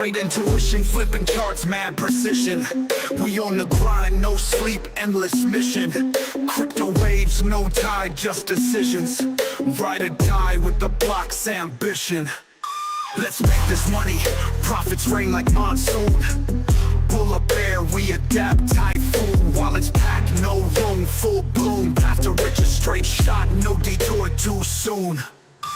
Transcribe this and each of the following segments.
Great intuition, flipping charts, mad precision. We on the grind, no sleep, endless mission. Crypto waves, no tide, just decisions. Ride or die with the block's ambition. Let's make this money, profits rain like monsoon. Bull or bear, we adapt, typhoon. While it's packed, no room, full bloom. Path to riches, straight shot, no detour too soon.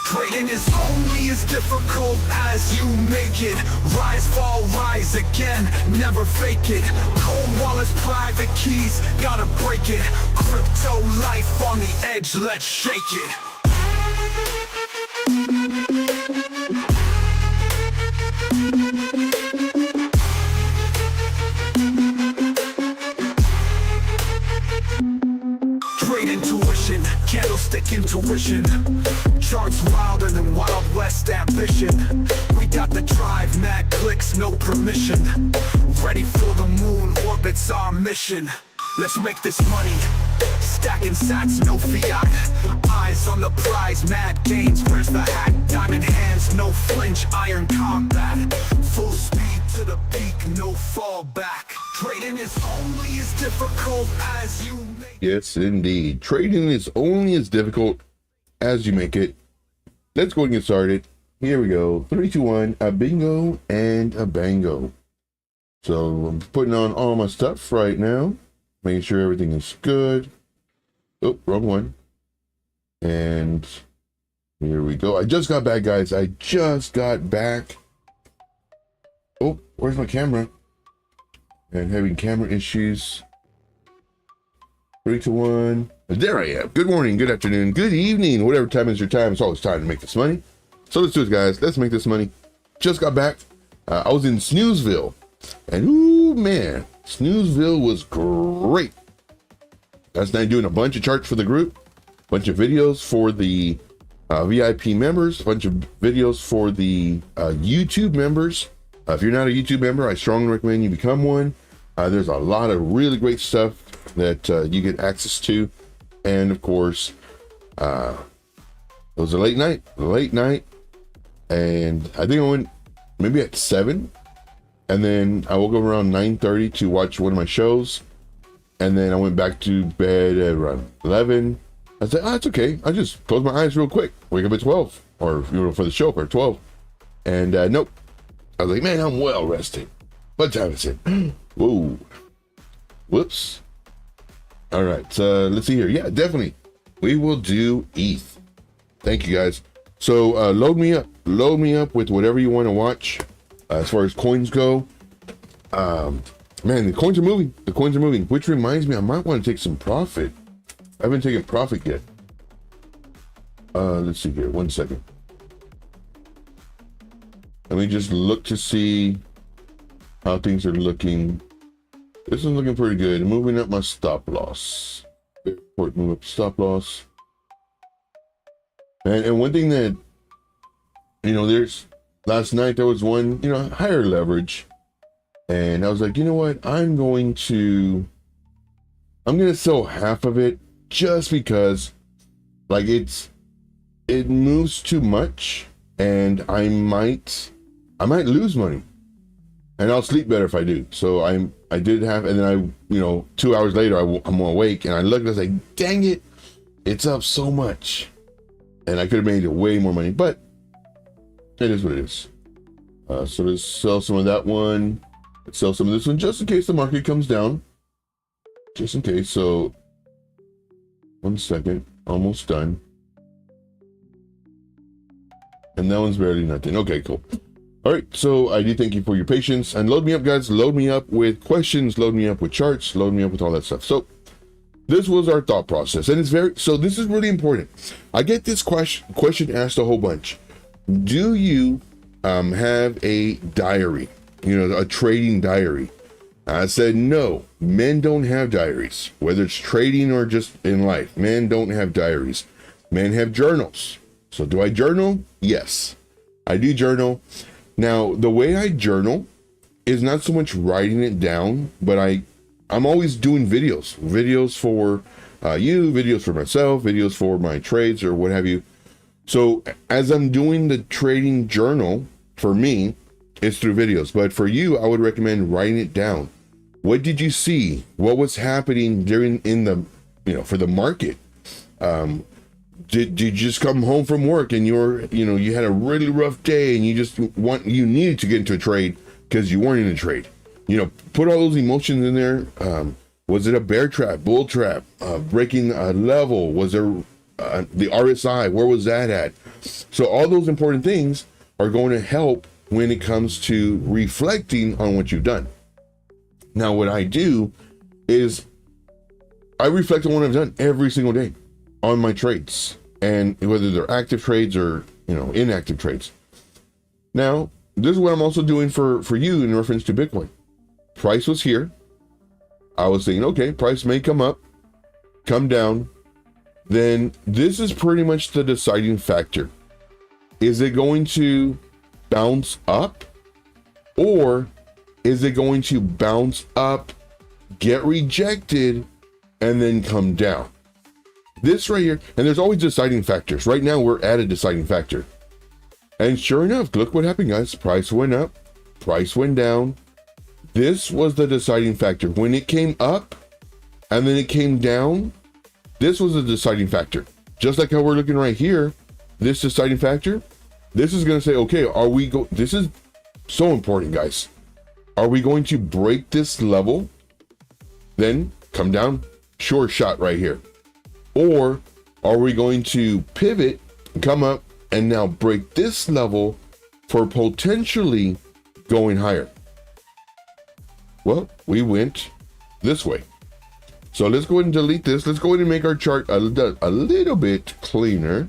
Trading is only as difficult as you make it. Rise, fall, rise again, never fake it. Cold wallets, private keys, gotta break it. Crypto life on the edge, let's shake it. Trade intuition, candlestick intuition. Charts wilder than Wild West ambition. We got the drive, mad clicks, no permission. Ready for the moon, orbit's our mission. Let's make this money, stacking sats, no fiat. Eyes on the prize, mad gains, where's the hat? Diamond hands, no flinch, iron combat. Full speed to the peak, no fallback. Trading is only as difficult as you make it. Yes, indeed. Trading is only as difficult as you make it. Let's go and get started. Here we go. 3, 2, 1, a bingo and a bango. So I'm putting on all my stuff right now, making sure everything is good. Oh, wrong one. And here we go. I just got back, guys. I just got back. Oh, where's my camera? And having camera issues. 3, 2, 1. There I am. Good morning, good afternoon, good evening, whatever time is your time. It's always time to make this money. So let's do it, guys. Let's make this money. Just got back. I was in Snoozeville, and ooh man, Snoozeville was great. Last night doing a bunch of charts for the group, bunch of videos for the VIP members, a bunch of videos for the YouTube members. If you're not a YouTube member, I strongly recommend you become one. There's a lot of really great stuff that you get access to. And of course, it was a late night, and I think I went maybe at 7, and then I woke up around 9:30 to watch one of my shows, and then I went back to bed at around 11. I said, oh, it's okay. I just close my eyes real quick, wake up at 12, or for the show for 12, and nope. I was like, man, I'm well rested. What time is it? Whoa, whoops. All right, so let's see here. Yeah, definitely. We will do ETH. Thank you, guys. So load me up with whatever you want to watch as far as coins go. Man, the coins are moving, which reminds me, I might want to take some profit. I haven't taken profit yet. Let's see here, 1 second. Let me just look to see how things are looking. This is looking pretty good. Moving up my stop loss. Move up stop loss. And one thing that, there's last night there was one, higher leverage. And I was like, you know what? I'm going to sell half of it just because like it moves too much and I might lose money. And I'll sleep better if I do. So I did have, and then 2 hours later, I'm awake and I looked and I was like, dang it, it's up so much. And I could have made way more money, but it is what it is. So let's sell some of that one. Let's sell some of this one just in case the market comes down. Just in case. So 1 second, almost done. And that one's barely nothing. Okay, cool. All right, so I do thank you for your patience, and load me up, guys. Load me up with questions, load me up with charts, load me up with all that stuff. So this was our thought process, and so this is really important. I get this question asked a whole bunch. Do you have a diary, a trading diary? I said, no, men don't have diaries, whether it's trading or just in life. Men don't have diaries. Men have journals. So do I journal? Yes, I do journal. Now, the way I journal is not so much writing it down, but I'm always doing videos for you, videos for myself, videos for my trades or what have you. So as I'm doing the trading journal for me, it's through videos. But for you, I would recommend writing it down. What did you see? What was happening for the market? Did you just come home from work and you had a really rough day and you needed to get into a trade because you weren't in a trade? Put all those emotions in there. Was it a bear trap, bull trap, breaking a level? Was there the RSI? Where was that at? So all those important things are going to help when it comes to reflecting on what you've done. Now, what I do is I reflect on what I've done every single day on my trades, and whether they're active trades or inactive trades. Now, this is what I'm also doing for you in reference to Bitcoin. Price was here. I was thinking, okay, price may come up, come down. Then this is pretty much the deciding factor. Is it going to bounce up, or is it going to bounce up, get rejected, and then come down? This right here, and there's always deciding factors. Right now, we're at a deciding factor. And sure enough, look what happened, guys. Price went up, price went down. This was the deciding factor. When it came up, and then it came down, this was the deciding factor. Just like how we're looking right here, this deciding factor, this is going to say, okay, this is so important, guys. Are we going to break this level, then come down, sure shot right here? Or are we going to pivot, come up, and now break this level for potentially going higher? Well, we went this way. So let's go ahead and delete this. Let's go ahead and make our chart a little bit cleaner.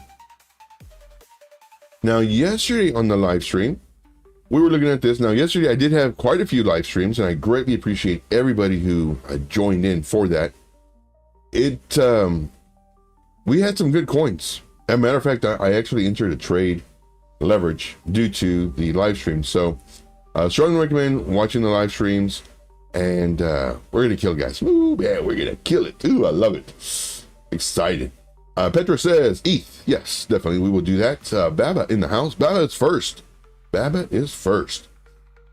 Now, yesterday on the live stream, we were looking at this. Now, yesterday I did have quite a few live streams, and I greatly appreciate everybody who joined in for that. We had some good coins. As a matter of fact, I actually entered a trade leverage due to the live stream. So strongly recommend watching the live streams, and we're going to kill, guys. Ooh, man, we're going to kill it. Ooh, I love it. Excited. Petra says, ETH. Yes, definitely. We will do that. Baba in the house. Baba is first. Baba is first.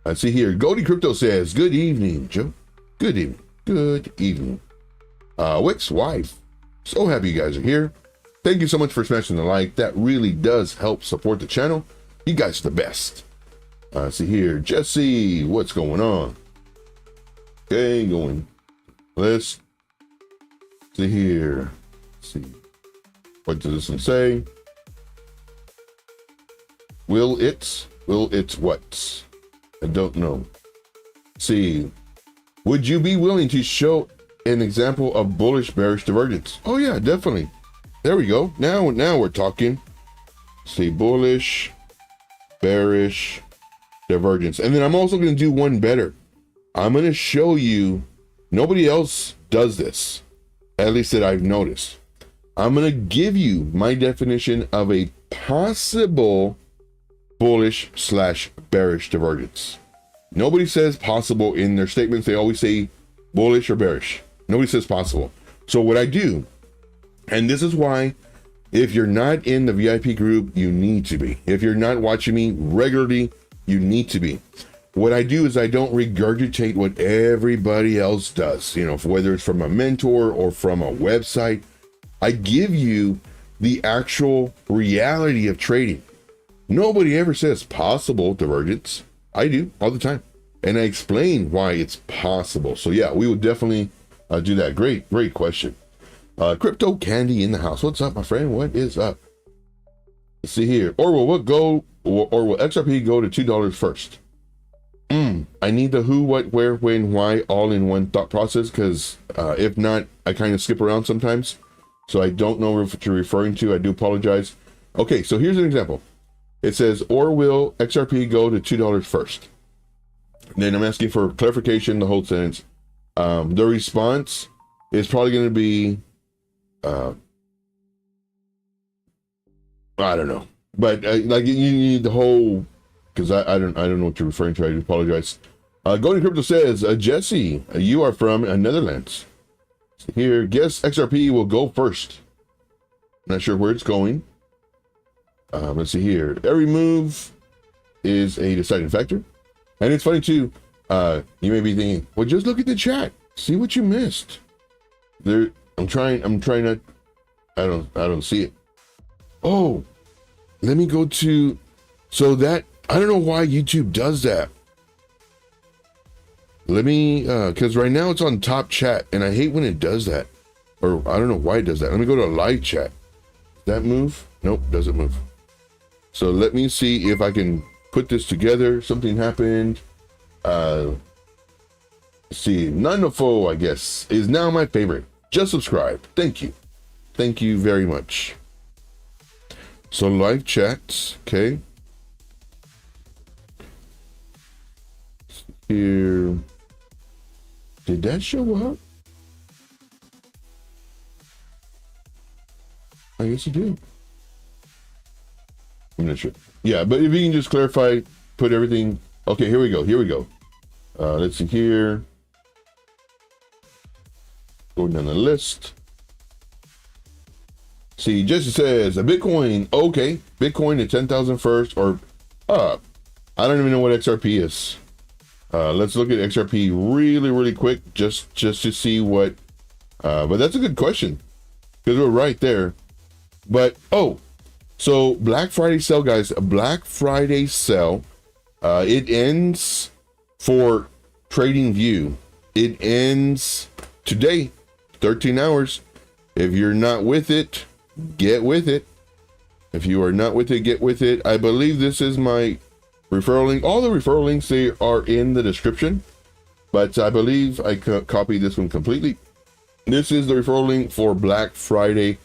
Let's see here. Goldie Crypto says, good evening, Joe. Good evening. Good evening. Wick's wife. So happy you guys are here. Thank you so much for smashing the like. That really does help support the channel. You guys are the best. See here. Jesse, what's going on? Okay, going. Let's see here. Let's see. What does this one say? Will it what? I don't know. See, would you be willing to show an example of bullish bearish divergence? Oh yeah, definitely. There we go. Now we're talking. See, bullish bearish divergence. And then I'm also going to do one better. I'm going to show you, nobody else does this, at least that I've noticed. I'm going to give you my definition of a possible bullish / bearish divergence. Nobody says possible in their statements. They always say bullish or bearish. Nobody says possible. So what I do, and this is why, if you're not in the VIP group, you need to be. If you're not watching me regularly, you need to be. What I do is I don't regurgitate what everybody else does, whether it's from a mentor or from a website. I give you the actual reality of trading. Nobody ever says possible divergence. I do all the time. And I explain why it's possible. So yeah, we would definitely do that. Great question. Crypto Candy in the house. What's up, my friend? What is up? Let's see here. Or will XRP go to $2 first? I need the who, what, where, when, why, all in one thought process, because if not, I kind of skip around sometimes. So I don't know what you're referring to. I do apologize. Okay, so here's an example. It says, or will XRP go to $2 first? And then I'm asking for clarification, the whole sentence. The response is probably going to be, I don't know. But like you need the whole, because I don't know what you're referring to. I do apologize. Golden Crypto says, Jesse, you are from Netherlands. Here, guess XRP will go first. Not sure where it's going. Let's see here. Every move is a deciding factor. And it's funny too. You may be thinking, well, just look at the chat, see what you missed. There, I'm trying not. I don't see it. Oh, let me go to. So that I don't know why YouTube does that. Let me, because right now it's on top chat, and I hate when it does that. Or I don't know why it does that. Let me go to live chat. Does that move? Nope, doesn't move. So let me see if I can put this together. Something happened. Let's see, Nanofo, I guess, is now my favorite. Just subscribe. Thank you. Thank you very much. So live chats, okay. Here. Did that show up? I guess it did. I'm not sure. Yeah, but if you can just clarify, put everything. Okay, here we go. Here we go. Let's see here. Going down the list. See, Jesse says a Bitcoin. Okay, Bitcoin at 10,000 first, or I don't even know what XRP is. Let's look at XRP really quick, just to see what. But that's a good question because we're right there. But so Black Friday sale, guys. A Black Friday sale. It ends for TradingView. It ends today, 13 hours. If you're not with it, get with it. If you are not with it, get with it. I believe this is my referral link. All the referral links, they are in the description, but I believe I copied this one completely. This is the referral link for Black Friday.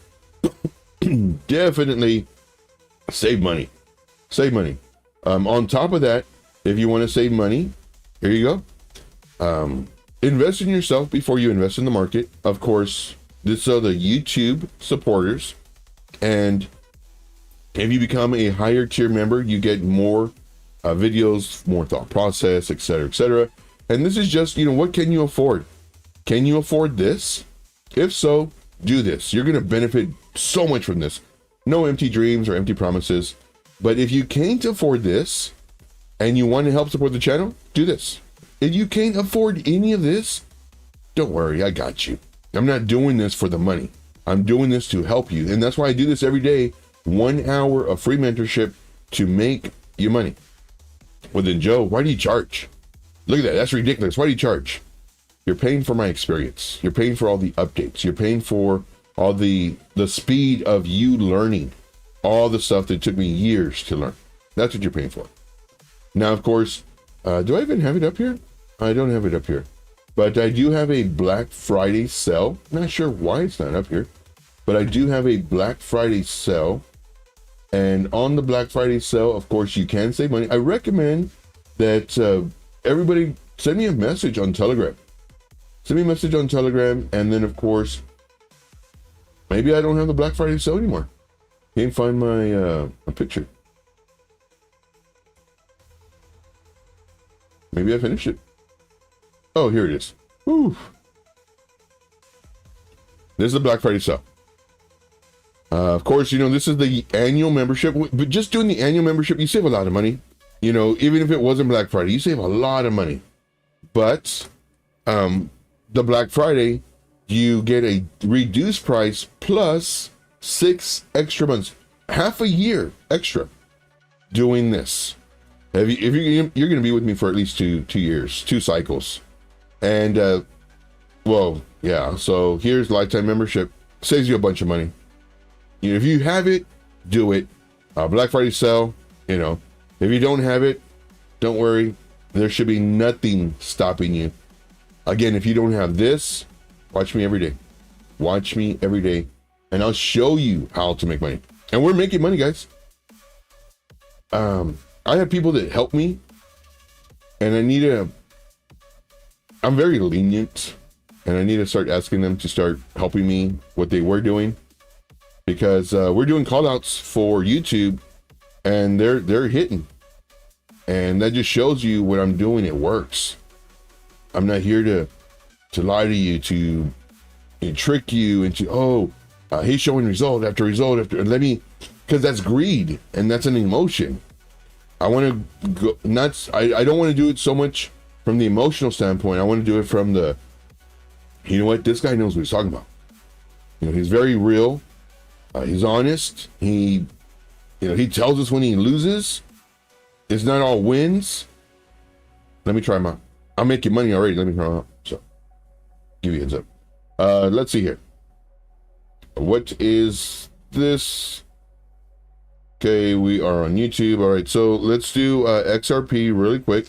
Definitely save money. Save money. On top of that, if you want to save money, here you go. Invest in yourself before you invest in the market. Of course, this are the YouTube supporters. And if you become a higher tier member, you get more videos, more thought process, etc. And this is just, what can you afford? Can you afford this? If so, do this. You're going to benefit so much from this. No empty dreams or empty promises. But if you can't afford this and you want to help support the channel, do this. If you can't afford any of this, don't worry, I got you. I'm not doing this for the money. I'm doing this to help you. And that's why I do this every day. 1 hour of free mentorship to make you money. Well then, Joe, why do you charge? Look at that. That's ridiculous. Why do you charge? You're paying for my experience. You're paying for all the updates. You're paying for all the speed of you learning all the stuff that took me years to learn. That's what you're paying for. Now, of course, do I even have it up here? I don't have it up here, but I do have a Black Friday sale. Not sure why it's not up here, but I do have a Black Friday sale. And on the Black Friday sale, of course, you can save money. I recommend that everybody send me a message on Telegram. Send me a message on Telegram, and then, of course, maybe I don't have the Black Friday sale anymore. Can't find my picture. Maybe I finished it. Oh, here it is. Whew. This is the Black Friday sale. Of course, this is the annual membership. But just doing the annual membership, you save a lot of money. Even if it wasn't Black Friday, you save a lot of money. But the Black Friday, you get a reduced price plus 6 extra months, half a year extra doing this. If you're going to be with me for at least two years, 2 cycles. And, well, yeah, so here's lifetime membership. Saves you a bunch of money. If you have it, do it. Black Friday sale, if you don't have it, don't worry. There should be nothing stopping you. Again, if you don't have this, watch me every day. Watch me every day, and I'll show you how to make money. And we're making money, guys. I have people that help me, and I'm very lenient, and I need to start asking them to start helping me what they were doing. Because we're doing call outs for YouTube, and they're hitting, and that just shows you what I'm doing. It works. I'm not here to lie to you, to trick you into he's showing result after result after. Because that's greed and that's an emotion. I want to go nuts. I don't want to do it so much from the emotional standpoint. I want to do it from the, you know what, this guy knows what he's talking about. You know, he's very real. He's honest. He tells us when he loses. It's not all wins. Let me try him out. I'm making money already. Let me try him out. So, give you a heads up. Let's see here. What is this? Okay, we are on YouTube. All right, so let's do XRP really quick,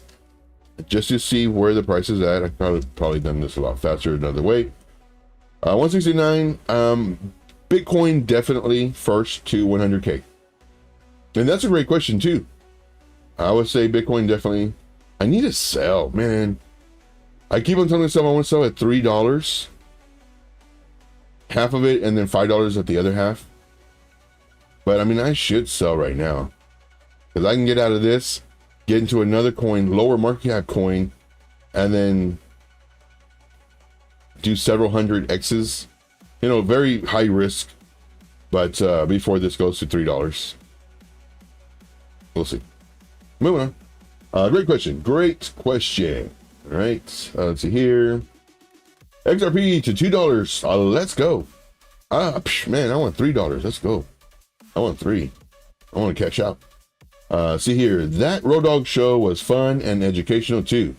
just to see where the price is at. I could have probably done this a lot faster another way. 169. Bitcoin definitely first to 100K, and that's a great question too. I would say Bitcoin definitely. I need to sell, man. I keep on telling myself I want to sell at $3, half of it, and then $5 at the other half. But I mean, I should sell right now because I can get out of this, get into another coin, lower market cap coin, and then do several hundred X's. You know, very high risk, but before this goes to $3. We'll see. Moving on. Great question. Great question. All right. Let's see here. XRP to $2. Let's go. Man, I want $3. Let's go. I want 3. I want to cash out. See here. That Road Dogg show was fun and educational too.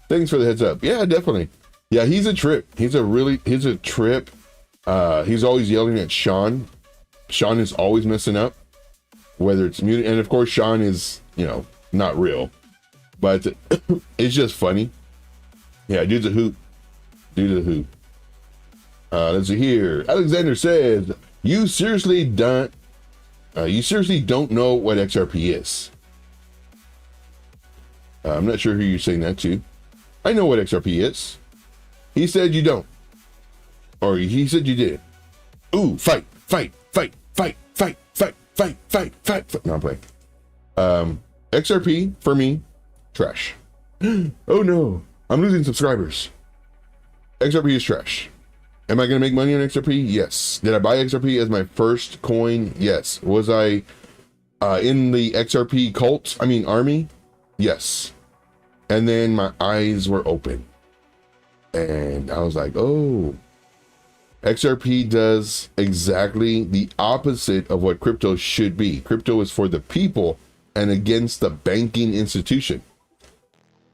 Thanks for the heads up. Yeah, definitely. Yeah, he's a trip. He's a trip. He's always yelling at Sean. Sean is always messing up, whether it's muted. And of course, Sean is, you know, not real, but it's just funny. Yeah, dude's a hoot. Dude's a hoot. Let's see here. Alexander says, you seriously don't know what XRP is. I'm not sure who you're saying that to. I know what XRP is. He said you don't. Or he said you did. Ooh, fight. No, I'm playing. XRP, for me, trash. Oh no, I'm losing subscribers. XRP is trash. Am I going to make money on XRP? Yes. Did I buy XRP as my first coin? Yes. Was I in the XRP army? Yes. And then my eyes were open. And I was like, oh, XRP does exactly the opposite of what crypto should be. Crypto is for the people and against the banking institution.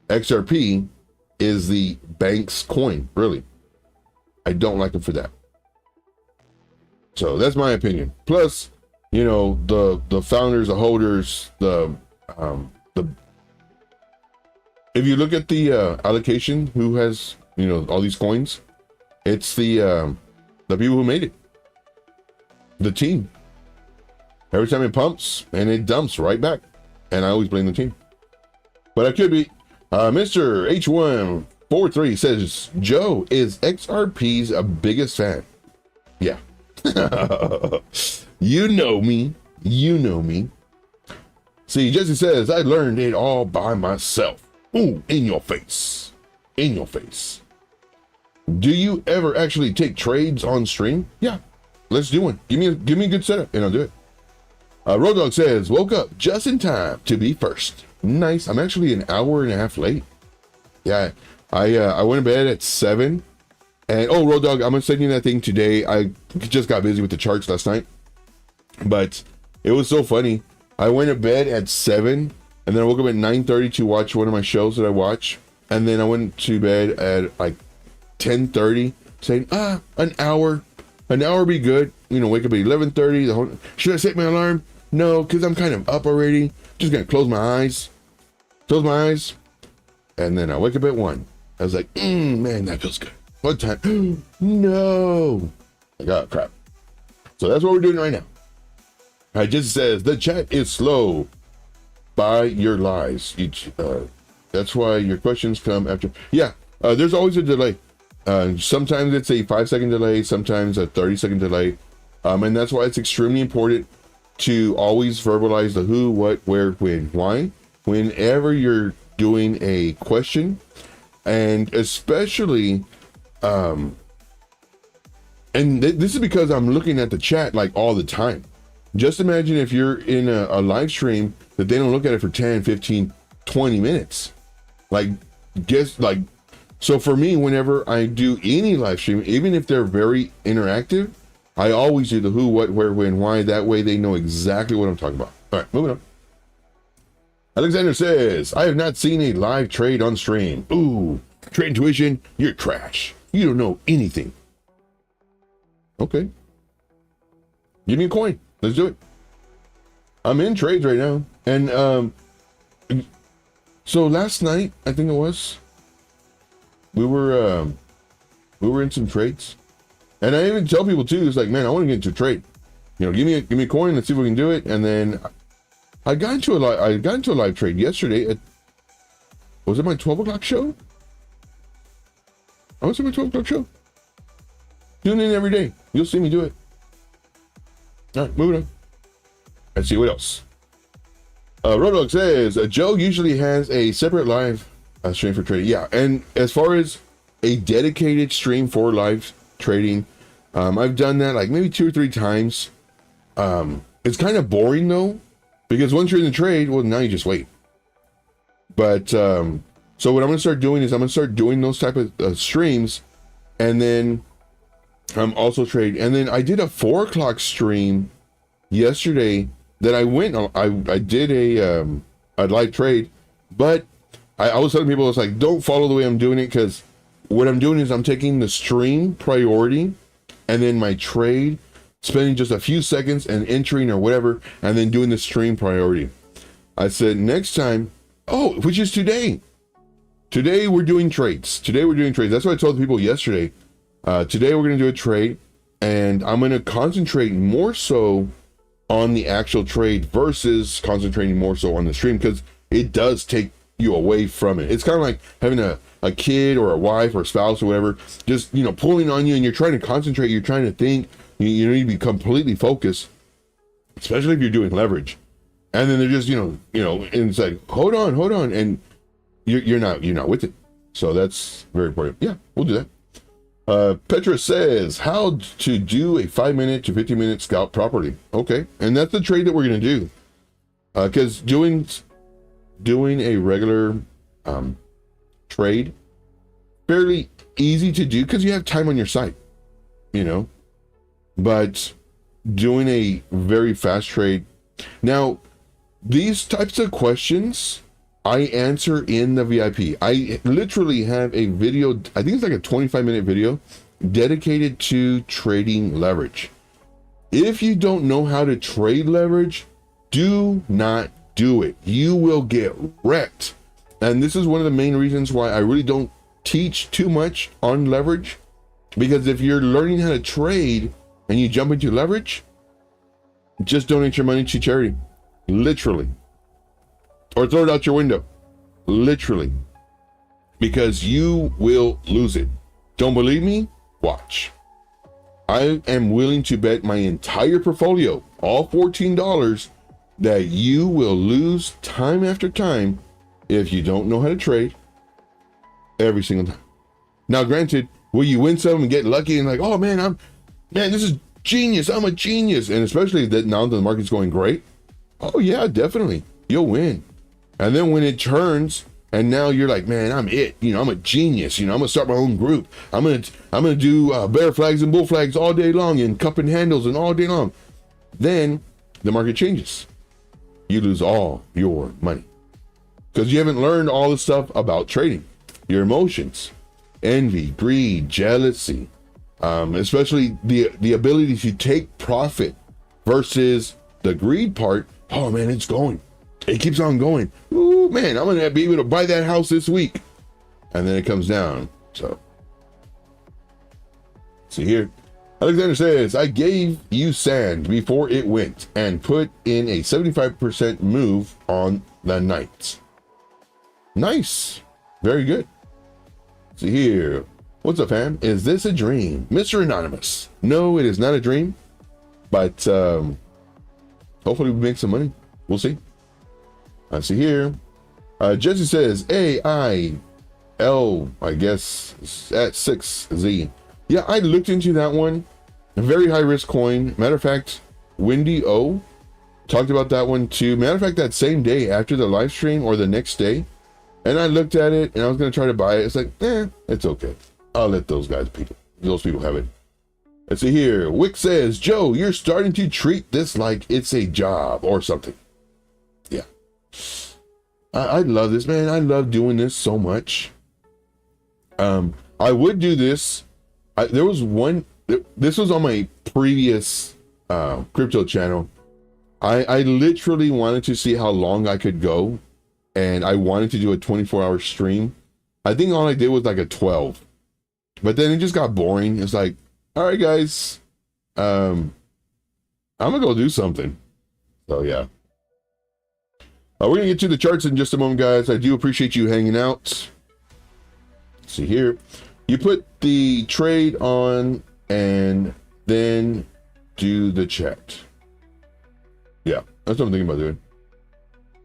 XRP is the bank's coin, really. I don't like it for that. So that's my opinion. Plus, you know, the founders, the holders, if you look at the allocation, who has, you know, all these coins, it's the people who made it, the team. Every time it pumps and it dumps right back, and I always blame the team. But I could be. Mr. H143 says, Joe is XRP's biggest fan. Yeah. You know me. See, Jesse says, I learned it all by myself. Ooh, in your face. Do you ever actually take trades on stream? Yeah, let's do one. Give me a good setup and I'll do it. Road Dogg says, woke up just in time to be first. Nice. I'm actually an hour and a half late. Yeah, I went to bed at 7. And oh, Road Dogg, I'm gonna send you that thing today. I just got busy with the charts last night, but it was so funny. I went to bed at 7, and then I woke up at 9:30 to watch one of my shows that I watch, and then I went to bed at like 10:30, saying, an hour be good. You know, wake up at 11:30. Should I set my alarm? No, because I'm kind of up already. Just gonna close my eyes, and then I wake up at 1. I was like, man, that feels good. What time? No. Like, oh, crap. So that's what we're doing right now. I just says the chat is slow by your lies. That's why your questions come after. Yeah, there's always a delay. Sometimes it's a 5-second delay, sometimes a 30-second delay. And that's why it's extremely important to always verbalize the who, what, where, when, why, whenever you're doing a question. And especially, and this is because I'm looking at the chat like all the time. Just imagine if you're in a live stream that they don't look at it for 10, 15, 20 minutes. Like, so for me, whenever I do any live stream, even if they're very interactive, I always do the who, what, where, when, why. That way they know exactly what I'm talking about. All right, moving on. Alexander says, I have not seen a live trade on stream. Ooh, trade intuition, you're trash. You don't know anything. Okay. Give me a coin. Let's do it. I'm in trades right now. And so last night, I think it was, we were in some trades. And I even tell people too, it's like, man, I want to get into a trade. You know, give me a coin, let's see if we can do it. And then I got into a live trade yesterday was it my 12 o'clock show? I was at my 12 o'clock show. Tune in every day. You'll see me do it. All right, moving on. Let's see what else. Rodog says, Joe usually has a separate live stream for trading. Yeah, and as far as a dedicated stream for live trading, I've done that like maybe 2 or 3 times. It's kind of boring though, because once you're in the trade, well, now you just wait. But so what I'm going to start doing is I'm going to start doing those type of streams, and then I'm also trade. And then I did a 4 o'clock stream yesterday that I did a live trade, but I was telling people, I was like, don't follow the way I'm doing it, because what I'm doing is I'm taking the stream priority and then my trade, spending just a few seconds and entering or whatever, and then doing the stream priority. I said next time, which is today. Today we're doing trades. That's what I told the people yesterday. Today we're going to do a trade, and I'm going to concentrate more so on the actual trade versus concentrating more so on the stream, because it does take you away from it. It's kind of like having a kid or a wife or a spouse or whatever, just, you know, pulling on you, and you're trying to concentrate, you're trying to think, you need to be completely focused, especially if you're doing leverage. And then they're just, you know, and it's like, hold on, and you're not with it. So that's very important. Yeah, we'll do that. Petra says, how to do a 5-minute to 15-minute scalp properly. Okay, and that's the trade that we're going to do. Because doing a regular trade, fairly easy to do because you have time on your side, you know. But doing a very fast trade, now these types of questions I answer in the VIP. I literally have a video, I think it's like a 25-minute video dedicated to trading leverage. If you don't know how to trade leverage, do not do it. You will get wrecked. And this is one of the main reasons why I really don't teach too much on leverage, because if you're learning how to trade and you jump into leverage, just donate your money to charity, literally. Or throw it out your window, literally, because you will lose it. Don't believe me? Watch. I am willing to bet my entire portfolio, all $14, that you will lose time after time if you don't know how to trade every single time. Now, granted, will you win some and get lucky and like, oh man, this is genius. I'm a genius. And especially that now that the market's going great. Oh yeah, definitely. You'll win. And then when it turns and now you're like, man, I'm it. You know, I'm a genius. You know, I'm gonna start my own group. I'm gonna do bear flags and bull flags all day long and cup and handles and all day long. Then the market changes. You lose all your money because you haven't learned all the stuff about trading. Your emotions, envy, greed, jealousy, especially the ability to take profit versus the greed part. Oh man, it's going. It keeps on going. Ooh, man, I'm going to be able to buy that house this week. And then it comes down. So, see here. Alexander says, I gave you sand before it went and put in a 75% move on the night. Nice. Very good. See here. What's up, fam? Is this a dream? Mr. Anonymous. No, it is not a dream. But hopefully we make some money. We'll see. I see here. Jesse says AIL, I guess, at 6Z. Yeah, I looked into that one. A very high risk coin. Matter of fact, Windy O talked about that one too. Matter of fact, that same day after the live stream or the next day, and I looked at it and I was gonna try to buy it. It's like, it's okay. I'll let those people have it. Let's see here. Wick says, Joe, you're starting to treat this like it's a job or something. Yeah. I love this, man. I love doing this so much. I would do this. There was one, this was on my previous crypto channel. I literally wanted to see how long I could go, and I wanted to do a 24-hour stream. I think all I did was like a 12, but then it just got boring. It's like, all right, guys, I'm gonna go do something. So yeah, we're gonna get to the charts in just a moment, guys. I do appreciate you hanging out. Let's see here, you put the trade on and then do the chat. Yeah, that's what I'm thinking about doing.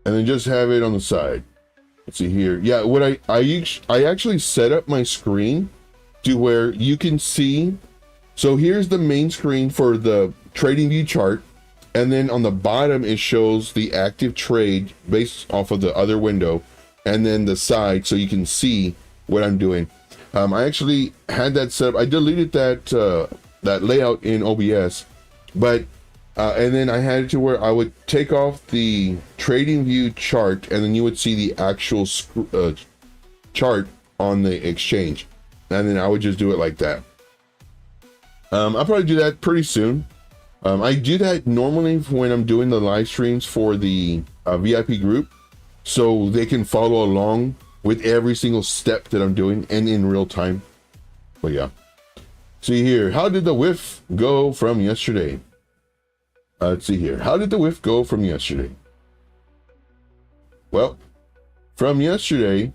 And then just have it on the side. Let's see here. Yeah, what I actually set up my screen to where you can see. So here's the main screen for the trading view chart. And then on the bottom, it shows the active trade based off of the other window. And then the side, so you can see what I'm doing. I actually had that set up. I deleted that layout in OBS, but and then I had it to where I would take off the trading view chart, and then you would see the actual chart on the exchange, and then I would just do it like that. I'll probably do that pretty soon. I do that normally when I'm doing the live streams for the VIP group, so they can follow along with every single step that I'm doing and in real time. But yeah, see here, how did the whiff go from yesterday? Let's see here. How did the whiff go from yesterday? Well, from yesterday,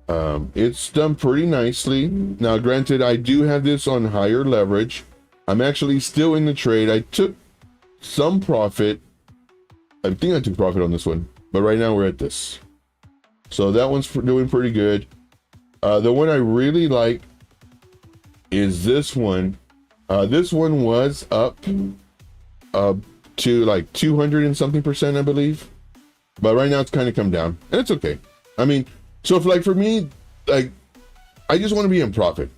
it's done pretty nicely. Now, granted, I do have this on higher leverage. I'm actually still in the trade. I took some profit. I think I took profit on this one, but right now we're at this. So that one's doing pretty good. The one I really like is this one. This one was up to like 200 and something %, I believe, but right now it's kind of come down, and it's okay. I mean, so if like for me, like I just want to be in profit.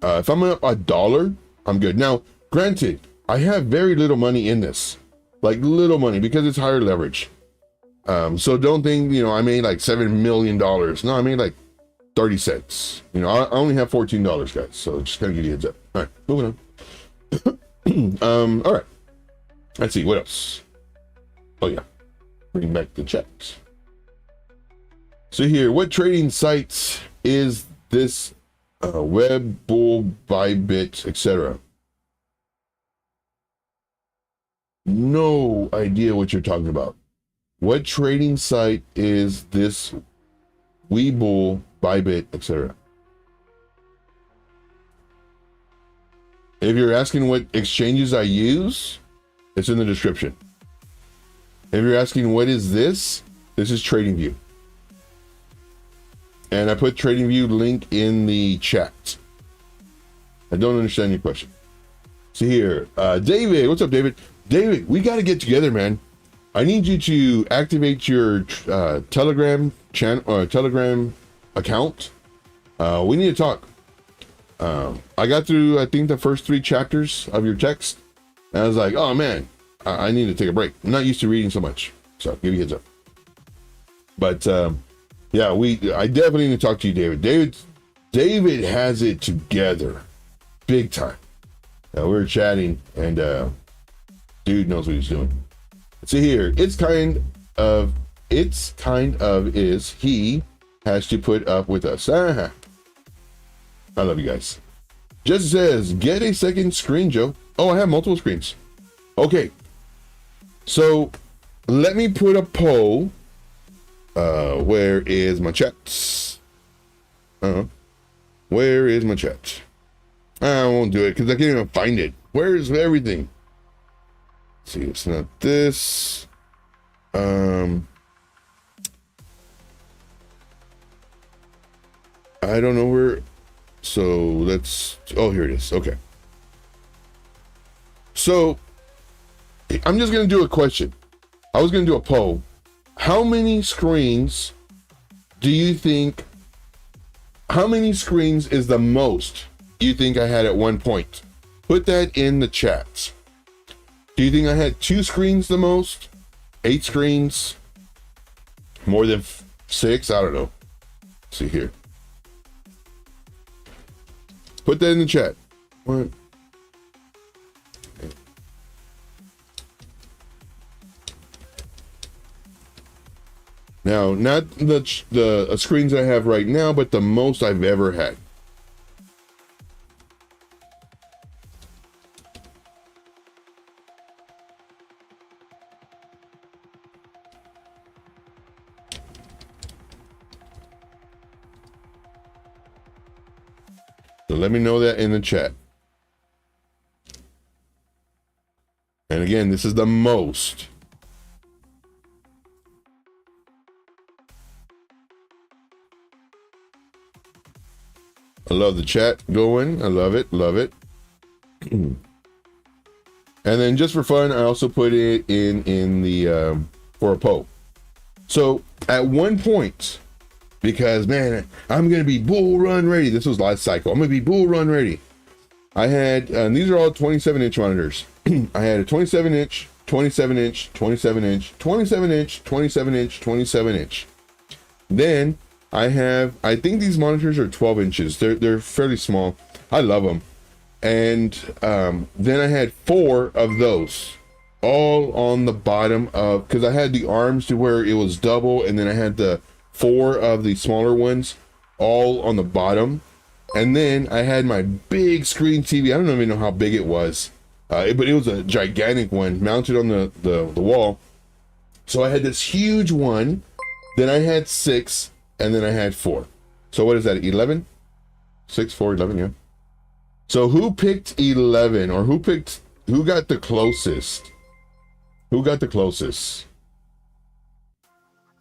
If I'm up $1, I'm good. Now, granted, I have very little money in this, like little money, because it's higher leverage. So don't think, I made like $7 million. No, I made like 30 cents. I only have $14, guys. So just kind of give you a heads up. All right, moving on. All right. Let's see, what else? Oh yeah, bring back the checks. So here, what trading sites is this? Web, Bull, Bybit, etc. No idea what you're talking about. What trading site is this? Webull, Bybit, etc. If you're asking what exchanges I use, it's in the description. If you're asking what is this, this is TradingView. And I put TradingView link in the chat. I don't understand your question. See here, David, what's up, David? David, we got to get together, man. I need you to activate your Telegram channel, Telegram account. We need to talk. I got through, I think, the first 3 chapters of your text. And I was like, oh man, I need to take a break. I'm not used to reading so much. So give you a heads up. But yeah, I definitely need to talk to you, David. David has it together. Big time. We were chatting, and dude knows what he's doing. Let's see here. It's kind of is he has to put up with us. I love you guys. Jesse says, get a second screen, Joe. Oh, I have multiple screens. Okay. So let me put a poll. Where is my chat? Where is my chat? I won't do it because I can't even find it. Where is everything? Let's see, it's not this. I don't know where. So let's. Oh, here it is. Okay. So I'm just going to do a question. I was going to do a poll. How many screens do you think, how many screens is the most you think I had at one point? Put that in the chat. Do you think I had 2 screens the most? 8 screens? More than 6? I don't know. Let's see here. Put that in the chat. What? Now, not the screens I have right now, but the most I've ever had. So let me know that in the chat. And again, this is the most. I love the chat going. I love it. Love it. And then just for fun, I also put it in the for a poll. So at one point, because man, I'm gonna be bull run ready. This was last cycle. I'm gonna be bull run ready. I had these are all 27-inch monitors. I had a 27-inch, 27-inch, 27-inch, 27-inch, 27-inch, 27-inch. Then I think these monitors are 12 inches. They're fairly small. I love them. And then I had 4 of those, all on the bottom of, because I had the arms to where it was double, and then I had the 4 of the smaller ones all on the bottom. And then I had my big screen TV. I don't even know how big it was, but it was a gigantic one mounted on the wall. So I had this huge one. Then I had 6. And then I had 4. So what is that? 11? 6, 4, 11, yeah. So who picked 11, or who got the closest? Who got the closest?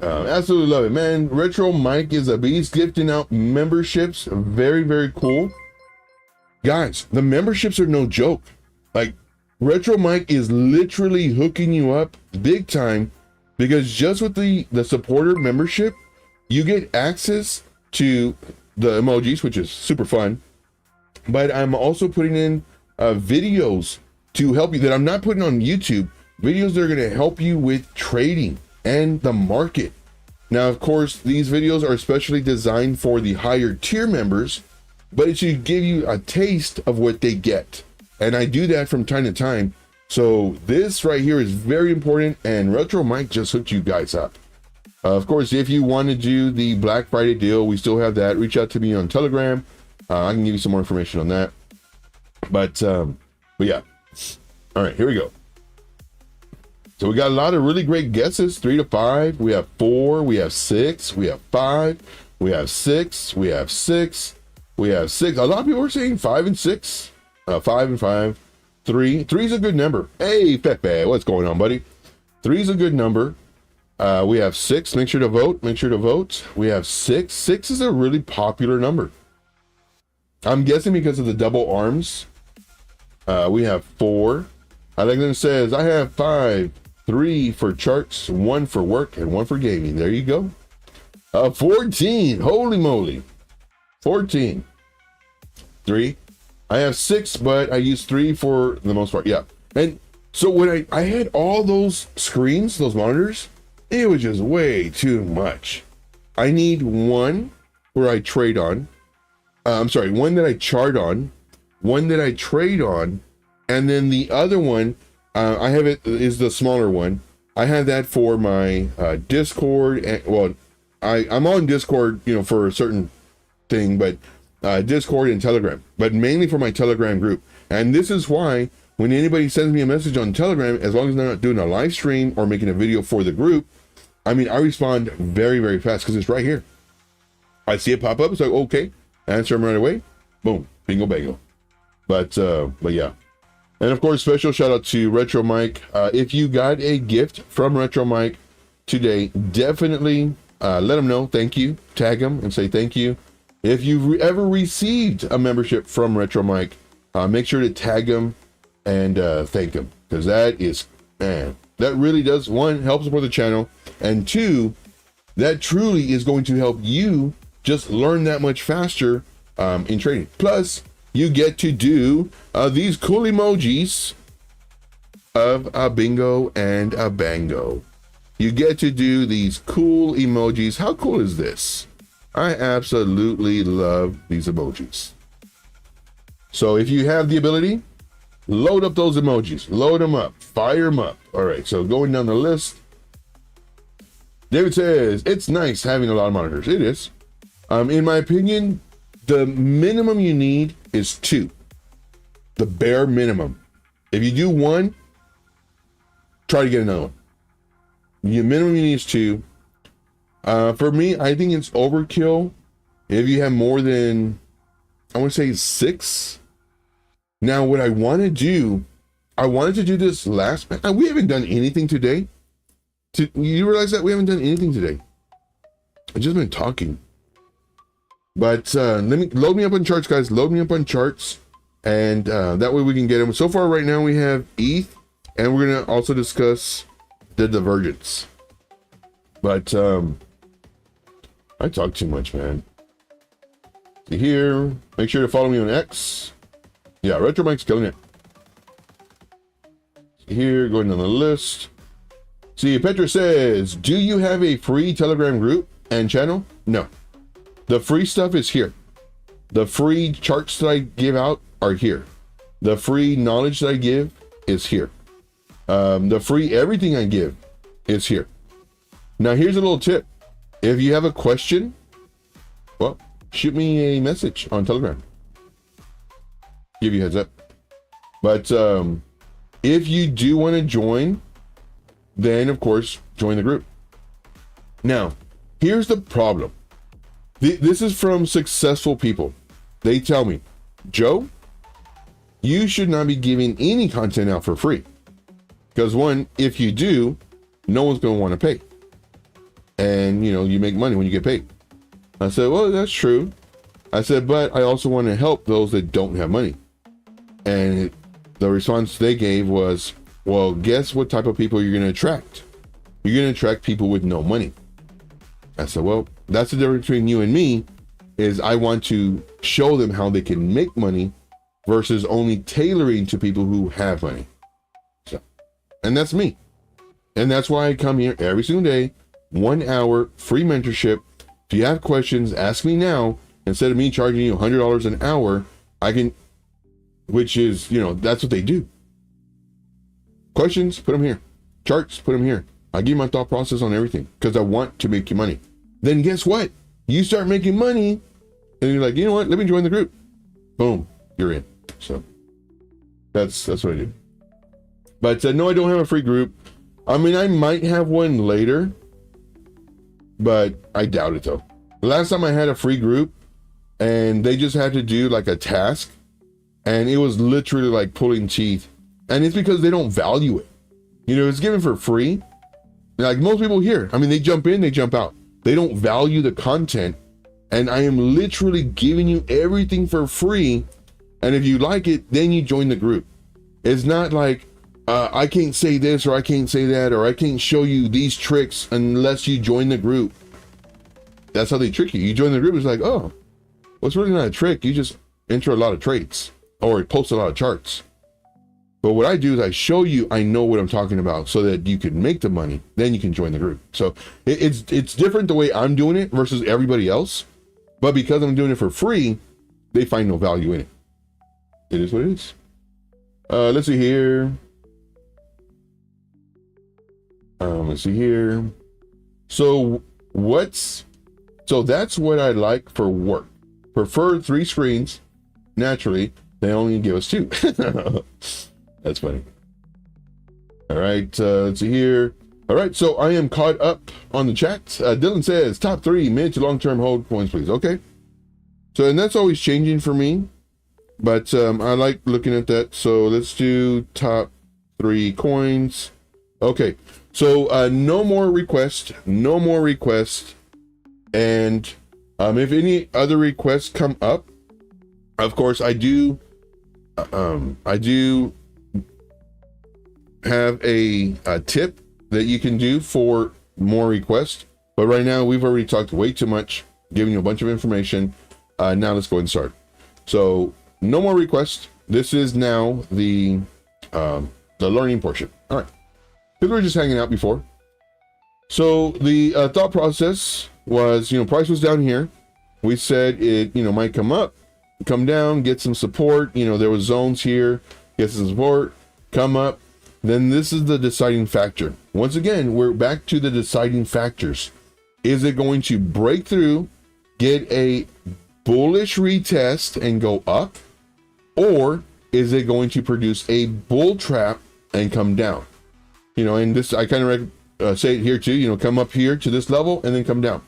Absolutely love it, man. Retro Mike is a beast, gifting out memberships. Very, very cool. Guys, the memberships are no joke. Like, Retro Mike is literally hooking you up big time, because just with the supporter membership, you get access to the emojis, which is super fun. But I'm also putting in videos to help you that I'm not putting on YouTube. Videos that are going to help you with trading and the market. Now, of course, these videos are especially designed for the higher tier members, but it should give you a taste of what they get. And I do that from time to time. So this right here is very important, and Retro Mike just hooked you guys up. Of course, if you want to do the Black Friday deal, we still have that. Reach out to me on Telegram. I can give you some more information on that. But yeah. All right, here we go. So we got a lot of really great guesses. 3 to 5. We have 4. We have 6. We have 5. We have 6. We have 6. We have 6. A lot of people are saying 5 and 6. 5 and 5. 3. 3 is a good number. Hey, Pepe, what's going on, buddy? 3 is a good number. We have 6. Make sure to vote. Make sure to vote. We have 6. 6 is a really popular number. I'm guessing because of the double arms. We have 4. I like that it says, I have 5. 3 for charts, 1 for work, and 1 for gaming. There you go. 14. Holy moly. 14. 3. I have 6, but I use 3 for the most part. Yeah. And so when I had all those screens, those monitors, it was just way too much. I need 1 where I trade on. I'm sorry, 1 that I chart on, 1 that I trade on, and then the other one, I have it is the smaller one. I have that for my Discord. And, well, I'm on Discord, for a certain thing, but Discord and Telegram, but mainly for my Telegram group. And this is why when anybody sends me a message on Telegram, as long as they're not doing a live stream or making a video for the group, I respond very, very fast because it's right here. I see it pop up. It's like, okay, answer them right away. Boom, bingo, bango. But yeah. And of course, special shout out to Retro Mike. If you got a gift from Retro Mike today, definitely let him know. Thank you. Tag him and say thank you. If you've ever received a membership from Retro Mike, make sure to tag him and thank him, because that is man, that really does, one, help support the channel, and two, that truly is going to help you just learn that much faster in trading. Plus, you get to do these cool emojis of a bingo and a bango. You get to do these cool emojis. How cool is this? I absolutely love these emojis. So if you have the ability, load up those emojis, load them up, fire them up. All right, so going down the list, David says, it's nice having a lot of monitors. It is. In my opinion, the minimum you need is 2. The bare minimum. If you do 1, try to get another one. The minimum you need is 2. For me, I think it's overkill if you have more than, I want to say 6. Now, what I want to do, I wanted to do this last, we haven't done anything today. You realize that we haven't done anything today? I've just been talking. But load me up on charts, guys. Load me up on charts, and that way we can get them. So far, right now we have ETH, and we're gonna also discuss the divergence. But I talk too much, man. See here, make sure to follow me on X. Yeah, Retro Mike's killing it. See here, going down the list. See, Petra says, do you have a free Telegram group and channel? No. The free stuff is here. The free charts that I give out are here. The free knowledge that I give is here. The free everything I give is here. Now, here's a little tip. If you have a question, well, shoot me a message on Telegram. Give you a heads up. But if you do want to join, then of course, join the group. Now, here's the problem. This is from successful people. They tell me, Joe, you should not be giving any content out for free. Because one, if you do, no one's going to want to pay. And, you know, you make money when you get paid. I said, well, that's true. I said, but I also want to help those that don't have money. And the response they gave was, well, guess what type of people you're going to attract? You're going to attract people with no money. I said, well, that's the difference between you and me, is I want to show them how they can make money versus only tailoring to people who have money. So, and that's me. And that's why I come here every single day, 1 hour, free mentorship. If you have questions, ask me now. Instead of me charging you $100 an hour, I can, which is, you know, that's what they do. Questions, put them here. Charts, put them here. I give you my thought process on everything because I want to make you money. Then guess what? You start making money and you're like, you know what? Let me join the group. Boom, you're in. So that's what I do. But no, I don't have a free group. I mean, I might have one later, but I doubt it though. The last time I had a free group and they just had to do like a task and it was literally like pulling teeth. And it's because they don't value it. You know, it's given for free. Like most people here, I mean, they jump in, they jump out. They don't value the content. And I am literally giving you everything for free. And if you like it, then you join the group. It's not like, I can't say this or I can't say that, or I can't show you these tricks unless you join the group. That's how they trick you. You join the group, it's like, oh, well, it's really not a trick. You just enter a lot of trades or post a lot of charts. But what I do is I show you, I know what I'm talking about so that you can make the money. Then you can join the group. So it's different the way I'm doing it versus everybody else. But because I'm doing it for free, they find no value in it. It is what it is. Let's see here. Let's see here. So that's what I like for work. Prefer 3 screens. Naturally, they only give us 2. That's funny. All right, let's see here. All right, so I am caught up on the chat. Dylan says, top 3 mid to long-term hold coins, please. Okay. So, and that's always changing for me, but I like looking at that. So let's do top 3 coins. Okay, so no more requests. And if any other requests come up, of course I do have a tip that you can do for more requests, but right now we've already talked way too much, giving you a bunch of information. Now let's go ahead and start. So no more requests. This is now the learning portion. All right, because we were just hanging out before. So the thought process was, price was down here. We said it, might come up, come down, get some support. There was zones here, get some support, come up. Then this is the deciding factor. Once again, we're back to the deciding factors. Is it going to break through, get a bullish retest and go up? Or is it going to produce a bull trap and come down? And this, I kind of say it here too, come up here to this level and then come down.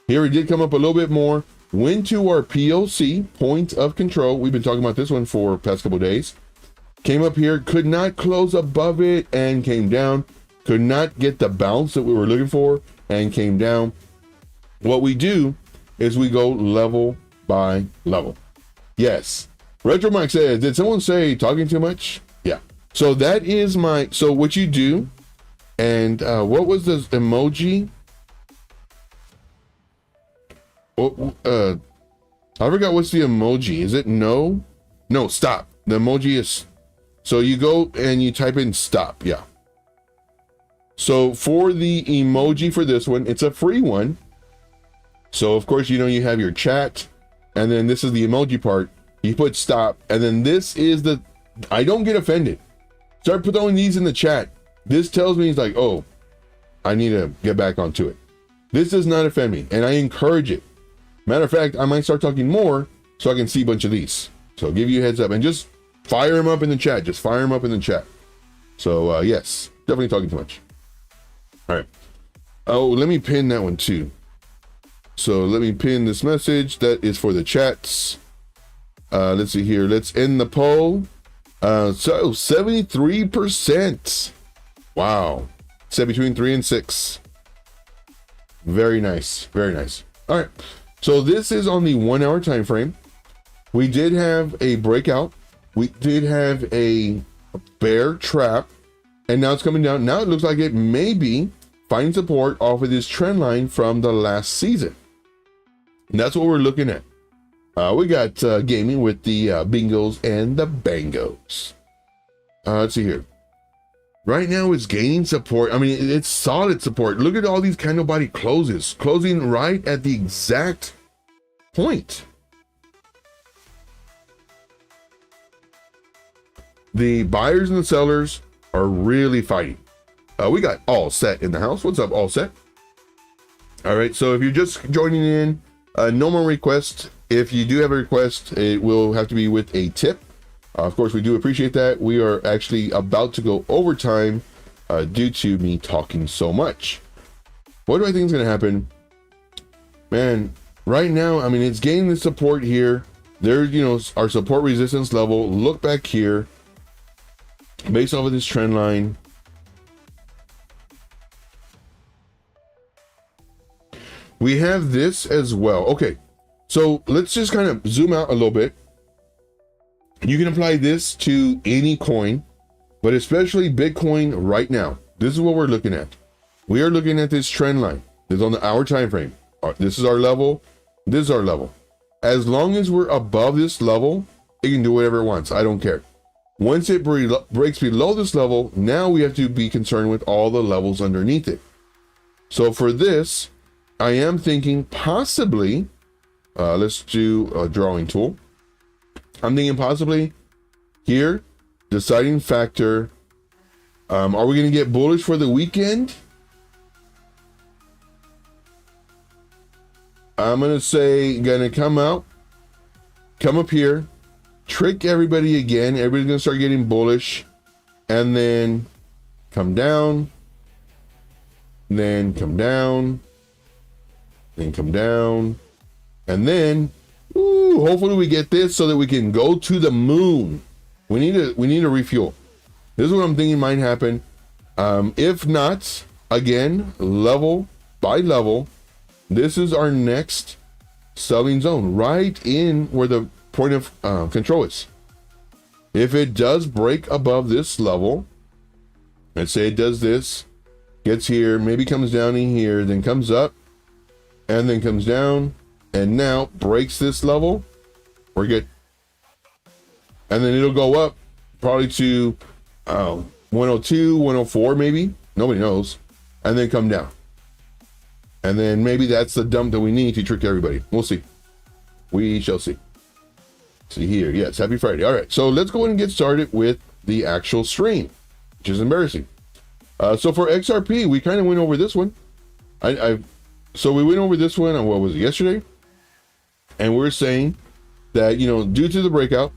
Here it did come up a little bit more, went to our POC, point of control. We've been talking about this one for the past couple of days. Came up here, could not close above it and came down. Could not get the bounce that we were looking for and came down. What we do is we go level by level. Yes. Retro Mike says, did someone say talking too much? Yeah. So that is so what you do, and what was this emoji? I forgot what's the emoji. Is it no? No, stop. The emoji is, so you go and you type in stop. Yeah. So for the emoji for this one, it's a free one. So of course, you have your chat, and then this is the emoji part. You put stop, and then this is I don't get offended. Start throwing these in the chat. This tells me, it's like, oh, I need to get back onto it. This does not offend me, and I encourage it. Matter of fact, I might start talking more so I can see a bunch of these. So I'll give you a heads up, and just fire them up in the chat. Just fire them up in the chat. So yes, definitely talking too much. All right. Oh, let me pin that one too. So let me pin this message. That is for the chats. Let's see here. Let's end the poll. So 73%. Wow. Set between 3 and 6. Very nice. Very nice. All right. So this is on the 1 hour time frame. We did have a breakout. We did have a bear trap, and now it's coming down. Now it looks like it may be finding support off of this trend line from the last season. And that's what we're looking at. We got gaming with the bingos and the bangos. Let's see here. Right now it's gaining support. I mean, it's solid support. Look at all these candle body closes, closing right at the exact point. The buyers and the sellers are really fighting. We got All Set in the house. What's up, All Set? All right, so if you're just joining in, no more requests. If you do have a request, it will have to be with a tip. Of course, we do appreciate that. We are actually about to go overtime due to me talking so much. What do I think is going to happen? Man, right now, I mean, it's gaining the support here. There's, our support resistance level. Look back here. Based off of this trend line. We have this as well. Okay, so let's just kind of zoom out a little bit. You can apply this to any coin, but especially Bitcoin right now. This is what we're looking at. We are looking at this trend line. This is on the hour time frame. This is our level. This is our level. As long as we're above this level, it can do whatever it wants. I don't care. Once it breaks below this level, now we have to be concerned with all the levels underneath it. So for this, I am thinking possibly, let's do a drawing tool. I'm thinking possibly here, deciding factor. Are we going to get bullish for the weekend? I'm going to say, going to come up here, trick everybody again. Everybody's going to start getting bullish, and then come down, then come down, then come down, and then hopefully we get this so that we can go to the moon. We need to refuel. This is what I'm thinking might happen. If not, again, level by level, this is our next selling zone, right in where the point of control is. If it does break above this level, Let's say it does this, gets here, maybe comes down in here, then comes up, and then comes down, and now breaks this level. We're good. And then it'll go up probably to 102, 104 maybe. Nobody knows. And then come down. And then maybe that's the dump that we need to trick everybody. We'll see. We shall see. See here. Yes, happy Friday. All right, so let's go ahead and get started with the actual stream, which is embarrassing. So for XRP, we kind of went over this one. So we went over this one on, what was it, yesterday? And we're saying that, you know, due to the breakout,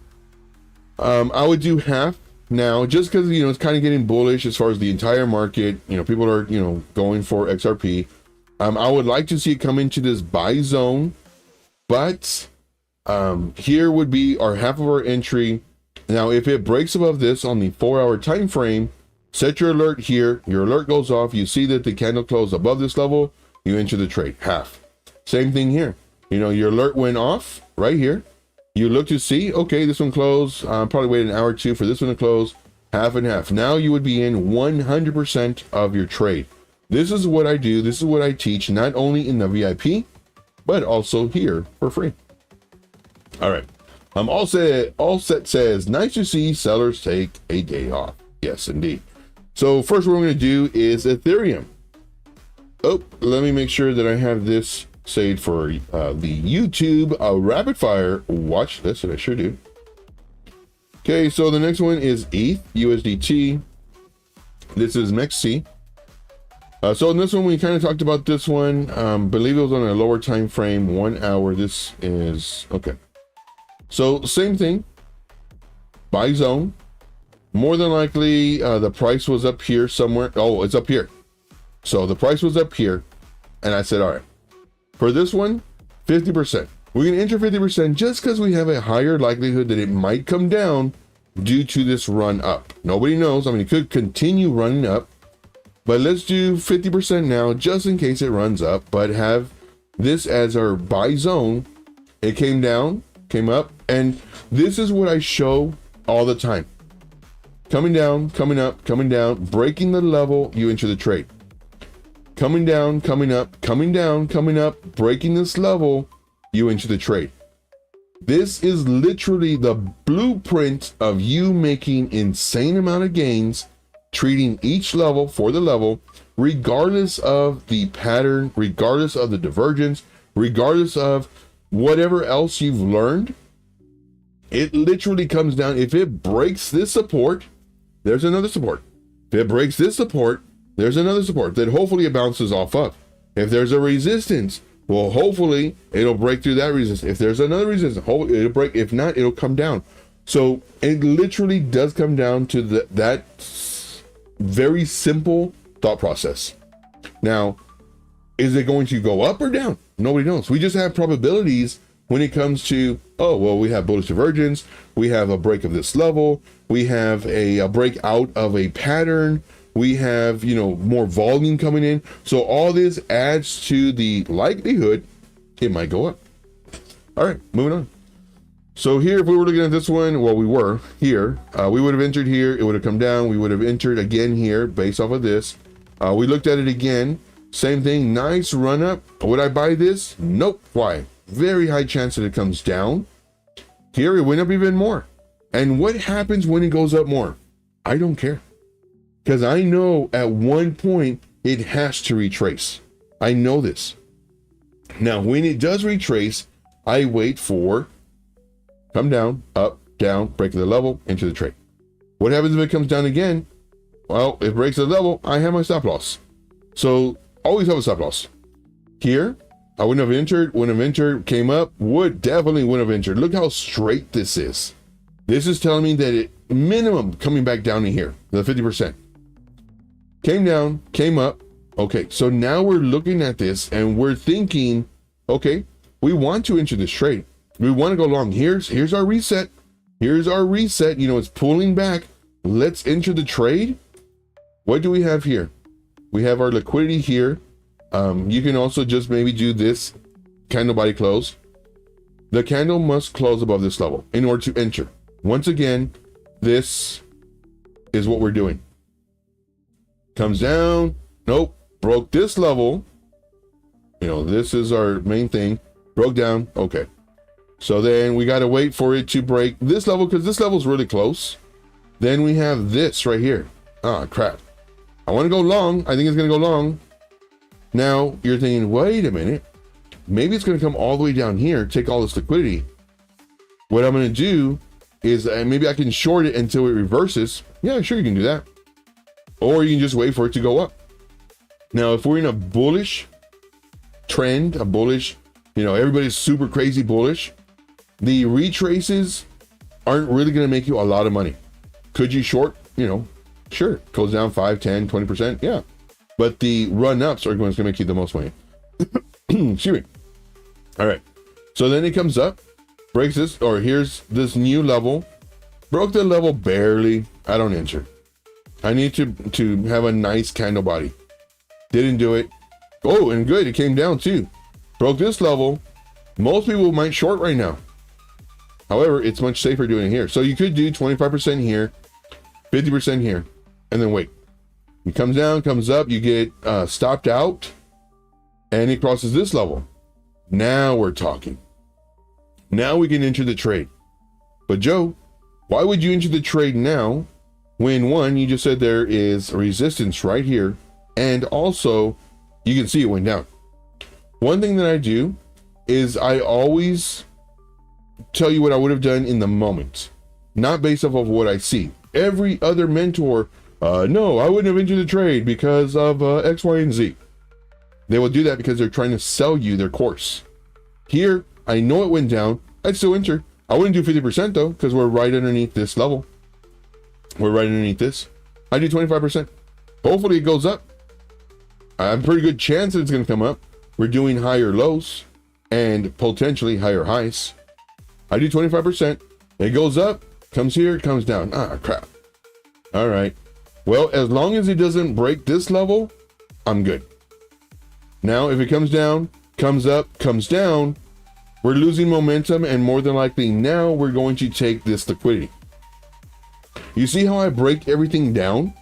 I would do half now, just because, you know, it's kind of getting bullish as far as the entire market. You know, people are, you know, going for XRP. I would like to see it come into this buy zone, but here would be our half of our entry. Now, if it breaks above this on the 4-hour time frame, set your alert here. Your alert goes off. You see that the candle closed above this level, you enter the trade, half. Same thing here. You know, your alert went off right here. You look to see, okay, this one closed. Probably wait an hour or two for this one to close, half and half. Now you would be in 100% of your trade. This is what I do. This is what I teach, not only in the VIP, but also here for free. All right. All set says, nice to see sellers take a day off. Yes, indeed. So first what we're going to do is Ethereum. Oh, let me make sure that I have this saved for the YouTube rapid fire watch list, and I sure do. Okay, so the next one is ETH, USDT. This is MEXC. So in this one, we kind of talked about this one. Believe it was on a lower time frame, 1 hour. This is, okay. So same thing, buy zone. More than likely, the price was up here somewhere. Oh, it's up here. So the price was up here. And I said, all right, for this one, 50%. We're going to enter 50% just because we have a higher likelihood that it might come down due to this run up. Nobody knows. I mean, it could continue running up, but let's do 50% now just in case it runs up, but have this as our buy zone. It came down, came up, and this is what I show all the time. Coming down, coming up, coming down, breaking the level, you enter the trade. Coming down, coming up, coming down, coming up, breaking this level, you enter the trade. This is literally the blueprint of you making insane amount of gains, treating each level for the level, regardless of the pattern, regardless of the divergence, regardless of whatever else you've learned. It literally comes down, if it breaks this support, there's another support. If it breaks this support, there's another support that hopefully it bounces off of. If there's a resistance, well, hopefully it'll break through that resistance. If there's another resistance, hopefully it'll break. If not, it'll come down. So it literally does come down to that very simple thought process. Now, is it going to go up or down? Nobody knows. We just have probabilities when it comes to, oh, well, we have bullish divergence. We have a break of this level. We have a break out of a pattern. We have, you know, more volume coming in. So all this adds to the likelihood it might go up. All right, moving on. So here, if we were looking at this one, well, we were here. We would have entered here. It would have come down. We would have entered again here based off of this. We looked at it again. Same thing. Nice run up. Would I buy this? Nope. Why? Very high chance that it comes down. Here, it went up even more. And what happens when it goes up more? I don't care. Because I know at one point it has to retrace. I know this. Now, when it does retrace, I wait for come down, up, down, break the level, into the trade. What happens if it comes down again? Well, if it breaks the level, I have my stop loss. So always have a stop loss. Here, I wouldn't have entered, came up, definitely wouldn't have entered. Look how straight this is. This is telling me that it minimum coming back down in here, the 50%. Came down, came up. Okay, so now we're looking at this and we're thinking, okay, we want to enter this trade. We want to go long. Here's our reset. Here's our reset. You know, it's pulling back. Let's enter the trade. What do we have here? We have our liquidity here. You can also just maybe do this candle body close. The candle must close above this level in order to enter. Once again, this is what we're doing. Comes down. Nope. Broke this level. You know, this is our main thing. Broke down. Okay. So then we got to wait for it to break this level because this level is really close. Then we have this right here. Ah, crap. I want to go long. I think it's going to go long. Now you're thinking, wait a minute. Maybe it's going to come all the way down here, take all this liquidity. What I'm going to do is maybe I can short it until it reverses. Yeah, sure, you can do that. Or you can just wait for it to go up. Now, if we're in a bullish trend, a bullish, you know, everybody's super crazy bullish, the retraces aren't really going to make you a lot of money. Could you short? You know, sure, goes down 5, 10, 20%. Yeah. But the run-ups are going to make you the most money. Excuse me. All right. So then it comes up, breaks this, or here's this new level. Broke the level barely. I don't enter. I need to have a nice candle body. Didn't do it. Oh, and good. It came down too. Broke this level. Most people might short right now. However, it's much safer doing it here. So you could do 25% here, 50% here, and then wait. It comes down, comes up, you get stopped out, and it crosses this level. Now we're talking. Now we can enter the trade. But Joe, why would you enter the trade now when one, you just said there is resistance right here, and also you can see it went down. One thing that I do is I always tell you what I would have done in the moment, not based off of what I see. Every other mentor, no, I wouldn't have entered the trade because of X, Y, and Z. They will do that because they're trying to sell you their course. Here, I know it went down. I'd still enter. I wouldn't do 50% though, because we're right underneath this level. We're right underneath this. I do 25%. Hopefully it goes up. I have a pretty good chance that it's going to come up. We're doing higher lows and potentially higher highs. I do 25%. It goes up, comes here, comes down. Ah, crap. All right. Well, as long as it doesn't break this level, I'm good. Now, if it comes down, comes up, comes down, we're losing momentum, and more than likely now we're going to take this liquidity. You see how I break everything down?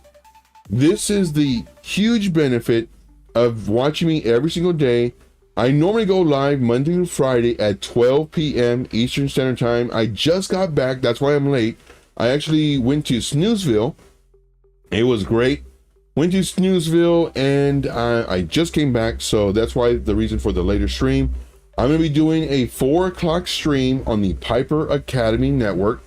This is the huge benefit of watching me every single day. I normally go live Monday to Friday at 12 p.m. Eastern Standard Time. I just got back. That's why I'm late. I actually went to Snoozeville. It was great. Went to Snoozeville and I just came back. So that's why the reason for the later stream. I'm going to be doing a 4 o'clock stream on the Piper Academy Network.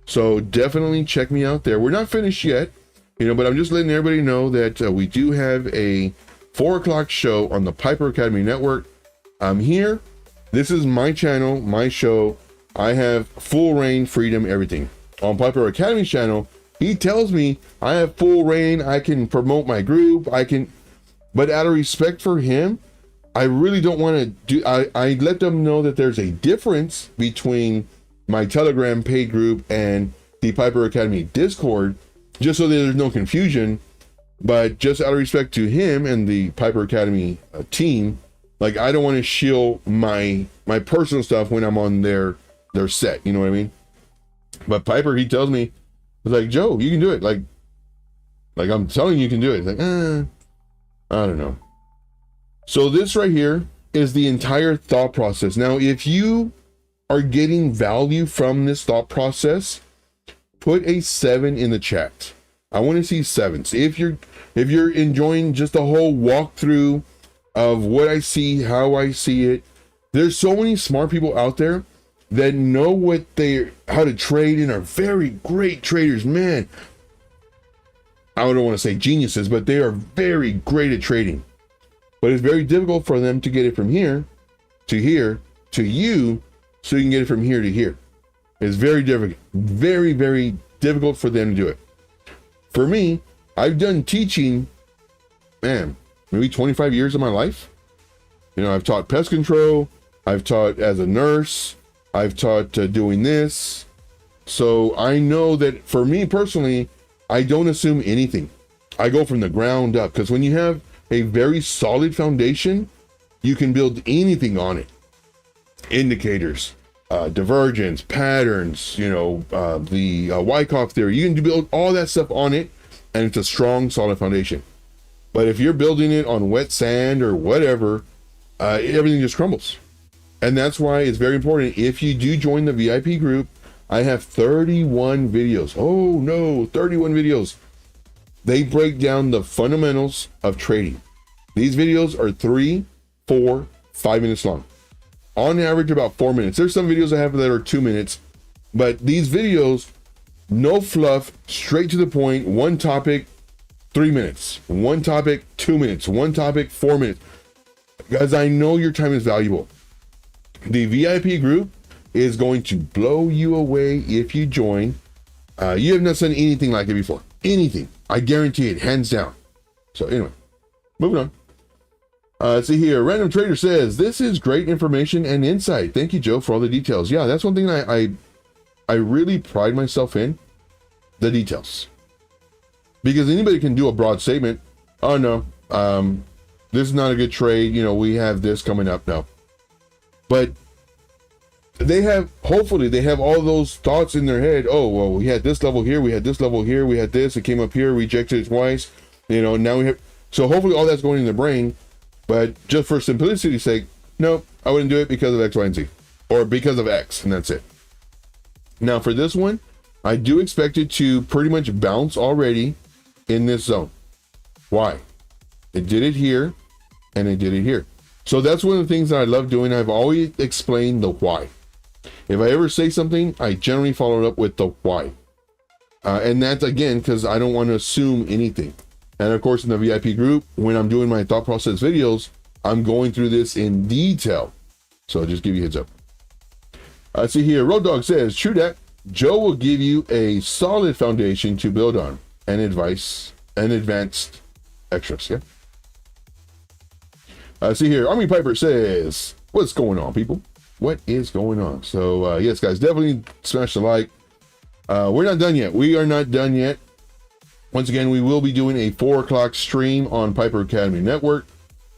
So definitely check me out there. We're not finished yet, you know, but I'm just letting everybody know that we do have a 4 o'clock show on the Piper Academy Network. I'm here. This is my channel, my show. I have full reign, freedom, everything. On Piper Academy's channel, he tells me I have full reign. I can promote my group. But out of respect for him, I really don't want to do, I let them know that there's a difference between my Telegram paid group and the Piper Academy Discord, just so that there's no confusion. But just out of respect to him and the Piper Academy team, like I don't want to shield my personal stuff when I'm on their set, you know what I mean? But Piper, he tells me, he's like, Joe, you can do it. Like I'm telling you can do it. It's like, I don't know. So this right here is the entire thought process. Now, if you are getting value from this thought process, put a 7 in the chat. I want to see 7s. If you're enjoying just the whole walkthrough of what I see, how I see it, there's so many smart people out there that know how to trade and are very great traders. Man, I don't want to say geniuses, but they are very great at trading. But it's very difficult for them to get it from here to here to you, so you can get it from here to here. It's very difficult, very, very difficult for them to do it. For me, I've done teaching, man, maybe 25 years of my life. You know, I've taught pest control. I've taught as a nurse. I've taught doing this. So I know that for me personally, I don't assume anything. I go from the ground up, because when you have a very solid foundation, you can build anything on it. Indicators, divergence, patterns, you know, the Wyckoff theory. You can build all that stuff on it, and it's a strong, solid foundation. But if you're building it on wet sand or whatever, everything just crumbles. And that's why it's very important. If you do join the VIP group, I have 31 videos. Oh no, 31 videos. They break down the fundamentals of trading. These videos are 3, 4, 5 minutes long. On average, about 4 minutes. There's some videos I have that are 2 minutes, but these videos, no fluff, straight to the point, one topic, 3 minutes, one topic, 2 minutes, one topic, 4 minutes. Guys, I know your time is valuable. The VIP group is going to blow you away if you join. You have not done anything like it before. Anything. I guarantee it, hands down. So anyway, moving on. See here, Random Trader says, this is great information and insight. Thank you, Joe, for all the details. Yeah, that's one thing I really pride myself in, the details. Because anybody can do a broad statement. Oh, no, this is not a good trade. You know, we have this coming up now. But they have, hopefully, they have all those thoughts in their head. Oh, well, we had this level here. We had this level here. We had this. It came up here, rejected it twice. You know, now we have. So hopefully all that's going in their brain. But just for simplicity's sake, no, I wouldn't do it because of X, Y, and Z. Or because of X, and that's it. Now for this one, I do expect it to pretty much bounce already in this zone. Why? It did it here, and it did it here. So that's one of the things that I love doing. I've always explained the why. If I ever say something, I generally follow it up with the why. And that's, again, because I don't want to assume anything. And of course, in the VIP group, when I'm doing my thought process videos, I'm going through this in detail. So just give you a heads up. I see here, Road Dog says, true that. Joe will give you a solid foundation to build on and advice and advanced extras. Yeah. I see here, Army Piper says, what's going on, people? What is going on? So yes, guys, definitely smash the like. We're not done yet. We are not done yet. Once again, we will be doing a 4 o'clock stream on Piper Academy Network.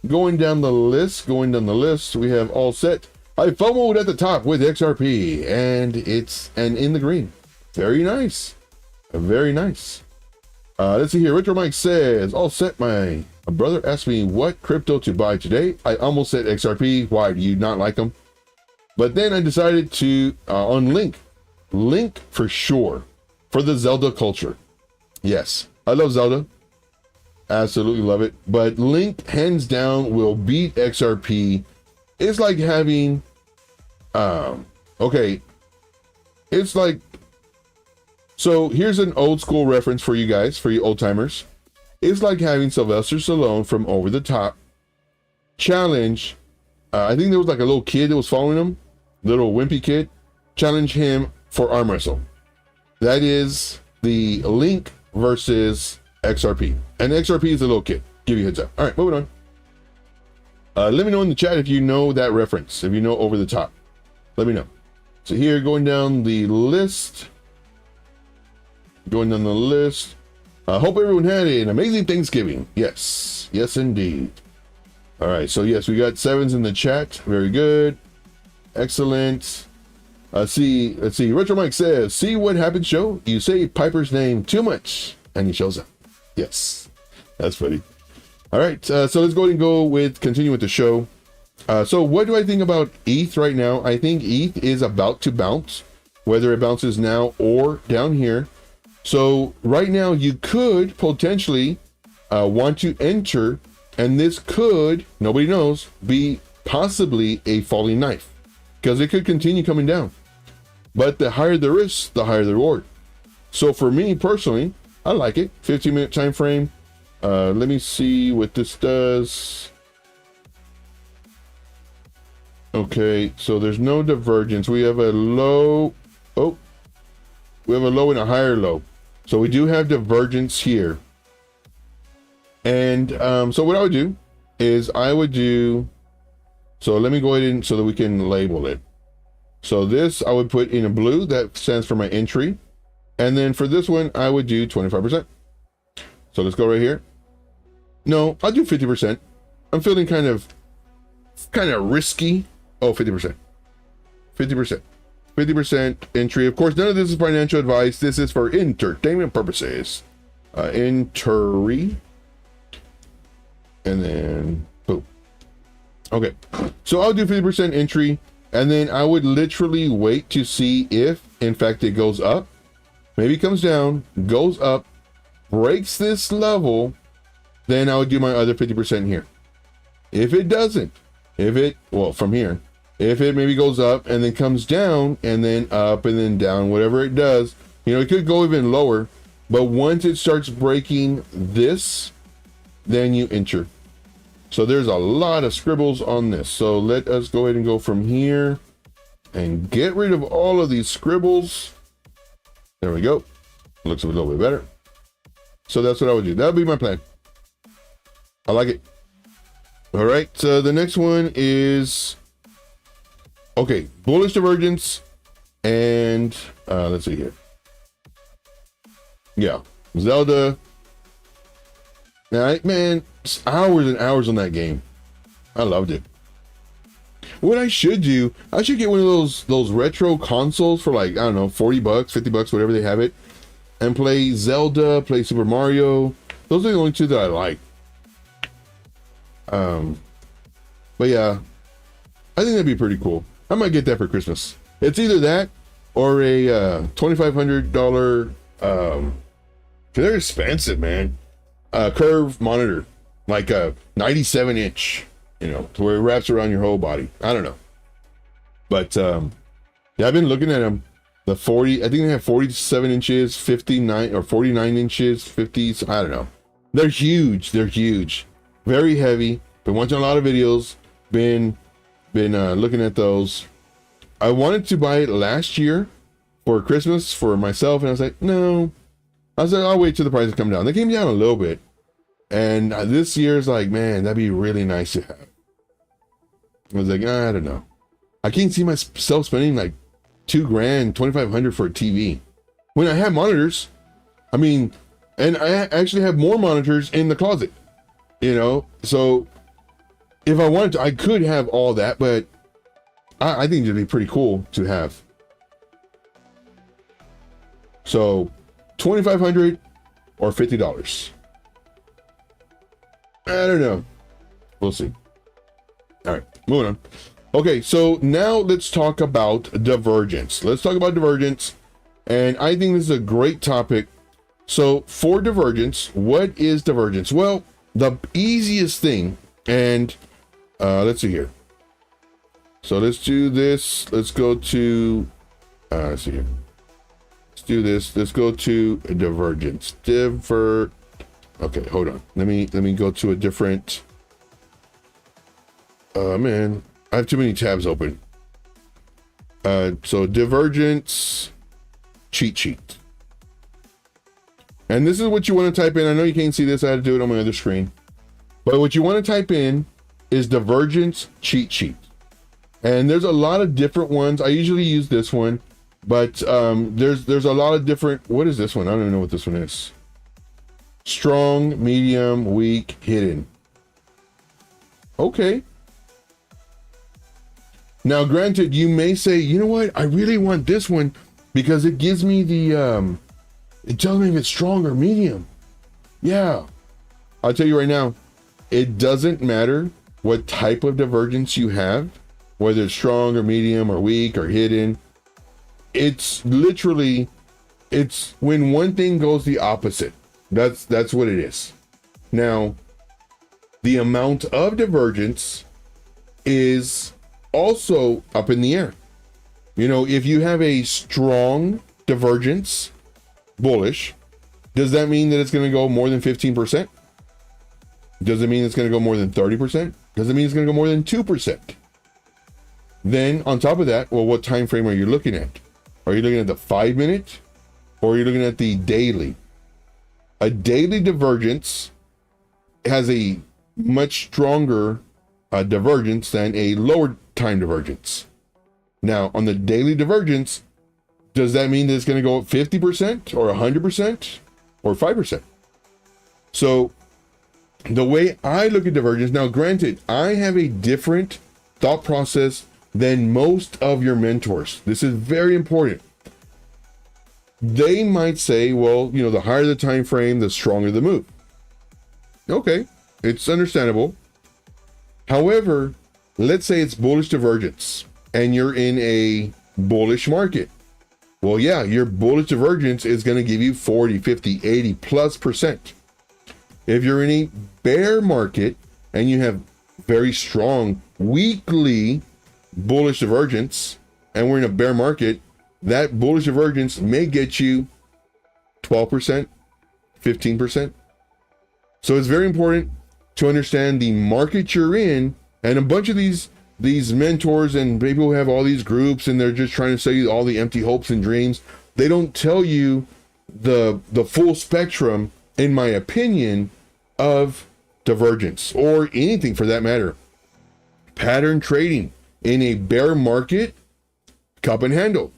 Going down the list, we have all set. I FOMO'd at the top with XRP, and it's in the green. Very nice. Very nice. Let's see here. Retro Mike says, all set. My brother asked me what crypto to buy today. I almost said XRP. Why? Do you not like them? But then I decided to, on Link for sure, for the Zelda culture. Yes, I love Zelda. Absolutely love it. But Link, hands down, will beat XRP. It's like having, okay, it's like, so here's an old school reference for you guys, for you old timers. It's like having Sylvester Stallone from Over the Top challenge, I think there was like a little kid that was following him, little wimpy kid, challenge him for arm wrestle. That is the Link versus XRP. And XRP is a little kid. Give you a heads up. All right, moving on. Let me know in the chat if you know that reference, if you know Over the Top. Let me know. So here, going down the list. Hope everyone had an amazing Thanksgiving. Yes. Yes, indeed. All right, so yes, we got 7s in the chat. Very good. Excellent. Let's see. Retro Mike says, see what happens, Joe? You say Piper's name too much, and he shows up. Yes. That's funny. All right, so let's go ahead and continue with the show. So what do I think about ETH right now? I think ETH is about to bounce, whether it bounces now or down here. So right now you could potentially want to enter, and this could, nobody knows, be possibly a falling knife, because it could continue coming down. But the higher the risk, the higher the reward. So for me personally, I like it. 15-minute time frame. Let me see what this does. Okay, so there's no divergence. We have a low. Oh, we have a low and a higher low. So we do have divergence here. And so what I would do is so let me go ahead and so that we can label it. So this I would put in a blue, that stands for my entry. And then for this one, I would do 25%. So let's go right here. No, I'll do 50%. I'm feeling kind of risky. Oh, 50%. 50% entry. Of course, none of this is financial advice. This is for entertainment purposes. Entry. and then boom. Okay, so I'll do 50% entry, and then I would literally wait to see if, in fact, it goes up. Maybe it comes down, goes up, breaks this level, then I would do my other 50% here. If it doesn't, well, from here, if it maybe goes up and then comes down and then up and then down, whatever it does, it could go even lower. But once it starts breaking this, then you enter. So there's a lot of scribbles on this. So let us go ahead and go from here and get rid of all of these scribbles. There we go. Looks a little bit better. So that's what I would do. That would be my plan. I like it. All right. So the next one is, okay, bullish divergence. And let's see here. Yeah, Zelda. Man, hours and hours on that game. I loved it. What I should do, I should get one of those retro consoles for like, I don't know, 40 bucks, 50 bucks, whatever they have it, and play Zelda, play Super Mario. Those are the only two that I like. But yeah, I think that'd be pretty cool. I might get that for Christmas. It's either that or a $2,500 they're expensive, man. Curve monitor, like a 97-inch, to where it wraps around your whole body. I don't know, but yeah, I've been looking at them. The 40, I think they have 47 inches, 59 or 49 inches, 50s. I don't know. They're huge. They're huge, very heavy. Been watching a lot of videos. Been looking at those. I wanted to buy it last year for Christmas for myself, and I was like, no. I was like, I'll wait till the prices come down. They came down a little bit. And this year's like, man, that'd be really nice to have. I was like, I don't know. I can't see myself spending like $2,000, $2,500 for a TV. When I have monitors, and I actually have more monitors in the closet, So if I wanted to, I could have all that, but I think it'd be pretty cool to have. So $2,500 or $50. I don't know. We'll see. All right, moving on. Okay, so now let's talk about divergence. Let's talk about divergence. And I think this is a great topic. So for divergence, what is divergence? Well, the easiest thing, and let's see here. So let's do this. Let's go to, let's see here. Do this. Let's go to divergence. Okay, hold on. Let me go to a different. Man, I have too many tabs open. So divergence cheat sheet. And this is what you want to type in. I know you can't see this. I had to do it on my other screen. But what you want to type in is divergence cheat sheet. And there's a lot of different ones. I usually use this one. But there's a lot of different. What is this one? I don't even know what this one is. Strong, medium, weak, hidden. Okay. Now, granted, you may say, you know what? I really want this one because it gives me the, it tells me if it's strong or medium. Yeah. I'll tell you right now, it doesn't matter what type of divergence you have, whether it's strong or medium or weak or hidden. It's literally, it's when one thing goes the opposite. That's what it is. Now, the amount of divergence is also up in the air. If you have a strong divergence, bullish, does that mean that it's going to go more than 15%? Does it mean it's going to go more than 30%? Does it mean it's going to go more than 2%? Then on top of that, well, what time frame are you looking at? Are you looking at the 5 minute or are you looking at the daily? A daily divergence has a much stronger divergence than a lower time divergence. Now, on the daily divergence, does that mean that it's going to go up 50% or 100% or 5%? So the way I look at divergence, now granted, I have a different thought process than most of your mentors. This is very important. They might say, well, the higher the time frame, the stronger the move. Okay, It's understandable. However, let's say it's bullish divergence and you're in a bullish market. Well, yeah, your bullish divergence is going to give you 40, 50, 80 plus percent. If you're in a bear market and you have very strong weekly bullish divergence and we're in a bear market, that bullish divergence may get you 12%, 15%. So it's very important to understand the market you're in. And a bunch of these mentors and people who have all these groups and they're just trying to sell you all the empty hopes and dreams, they don't tell you the full spectrum, in my opinion, of divergence or anything for that matter. Pattern trading in a bear market, cup and handle.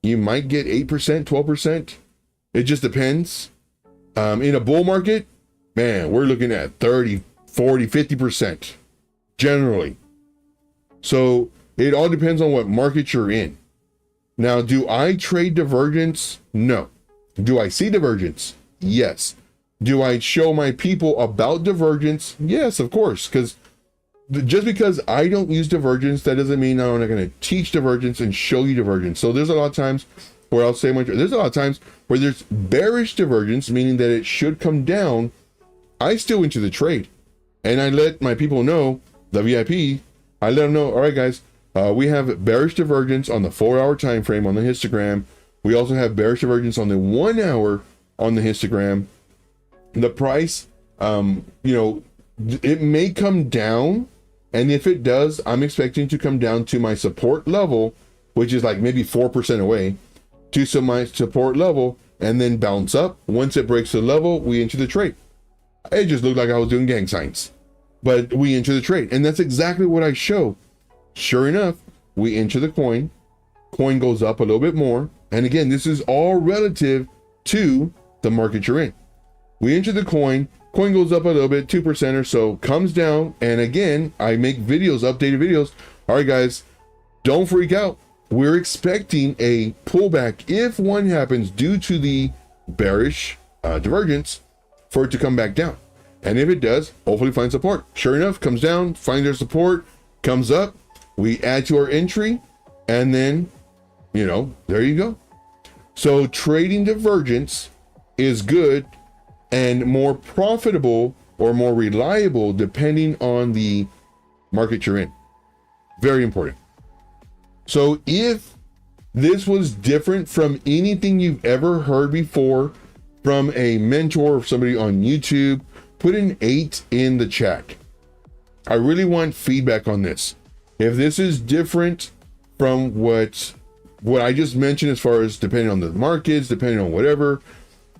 You might get 8%, 12%. It just depends. In a bull market, man, we're looking at 30, 40, 50% generally. So it all depends on what market you're in. Now, do I trade divergence? No. Do I see divergence? Yes. Do I show my people about divergence? Yes, of course. Because just because I don't use divergence, that doesn't mean I'm not going to teach divergence and show you divergence. So there's a lot of times where I'll say, there's a lot of times where there's bearish divergence, meaning that it should come down. I still enter the trade. And I let my people know, the VIP, I let them know, all right, guys, we have bearish divergence on the 4-hour time frame on the histogram. We also have bearish divergence on the 1 hour on the histogram. The price, it may come down. And if it does, I'm expecting to come down to my support level, which is like maybe 4% away, to my support level, and then bounce up. Once it breaks the level, we enter the trade. It just looked like I was doing gang signs, but we enter the trade. And that's exactly what I show. Sure enough, we enter the coin. Coin goes up a little bit more. And again, this is all relative to the market you're in. We enter the coin. Coin goes up a little bit, 2% or so, comes down. And again, I make videos, updated videos. All right, guys, don't freak out. We're expecting a pullback if one happens due to the bearish divergence for it to come back down. And if it does, hopefully find support. Sure enough, comes down, finds their support, comes up. We add to our entry, and then, there you go. So trading divergence is good and more profitable or more reliable depending on the market you're in. Very important. So if this was different from anything you've ever heard before from a mentor or somebody on YouTube, put an 8 in the chat. I really want feedback on this. If this is different from what I just mentioned, as far as depending on the markets, depending on whatever,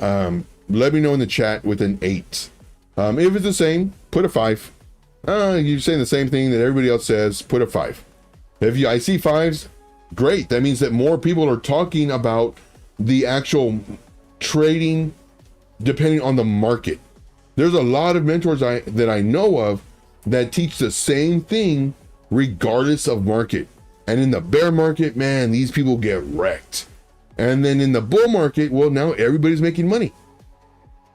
let me know in the chat with an 8. If it's the same, put a 5. You're saying the same thing that everybody else says, put a 5. If I see 5s, great. That means that more people are talking about the actual trading depending on the market. There's a lot of mentors that I know of that teach the same thing regardless of market. And in the bear market, man, these people get wrecked. And then in the bull market, well, now everybody's making money.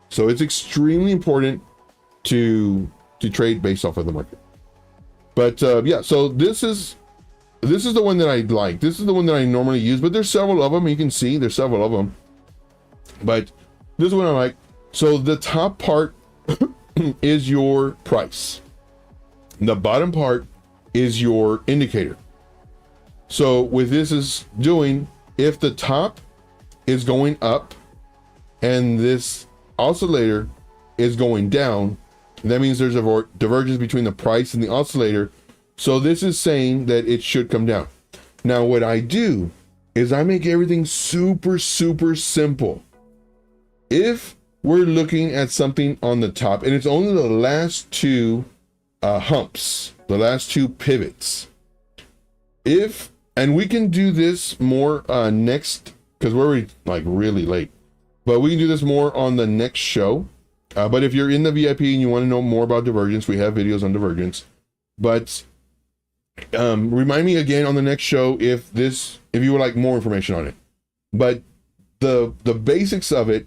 So it's extremely important to trade based off of the market. But yeah, so this is the one that I like. This is the one that I normally use, but there's several of them. You can see there's several of them. But this is one I like. So the top part is your price. The bottom part is your indicator. So with this is doing, if the top is going up and this oscillator is going down, that means there's a divergence between the price and the oscillator. So this is saying that it should come down. Now what I do is I make everything super, super simple. If we're looking at something on the top and it's only the last two humps, the last two pivots, and we can do this more next, because we're already like really late, but we can do this more on the next show. But if you're in the VIP and you want to know more about divergence, we have videos on divergence. But remind me again on the next show if you would like more information on it. But the basics of it,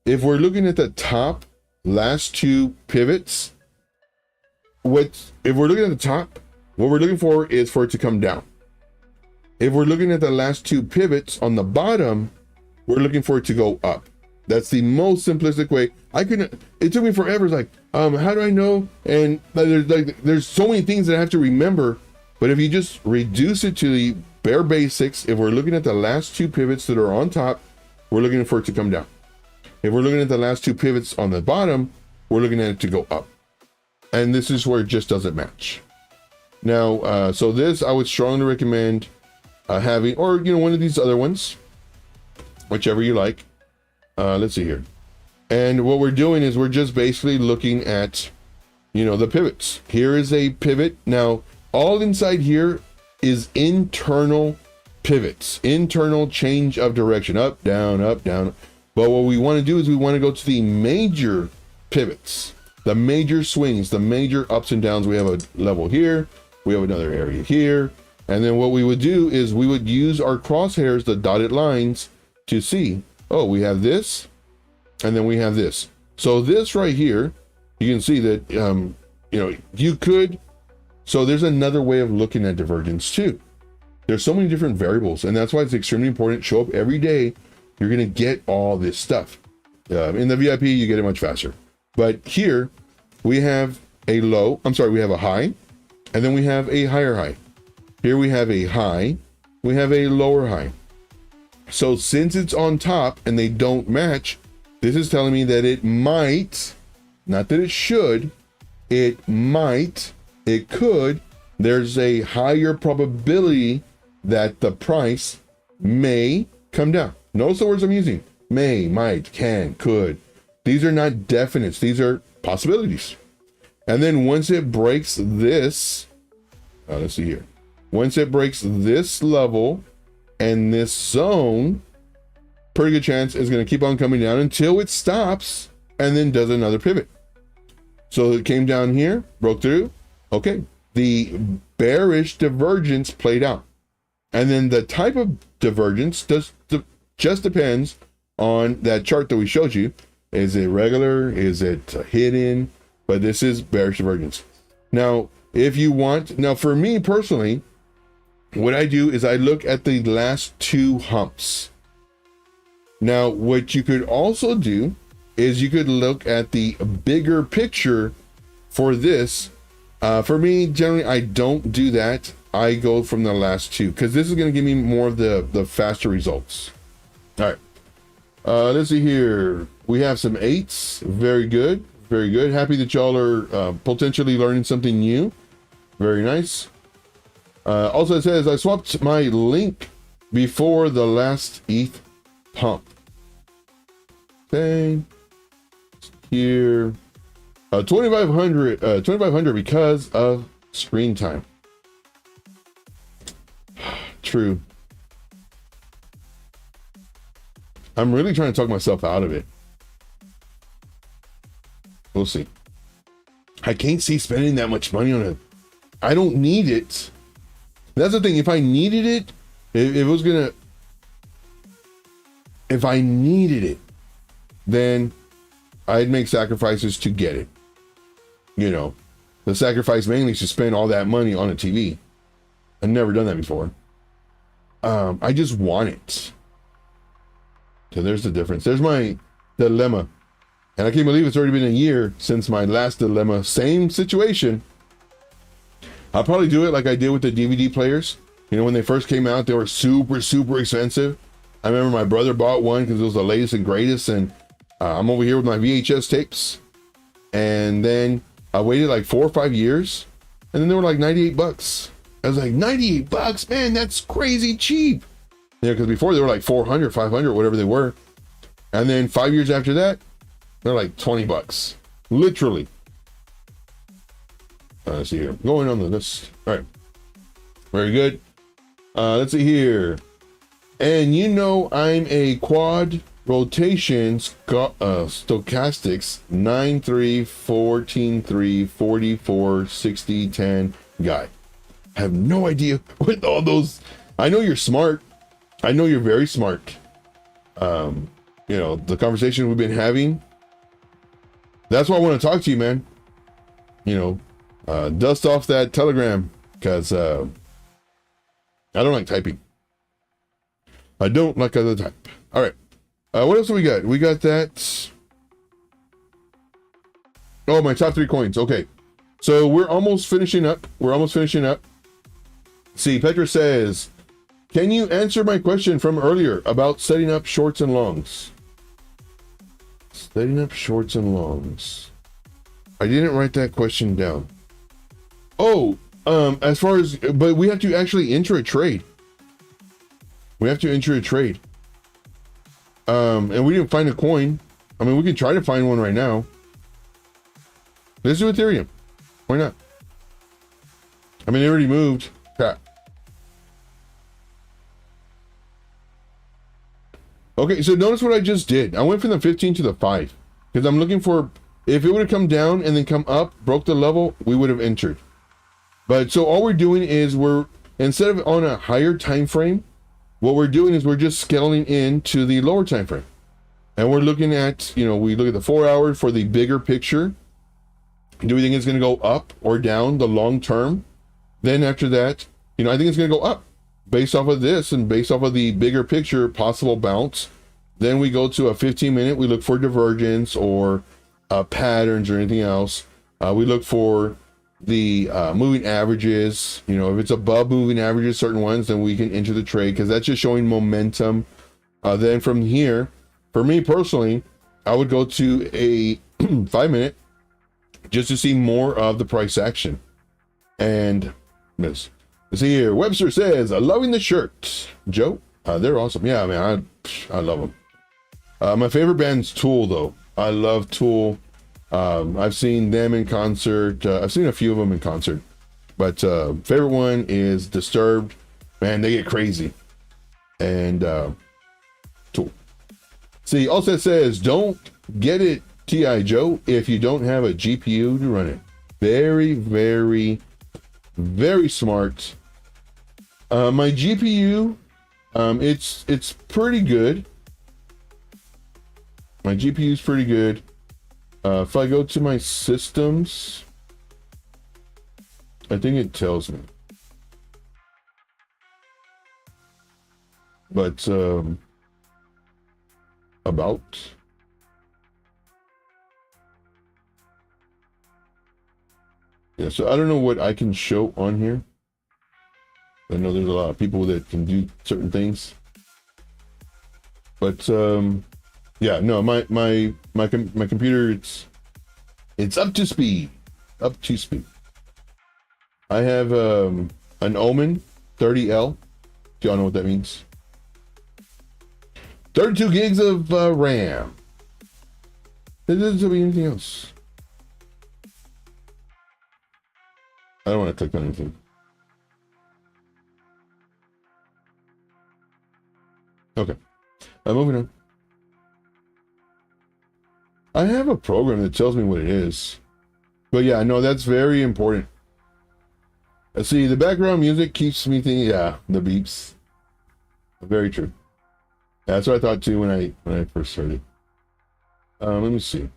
if we're looking at the top last two pivots, if we're looking at the top, what we're looking for is for it to come down. If we're looking at the last two pivots on the bottom, we're looking for it to go up. That's the most simplistic way. It took me forever. It's like, how do I know? And there's so many things that I have to remember. But if you just reduce it to the bare basics, if we're looking at the last two pivots that are on top, we're looking for it to come down. If we're looking at the last two pivots on the bottom, we're looking at it to go up. And this is where it just doesn't match. Now, so this I would strongly recommend having, or one of these other ones, whichever you like. Let's see here. And what we're doing is we're just basically looking at, the pivots. Here is a pivot. Now, all inside here is internal pivots, internal change of direction, up, down, up, down. But what we want to do is we want to go to the major pivots, the major swings, the major ups and downs. We have a level here. We have another area here. And then what we would do is we would use our crosshairs, the dotted lines, to see, oh, we have this, and then we have this. So this right here, you can see that, you could, so there's another way of looking at divergence too. There's so many different variables, and that's why it's extremely important. Show up every day. You're going to get all this stuff. In the VIP, you get it much faster. But here we have we have a high, and then we have a higher high. Here we have a high, we have a lower high. So since it's on top and they don't match, this is telling me that it might, not that it should, it might, it could, there's a higher probability that the price may come down. Notice the words I'm using. May, might, can, could. These are not definites. These are possibilities. And then once it breaks this, let's see here. Once it breaks this level and this zone, pretty good chance it's going to keep on coming down until it stops and then does another pivot. So it came down here, broke through. Okay. The bearish divergence played out. And then the type of divergence just depends on that chart that we showed you. Is it regular? Is it hidden? But this is bearish divergence. Now, if you want, now for me personally, what I do is I look at the last two humps. Now, what you could also do is you could look at the bigger picture for this. For me, generally, I don't do that. I go from the last two because this is going to give me more of the faster results. All right. Let's see here. We have some 8s. Very good. Very good. Happy that y'all are potentially learning something new. Very nice. Also, it says I swapped my link before the last ETH pump. Okay. Here. 2,500 because of screen time. True. I'm really trying to talk myself out of it. We'll see. I can't see spending that much money on it. I don't need it. That's the thing. If I needed it, if I needed it, then I'd make sacrifices to get it. The sacrifice mainly is to spend all that money on a TV. I've never done that before. I just want it. So there's the difference. There's my dilemma. And I can't believe it's already been a year since my last dilemma. Same situation. I'll probably do it like I did with the DVD players. When they first came out, they were super, super expensive. I remember my brother bought one because it was the latest and greatest. And I'm over here with my VHS tapes. And then I waited like 4 or 5 years. And then they were like $98. I was like, $98, man, that's crazy cheap. Because before they were like 400, 500, whatever they were. And then 5 years after that, they're like $20. Literally. Let's see here. Going on the list. All right. Very good. Let's see here. And I'm a quad rotation stochastics 9-3, 14-3, 44, 60, 10 guy. I have no idea what all those. I know you're smart. I know you're very smart. The conversation we've been having. That's why I want to talk to you, man. dust off that Telegram because I don't like typing. I don't like other type. All right. What else do we got? We got that. Oh, my top 3 coins. Okay. So we're almost finishing up. See, Petra says, can you answer my question from earlier about setting up shorts and longs? Setting up shorts and longs. I didn't write that question down. Oh, as far as, but we have to actually enter a trade. And we didn't find a coin. I mean, we can try to find one right now. Let's do Ethereum. Why not? I mean, they already moved. Crap. Okay, so notice what I just did. I went from the 15 to the 5. Because I'm looking for, if it would have come down and then come up, broke the level, we would have entered. But so all we're doing is instead of on a higher time frame, what we're doing is we're just scaling into the lower time frame. And we're looking at, we look at the 4 hours for the bigger picture. Do we think it's going to go up or down the long term? Then after that, I think it's going to go up based off of this and based off of the bigger picture possible bounce. Then we go to a 15-minute. We look for divergence or patterns or anything else. We look for the moving averages. If it's above moving averages, certain ones, then we can enter the trade because that's just showing momentum. Then from here, for me personally, I would go to a 5-minute just to see more of the price action. And let's see here. Webster says, loving the shirt. Joe, they're awesome. Yeah, man, I love them. My favorite band's Tool, though. I love Tool. I've seen them in concert. I've seen a few of them in concert. But favorite one is Disturbed. Man, they get crazy. And Tool. See, also says, don't get it, T.I. Joe, if you don't have a GPU to run it. Very, very, very smart. My GPU, it's pretty good. My GPU is pretty good. If I go to my systems, I think it tells me. But about. Yeah, so I don't know what I can show on here. I know there's a lot of people that can do certain things. But yeah, no, my computer, it's up to speed. Up to speed. I have an Omen 30L. Do y'all know what that means? 32 gigs of RAM. There doesn't be anything else. I don't want to click on anything. Okay. Moving on. I have a program that tells me what it is. But yeah, no, that's very important. Let's see, the background music keeps me thinking, yeah, the beeps. Very true. That's what I thought too when I first started. Let me see.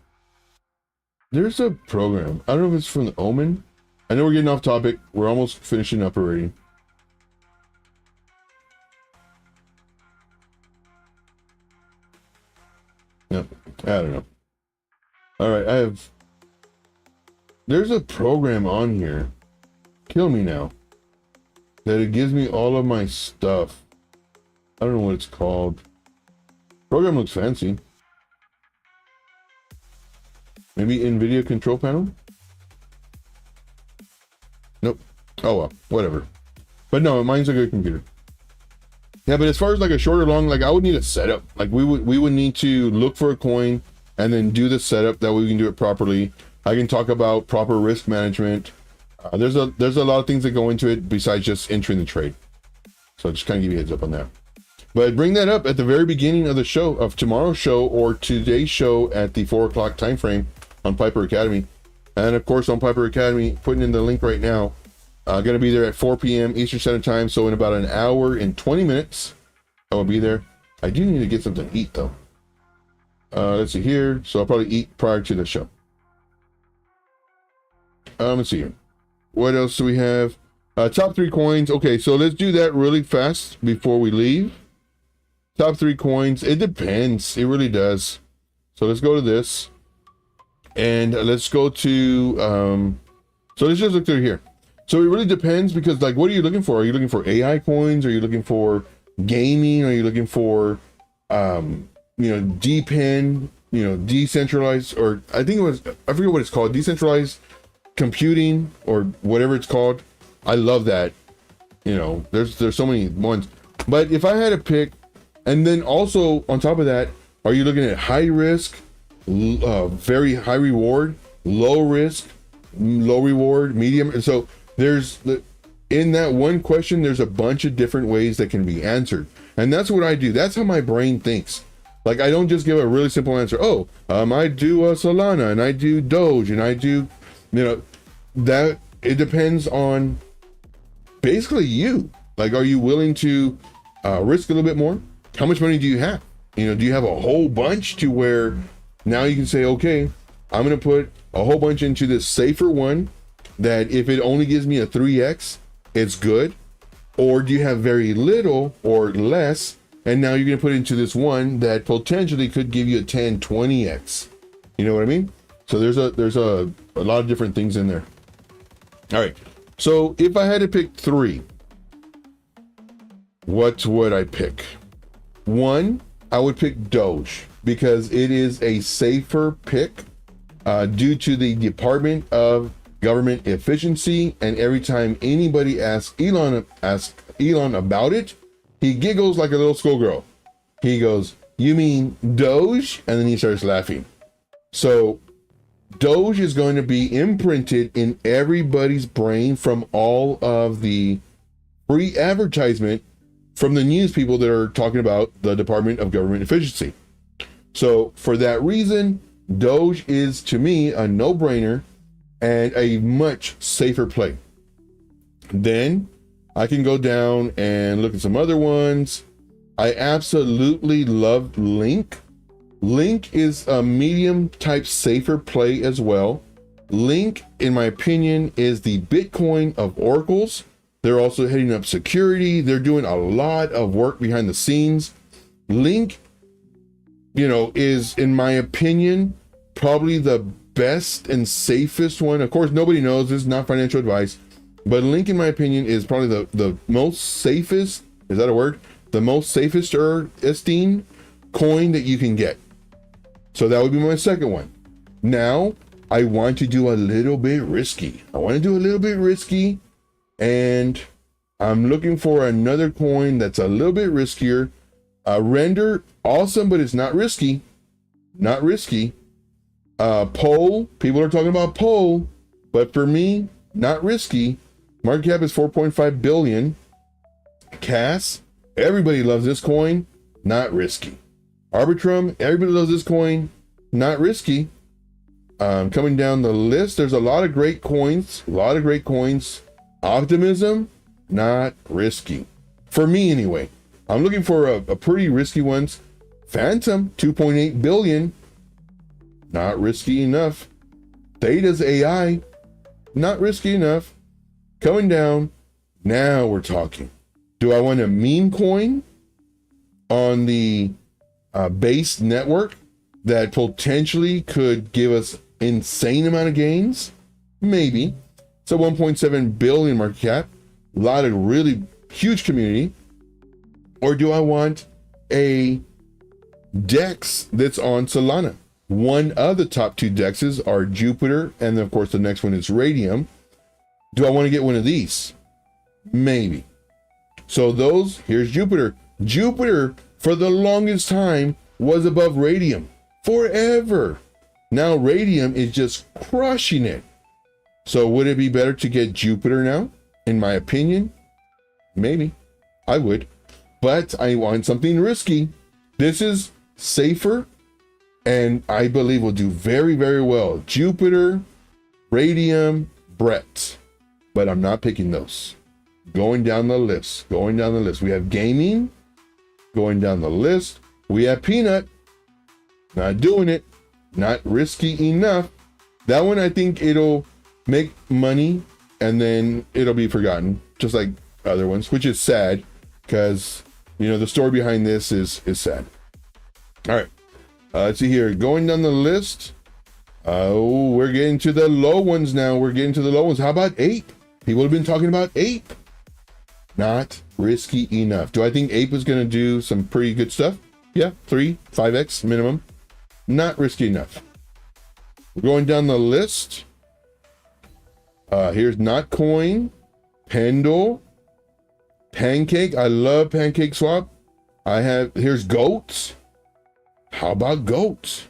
There's a program. I don't know if it's from the Omen. I know we're getting off topic. We're almost finishing up already. Yep. I don't know. All right, there's a program on here. Kill me now. That it gives me all of my stuff. I don't know what it's called. Program looks fancy. Maybe NVIDIA control panel? Nope. Oh well, whatever. But no, mine's a good computer. Yeah, but as far as like a short or long, like I would need a setup. Like we would need to look for a coin and then do the setup. That way we can do it properly. I can talk about proper risk management. There's a lot of things that go into it besides just entering the trade. So just kind of give you a heads up on that. But bring that up at the very beginning of the show, of tomorrow's show or today's show at the 4 o'clock time frame on Piper Academy. And of course on Piper Academy, putting in the link right now. Going to be there at 4 p.m. Eastern Standard Time. So in about an hour and 20 minutes, I will be there. I do need to get something to eat though. Let's see here. So I'll probably eat prior to the show. Let's see here. What else do we have? Top 3 coins. Okay, so let's do that really fast before we leave. Top 3 coins. It depends. It really does. So let's go to this. And let's go to... so let's just look through here. So it really depends because, like, what are you looking for? Are you looking for AI coins? Are you looking for gaming? Are you looking for, DePIN, decentralized, or I think it was, I forget what it's called, decentralized computing or whatever it's called. I love that. There's so many ones. But if I had to pick, and then also on top of that, are you looking at high risk, very high reward, low risk, low reward, medium? And so in that one question, there's a bunch of different ways that can be answered. And that's what I do. That's how my brain thinks. Like, I don't just give a really simple answer. I do Solana and I do Doge and I do, that it depends on basically you. Like, are you willing to risk a little bit more? How much money do you have? Do you have a whole bunch to where now you can say, okay, I'm going to put a whole bunch into this safer one that if it only gives me a 3x, it's good? Or do you have very little or less, and now you're going to put into this one that potentially could give you a 10, 20x? You know what I mean? So there's a lot of different things in there. All right. So if I had to pick 3, what would I pick? 1, I would pick Doge because it is a safer pick due to the Department of Government Efficiency. And every time anybody asks Elon about it, he giggles like a little schoolgirl. He goes, "You mean Doge?" And then he starts laughing. So Doge is going to be imprinted in everybody's brain from all of the free advertisement from the news people that are talking about the Department of Government Efficiency. So for that reason, Doge is, to me, a no-brainer and a much safer play. Then I can go down and look at some other ones. I absolutely love Link. Link is a medium type safer play as well. Link, in my opinion, is the Bitcoin of oracles. They're also heading up security. They're doing a lot of work behind the scenes. Link, is, in my opinion, probably the best and safest one. Of course, nobody knows. This is not financial advice. But Link, in my opinion, is probably the most safest, is that a word? The most safest or esteemed coin that you can get. So that would be my second one. Now, I want to do a little bit risky. And I'm looking for another coin that's a little bit riskier. Render, awesome, but it's not risky. Pole, people are talking about Pole, but for me, not risky. Market cap is 4.5 billion. CAS, everybody loves this coin, not risky. Arbitrum, everybody loves this coin, not risky. Coming down the list, there's a lot of great coins. Optimism, not risky. For me, anyway. I'm looking for a pretty risky ones. Phantom, 2.8 billion. Not risky enough. Theta's AI, not risky enough. Coming down, now we're talking. Do I want a meme coin on the base network that potentially could give us insane amount of gains? Maybe. It's a 1.7 billion market cap. A lot of really huge community. Or do I want a DEX that's on Solana? One of the top 2 DEXs are Jupiter, and of course the next one is Radium. Do I want to get one of these? Maybe. So here's Jupiter. Jupiter, for the longest time, was above Radium. Forever. Now Radium is just crushing it. So would it be better to get Jupiter now? In my opinion, maybe. I would. But I want something risky. This is safer, and I believe will do very, very well. Jupiter, Radium, Brett. But I'm not picking those. Going down the list. We have gaming. Going down the list. We have Peanut. Not doing it. Not risky enough. That one, I think it'll make money and then it'll be forgotten, just like other ones, which is sad because, you know, the story behind this is sad. All right, let's see here. Going down the list. Oh, we're getting to the low ones now. We're getting to the low ones. How about Ape? People have been talking about Ape. Not risky enough. Do I think Ape is going to do some pretty good stuff? Yeah, 5x minimum. Not risky enough. We're going down the list. Here's Notcoin, Pendle, Pancake. I love Pancake Swap. Here's Goats. How about Goats?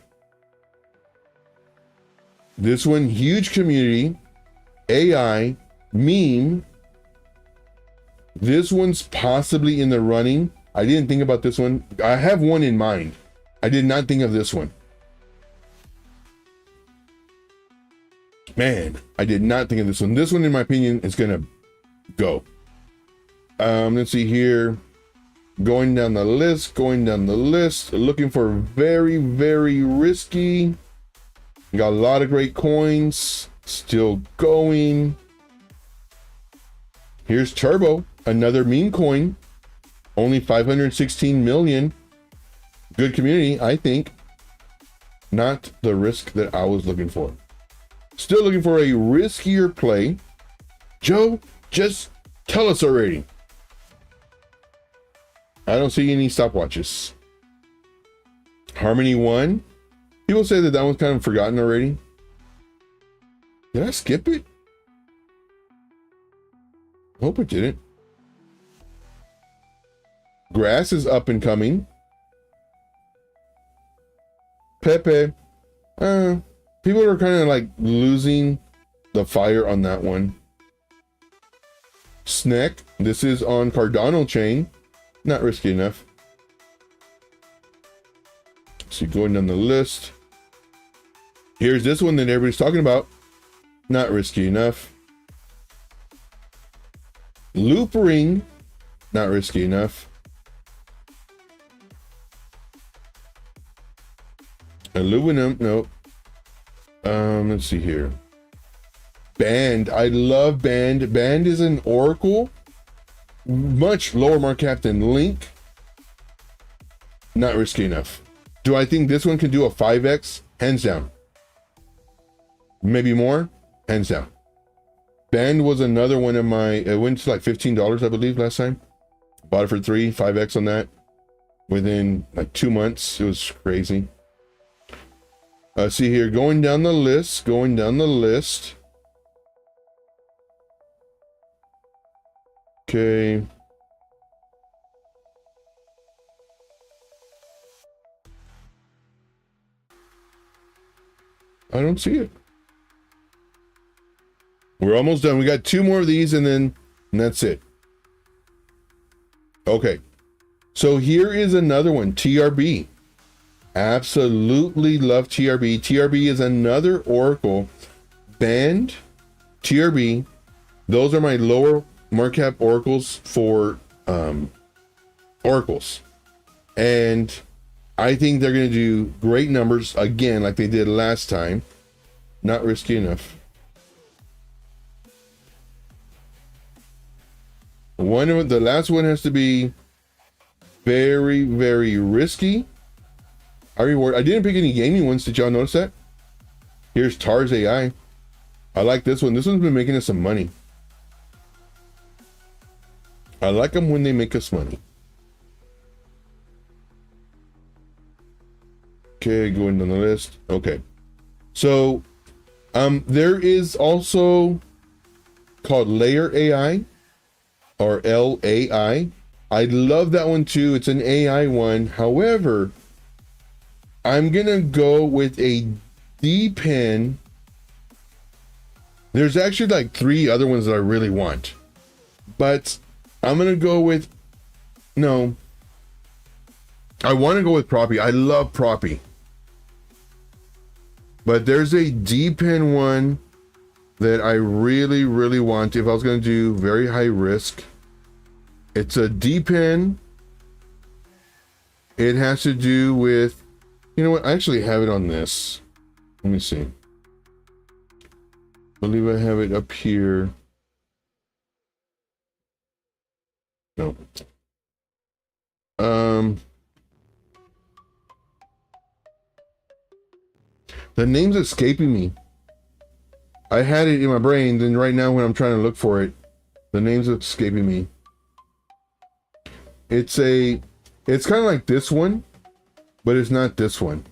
This one, huge community, AI, meme. This one's possibly in the running. I didn't think about this one. I have one in mind. I did not think of this one. Man, I did not think of this one. This one, in my opinion, is gonna go. Let's see here. Going down the list, looking for very, very risky. Got a lot of great coins, still going. Here's Turbo, another meme coin, only 516 million. Good community, I think. Not the risk that I was looking for. Still looking for a riskier play. Joe, just tell us already. I don't see any stopwatches. Harmony 1. People say that one's kind of forgotten already. Did I skip it? Hope it didn't. Grass is up and coming. Pepe. People are kind of like losing the fire on that one. Snack. This is on Cardano chain. Not risky enough. So going down the list. Here's this one that everybody's talking about. Not risky enough. Loop Ring. Not risky enough. Aluminum. Nope. Let's see here. Band. I love Band. Band is an Oracle. Much lower market cap than Link. Not risky enough. Do I think this one can do a 5x? Hands down. Maybe more? Hands down. Band was another one of my, it went to like $15, I believe, last time. Bought it for 5x on that. Within like 2 months. It was crazy. See here, going down the list. Okay. I don't see it. We're almost done. We got 2 more of these and that's it. Okay. So here is another one, TRB. Absolutely love TRB. TRB is another Oracle. Band, TRB. Those are my lower market cap oracles for oracles. And I think they're going to do great numbers again, like they did last time. Not risky enough. The last one has to be very, very risky. I didn't pick any gaming ones. Did y'all notice that? Here's Tars AI. I like this one. This one's been making us some money. I like them when they make us money. Okay, going down the list. Okay. So, there is also called Layer AI or LAI. I love that one too. It's an AI one. However, I'm gonna go with a D-pen. There's actually like 3 other ones that I really want, but I'm gonna go with, no, I want to go with Proppy. I love Proppy, but there's a D-pen one that I really, really want. If I was gonna do very high risk, it's a D-pen. It has to do with, you know what? I actually have it on this. Let me see. I believe I have it up here. No. The name's escaping me. I had it in my brain, then right now when I'm trying to look for it, the name's escaping me. It's kind of like this one, but it's not this one.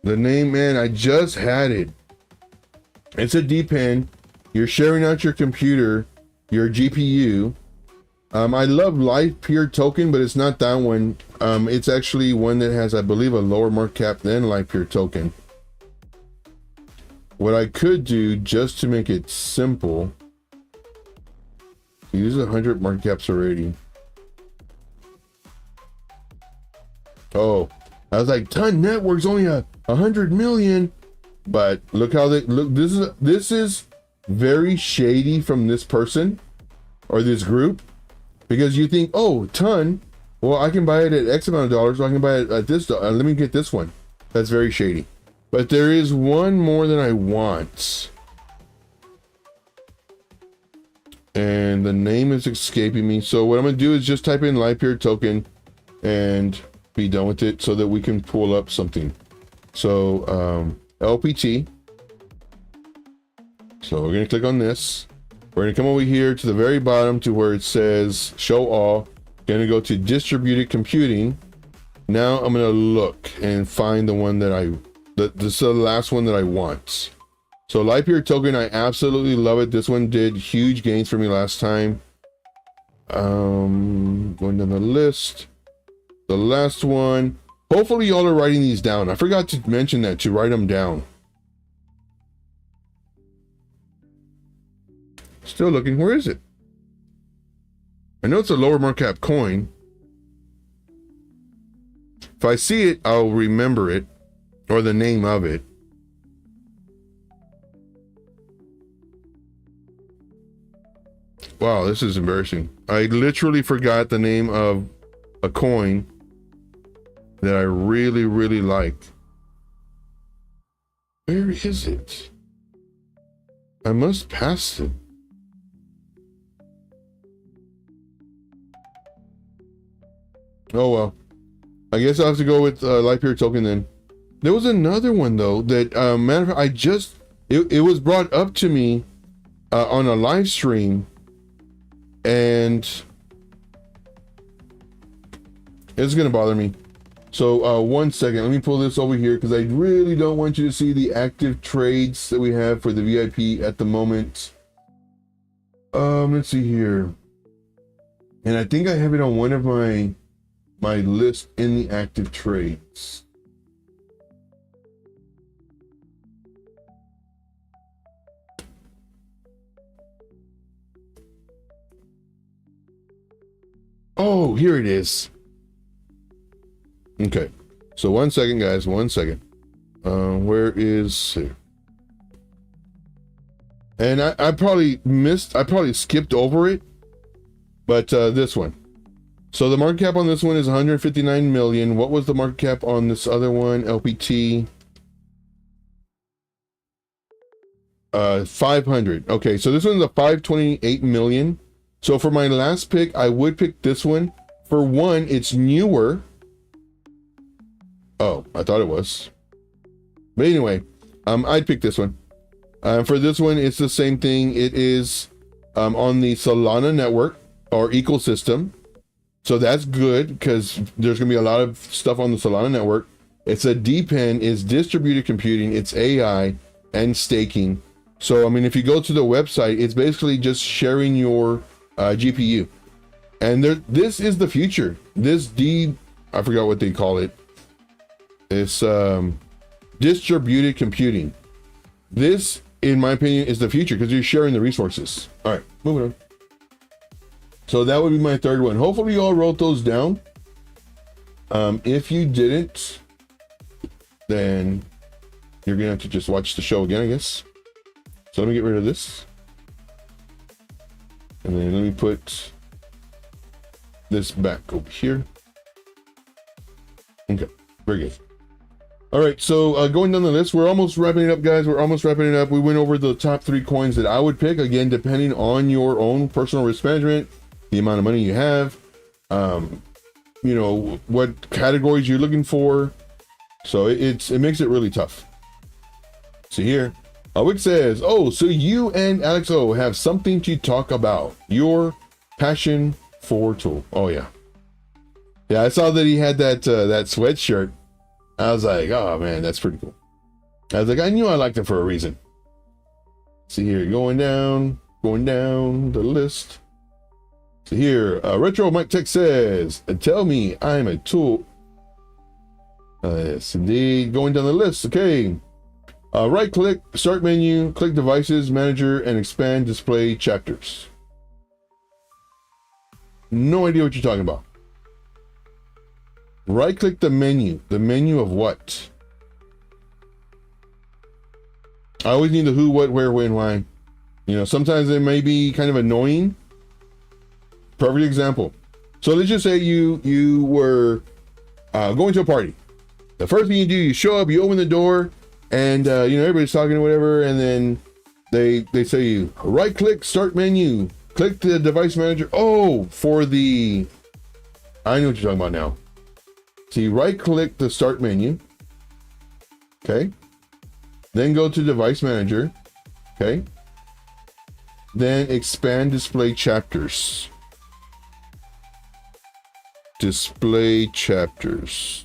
The name, man, I just had it. It's a D-pen. You're sharing out your computer, your GPU. I love Live Peer Token, but it's not that one. It's actually one that has, I believe, a lower market cap than Live Peer Token. What I could do, just to make it simple, use 100 market caps already. Oh, I was like, Ton Network's only 100 million, but look how they look. This is very shady from this person or this group, because you think, oh, Ton, well, I can buy it at X amount of dollars, so I can buy it at this. Let me get this one. That's very shady. But there is one more that I want. And the name is escaping me. So what I'm going to do is just type in Live Peer Token and be done with it so that we can pull up something. So LPT. So we're going to click on this. We're going to come over here to the very bottom to where it says Show All. Going to go to Distributed Computing. Now I'm going to look and find the one that this is the last one that I want. So Live Peer Token, I absolutely love it. This one did huge gains for me last time. Going down the list. The last one. Hopefully y'all are writing these down. I forgot to mention that, to write them down. Still looking. Where is it? I know it's a lower market cap coin. If I see it, I'll remember it. Or the name of it. Wow, this is embarrassing. I literally forgot the name of a coin that I really, really like. Where is it? I must pass it. Oh well. I guess I'll have to go with Live Peer Token then. There was another one though that matter of fact, it was brought up to me on a live stream, and it's gonna bother me. So 1 second, let me pull this over here because I really don't want you to see the active trades that we have for the VIP at the moment. Let's see here, and I think I have it on one of my list in the active trades. Oh, here it is. Okay. So 1 second, guys. 1 second. Where is here? And I probably skipped over it. But this one. So the market cap on this one is 159 million. What was the market cap on this other one? LPT. 500. Okay, so this one's a 528 million. So for my last pick, I would pick this one. For one, it's newer. Oh, I thought it was. But anyway, I'd pick this one. For this one, it's the same thing. It is on the Solana network or ecosystem. So that's good because there's going to be a lot of stuff on the Solana network. It's a D-pen, it's distributed computing, it's AI and staking. So, I mean, if you go to the website, it's basically just sharing your GPU. And this is the future. I forgot what they call it. It's distributed computing. This, in my opinion, is the future because you're sharing the resources. All right, moving on. So that would be my third one. Hopefully you all wrote those down. If you didn't, then you're gonna have to just watch the show again, I guess. So let me get rid of this. And then let me put this back over here. Okay, very good. All right, so going down the list, we're almost wrapping it up, guys. We're almost wrapping it up. We went over the top 3 coins that I would pick, again, depending on your own personal risk management, the amount of money you have, you know, what categories you're looking for. So it makes it really tough. See here, Wick says, oh, so you and Alex O have something to talk about. Your passion for tool. Oh, yeah. Yeah, I saw that he had that sweatshirt. I was like, oh man, that's pretty cool. I was like, I knew I liked it for a reason. See here, going down the list. See here, Retro Mike Tech says, tell me I'm a tool. Yes, indeed. Going down the list. Okay. Right click, start menu, click devices, manager, and expand display chapters. No idea what you're talking about. Right click the menu of what? I always need the who, what, where, when, why. You know, sometimes it may be kind of annoying. Perfect example. So let's just say you were going to a party. The first thing you do, you show up, you open the door, and you know, everybody's talking or whatever, and then they say you right click, start menu, click the device manager. Oh, for the, I know what you're talking about now. So you right click the start menu. Okay. Then go to device manager. Okay. Then expand display chapters. Display chapters.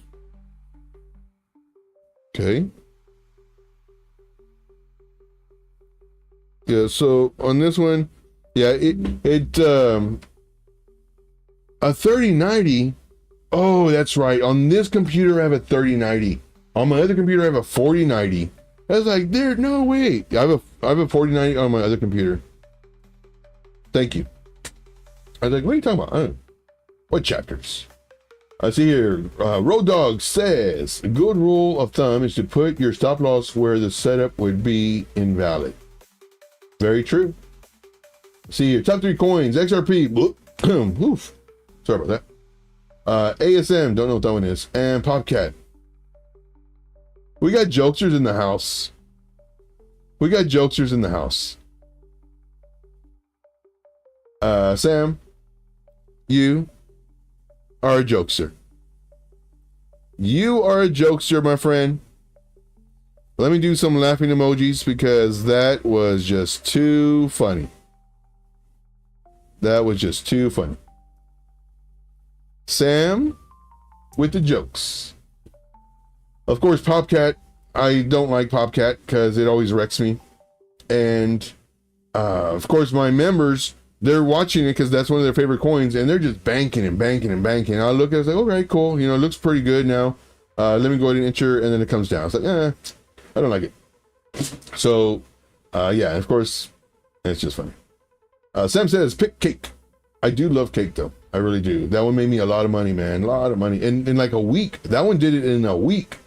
Okay. Yeah, so on this one, yeah, a 3090. Oh, that's right. On this computer, I have a 3090. On my other computer, I have a 4090. I was like, there, no way. I have a 4090 on my other computer. Thank you. I was like, what are you talking about? I don't know. What chapters? I see here, Road Dog says, a good rule of thumb is to put your stop loss where the setup would be invalid. Very true. See here, top 3 coins, XRP, oof. Sorry about that. ASM, don't know what that one is, and Popcat. We got jokesters in the house. Sam, you are a jokester. You are a jokester, my friend. Let me do some laughing emojis because that was just too funny. That was just too funny. Sam with the jokes. Of course, Popcat. I don't like Popcat because it always wrecks me. And of course, my members, they're watching it because that's one of their favorite coins, and they're just banking and banking and banking. I look at it, it's like, okay, cool. You know, it looks pretty good now. Let me go ahead and enter, and then it comes down. It's like, I don't like it. So, yeah, of course, it's just funny. Sam says, pick cake. I do love cake, though. I really do. That one made me a lot of money, man. A lot of money. In like a week. That one did it in a week.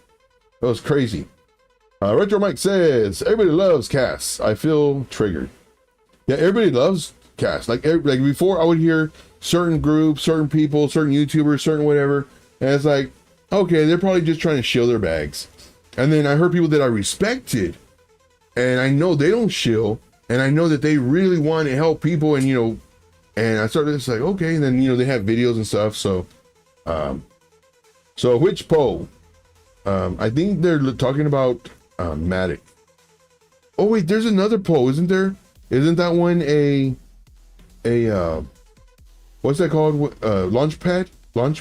That was crazy. Retro Mike says, everybody loves Cass. I feel triggered. Yeah, everybody loves Cass. Like before, I would hear certain groups, certain people, certain YouTubers, certain whatever. And it's like, okay, they're probably just trying to shill their bags. And then I heard people that I respected. And I know they don't shill. And I know that they really want to help people. And, you know, and I started to like, okay, and then, you know, they have videos and stuff. So, so which poll? I think they're talking about Matic. Oh wait, there's another poll, isn't there? Isn't that one a what's that called? Launch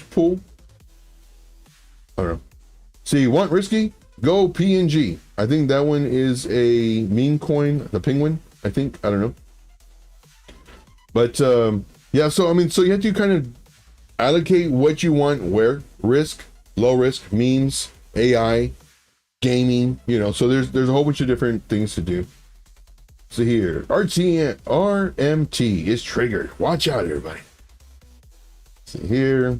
pool? I don't know. See, want risky? Go PNG. I think that one is a meme coin, the penguin. I think, I don't know. But yeah, so I mean, so you have to kind of allocate what you want where. Risk, low risk, memes, AI, gaming, you know, so there's a whole bunch of different things to do. So here, RMT is triggered. Watch out, everybody. See here.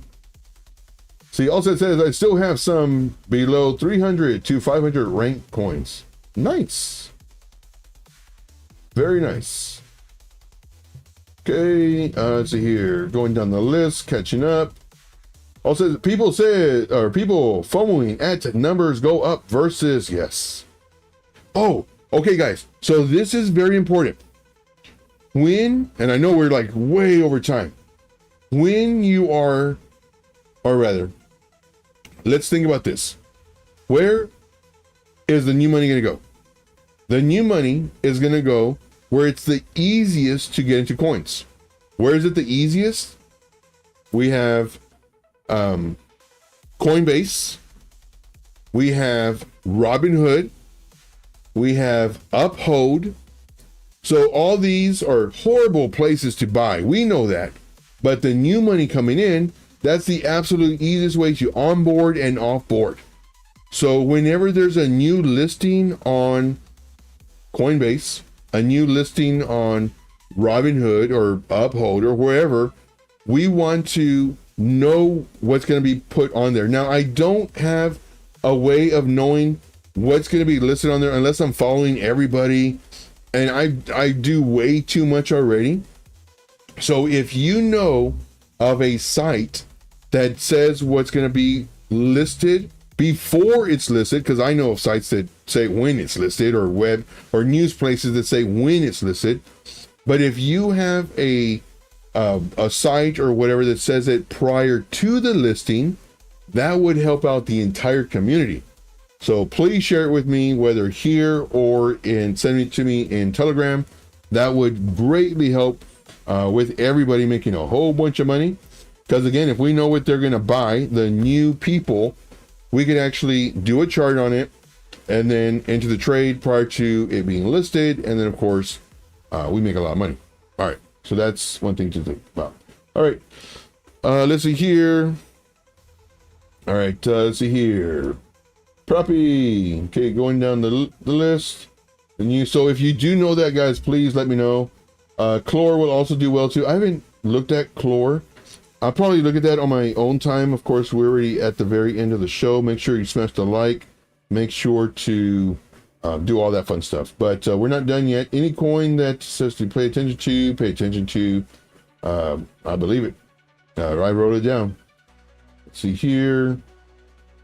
See, also it says I still have some below 300 to 500 rank coins. Nice. Very nice. Okay, let's see here. Going down the list, catching up. Also, people said, or people following at numbers go up versus yes. Oh, okay, guys. So this is very important. When, and I know we're like way over time. When you are, or rather, let's think about this. Where is the new money going to go? The new money is going to go where it's the easiest to get into coins. Where is it the easiest? We have Coinbase, we have Robinhood, we have Uphold. So all these are horrible places to buy. We know that. But the new money coming in, that's the absolute easiest way to onboard and offboard. So whenever there's a new listing on Coinbase, a new listing on Robinhood or Uphold or wherever, we want to know what's going to be put on there. Now, I don't have a way of knowing what's going to be listed on there unless I'm following everybody, and I do way too much already. So if you know of a site that says what's going to be listed before it's listed, because I know of sites that say when it's listed, or web or news places that say when it's listed. But if you have a site or whatever that says it prior to the listing, that would help out the entire community. So please share it with me, whether here or send it to me in Telegram. That would greatly help with everybody making a whole bunch of money. Because again, if we know what they're going to buy, the new people, we could actually do a chart on it and then enter the trade prior to it being listed. And then of course, we make a lot of money. All right. So that's one thing to think about. All right. Let's see here. All right. Let's see here. Proppy. Okay. Going down the list. So if you do know that, guys, please let me know. Chlor will also do well too. I haven't looked at Chlor. I'll probably look at that on my own time. Of course, we're already at the very end of the show. Make sure you smash the like. Make sure to do all that fun stuff. But we're not done yet. Any coin that says to pay attention to, I believe it. I wrote it down. Let's see here.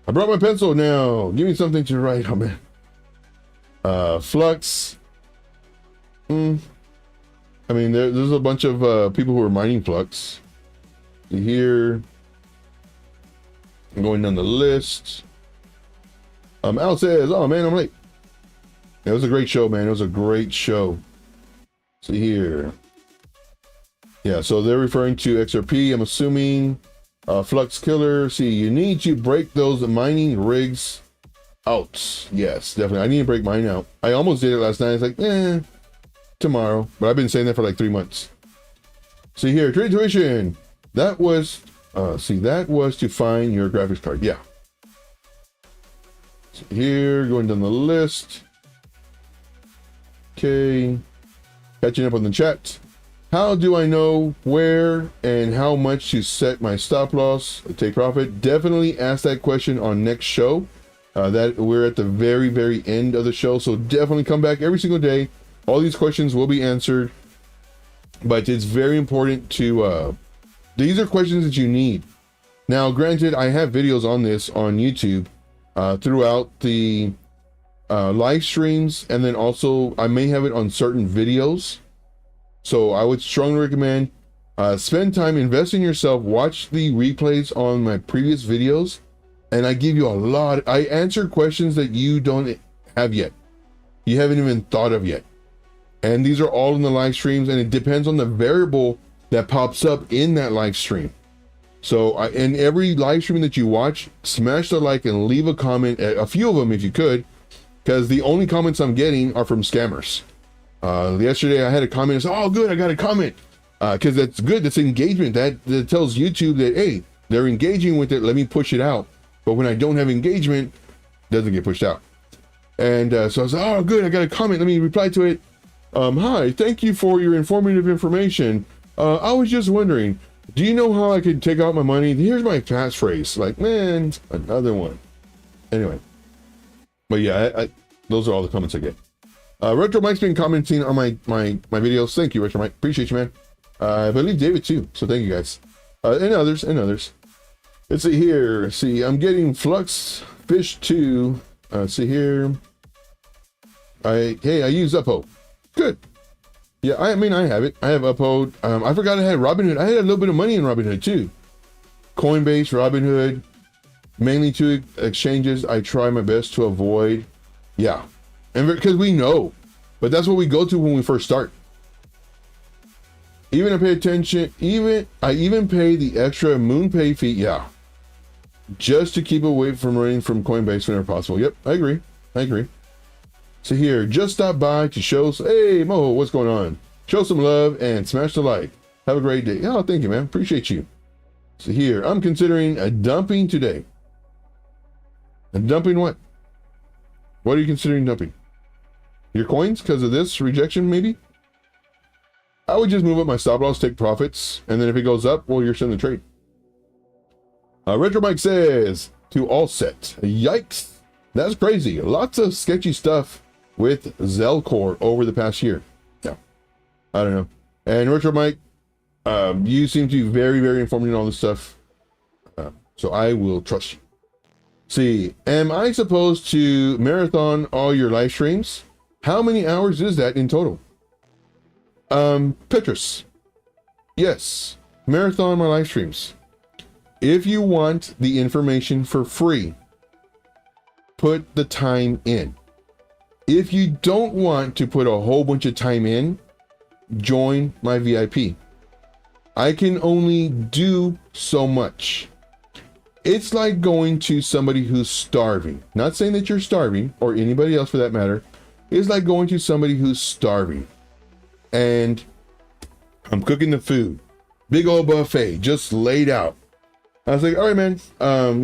I brought my pencil now. Give me something to write on, man. Flux. I mean, there's a bunch of people who are mining Flux. Here, I'm going down the list. Al says, "Oh man, I'm late." It was a great show, man. It was a great show. See here. Yeah, so they're referring to XRP. I'm assuming Flux Killer. See, you need to break those mining rigs out. Yes, definitely. I need to break mine out. I almost did it last night. It's like, tomorrow. But I've been saying that for like 3 months. See here, trade tuition. That was, that was to find your graphics card. Yeah. So here, going down the list. Okay. Catching up on the chat. How do I know where and how much to set my stop loss, take profit? Definitely ask that question on next show. That we're at the very, very end of the show. So definitely come back every single day. All these questions will be answered. But it's very important to, these are questions that you need. Now, granted, I have videos on this on YouTube throughout the live streams, and then also I may have it on certain videos. So I would strongly recommend spend time, invest in yourself, watch the replays on my previous videos, and I give you a lot. I answer questions that you don't have yet. You haven't even thought of yet. And these are all in the live streams, and it depends on the variable that pops up in that live stream. So in every live stream that you watch, smash the like and leave a comment, a few of them if you could, because the only comments I'm getting are from scammers. Yesterday I had a comment and said, "Oh good, I got a comment," because that's good. That's engagement. That tells YouTube that, hey, they're engaging with it, let me push it out. But when I don't have engagement, it doesn't get pushed out. And so I was like, "Oh good, I got a comment, let me reply to it. Hi, thank you for your informative information. I was just wondering, do you know how I can take out my money? Here's my passphrase." Like, man, another one. Anyway, but yeah, those are all the comments I get. Retro Mike's been commenting on my videos. Thank you, Retro Mike. Appreciate you, man. I believe David too. So thank you guys. And others. Let's see here. See, I'm getting Flux Fish 2. See here. I use Uphold. Good. Yeah, I mean, I have it. I have Uphold. I forgot I had Robinhood. I had a little bit of money in Robinhood too. Coinbase, Robinhood, mainly two exchanges I try my best to avoid. Yeah, and because we know, but that's what we go to when we first start. Even I pay attention. I even pay the extra MoonPay fee. Yeah, just to keep away from running from Coinbase whenever possible. Yep, I agree. So here, just stop by to show. Hey, Mo, what's going on? Show some love and smash the like. Have a great day. Oh, thank you, man. Appreciate you. So here, I'm considering a dumping today. A dumping what? What are you considering dumping? Your coins because of this rejection, maybe? I would just move up my stop loss, take profits, and then if it goes up, well, you're sending the trade. Retro Mike says, to all set. Yikes. That's crazy. Lots of sketchy stuff with Zelcore over the past year. Yeah. I don't know. And Retro Mike, you seem to be very, very informed in all this stuff. So I will trust you. See, am I supposed to marathon all your live streams? How many hours is that in total? Petrus. Yes. Marathon my live streams. If you want the information for free, put the time in. If you don't want to put a whole bunch of time in, join my VIP. I can only do so much. It's like going to somebody who's starving. Not saying that you're starving, or anybody else for that matter. It's like going to somebody who's starving. And I'm cooking the food. Big old buffet, just laid out. I was like, all right, man,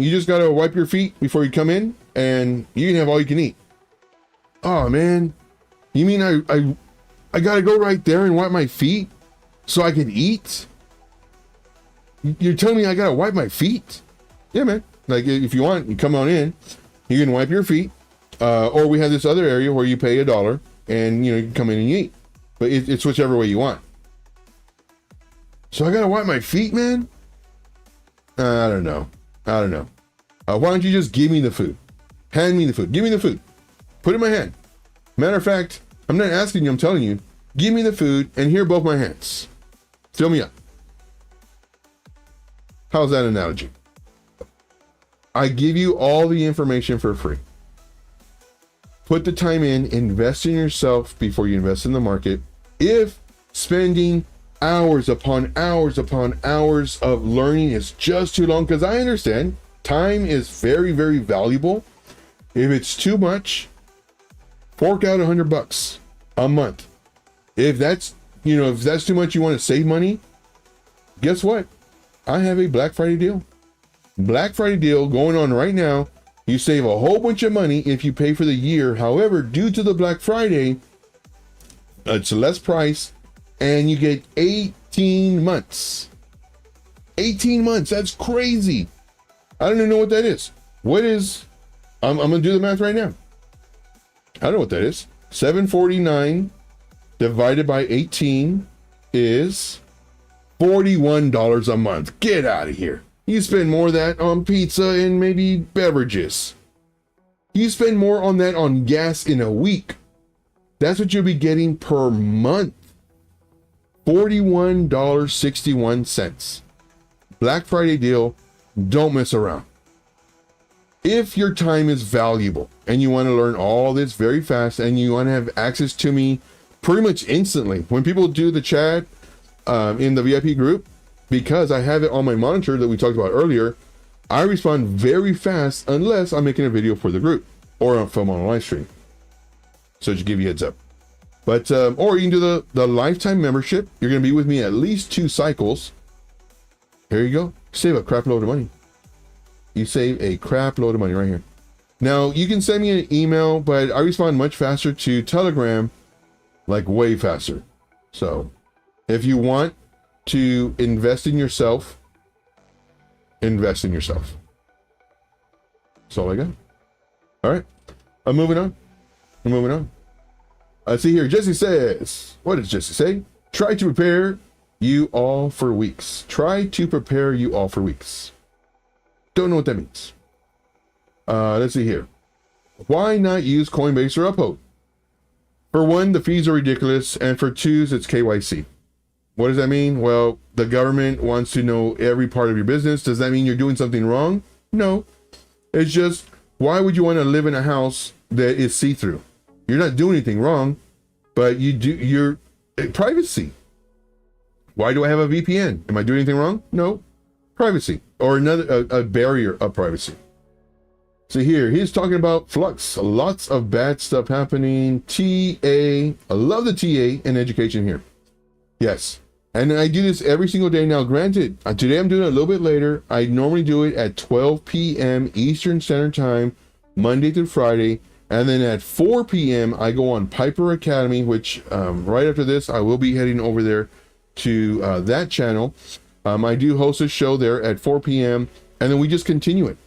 you just gotta wipe your feet before you come in, and you can have all you can eat. Oh, man, you mean I gotta go right there and wipe my feet so I can eat? You're telling me I gotta wipe my feet? Yeah, man. Like, if you want, you come on in, you can wipe your feet, or we have this other area where you pay $1 and you can come in and eat. But it's whichever way you want. So I gotta wipe my feet, man? I don't know. Why don't you just give me the food? Hand me the food. Give me the food. Put it in my hand. Matter of fact, I'm not asking you, I'm telling you. Give me the food and here are both my hands. Fill me up. How's that analogy? I give you all the information for free. Put the time in, invest in yourself before you invest in the market. If spending hours upon hours upon hours of learning is just too long, because I understand time is very, very valuable. If it's too much, fork out $100 a month. If that's too much, you want to save money, guess what? I have a Black Friday deal. Black Friday deal going on right now. You save a whole bunch of money if you pay for the year. However, due to the Black Friday, it's less price and you get 18 months. 18 months. That's crazy. I don't even know what that is. What is, I'm going to do the math right now. I don't know what that is. 749 divided by 18 is $41 a month. Get out of here. You spend more of that on pizza and maybe beverages. You spend more on that on gas in a week. That's what you'll be getting per month. $41.61. Black Friday deal. Don't mess around. If your time is valuable and you want to learn all this very fast and you want to have access to me pretty much instantly, when people do the chat in the VIP group, because I have it on my monitor that we talked about earlier, I respond very fast unless I'm making a video for the group or I'm filming on a live stream. So just give you a heads up. But, or you can do the lifetime membership. You're going to be with me at least 2 cycles. Here you go. Save a crap load of money. You save a crap load of money right here. Now, you can send me an email, but I respond much faster to Telegram, like way faster. So if you want to invest in yourself, invest in yourself. That's all I got. All right. I'm moving on. I see here, Jesse says, what does Jesse say? Try to prepare you all for weeks. Try to prepare you all for weeks. Don't know what that means. Let's see here. Why not use Coinbase or Uphold? For one, the fees are ridiculous, and for two, it's KYC. What does that mean? Well, the government wants to know every part of your business. Does that mean you're doing something wrong? No. It's just, why would you want to live in a house that is see-through? You're not doing anything wrong, but you're privacy. Why do I have a VPN? Am I doing anything wrong? No. Privacy, or a barrier of privacy. So here, he's talking about flux. Lots of bad stuff happening. TA, I love the TA in education here. Yes. And I do this every single day. Now, granted, today I'm doing it a little bit later. I normally do it at 12 p.m. Eastern Standard Time, Monday through Friday. And then at 4 p.m., I go on Piper Academy, which right after this, I will be heading over there to that channel. I do host a show there at 4 p.m. and then we just continue it.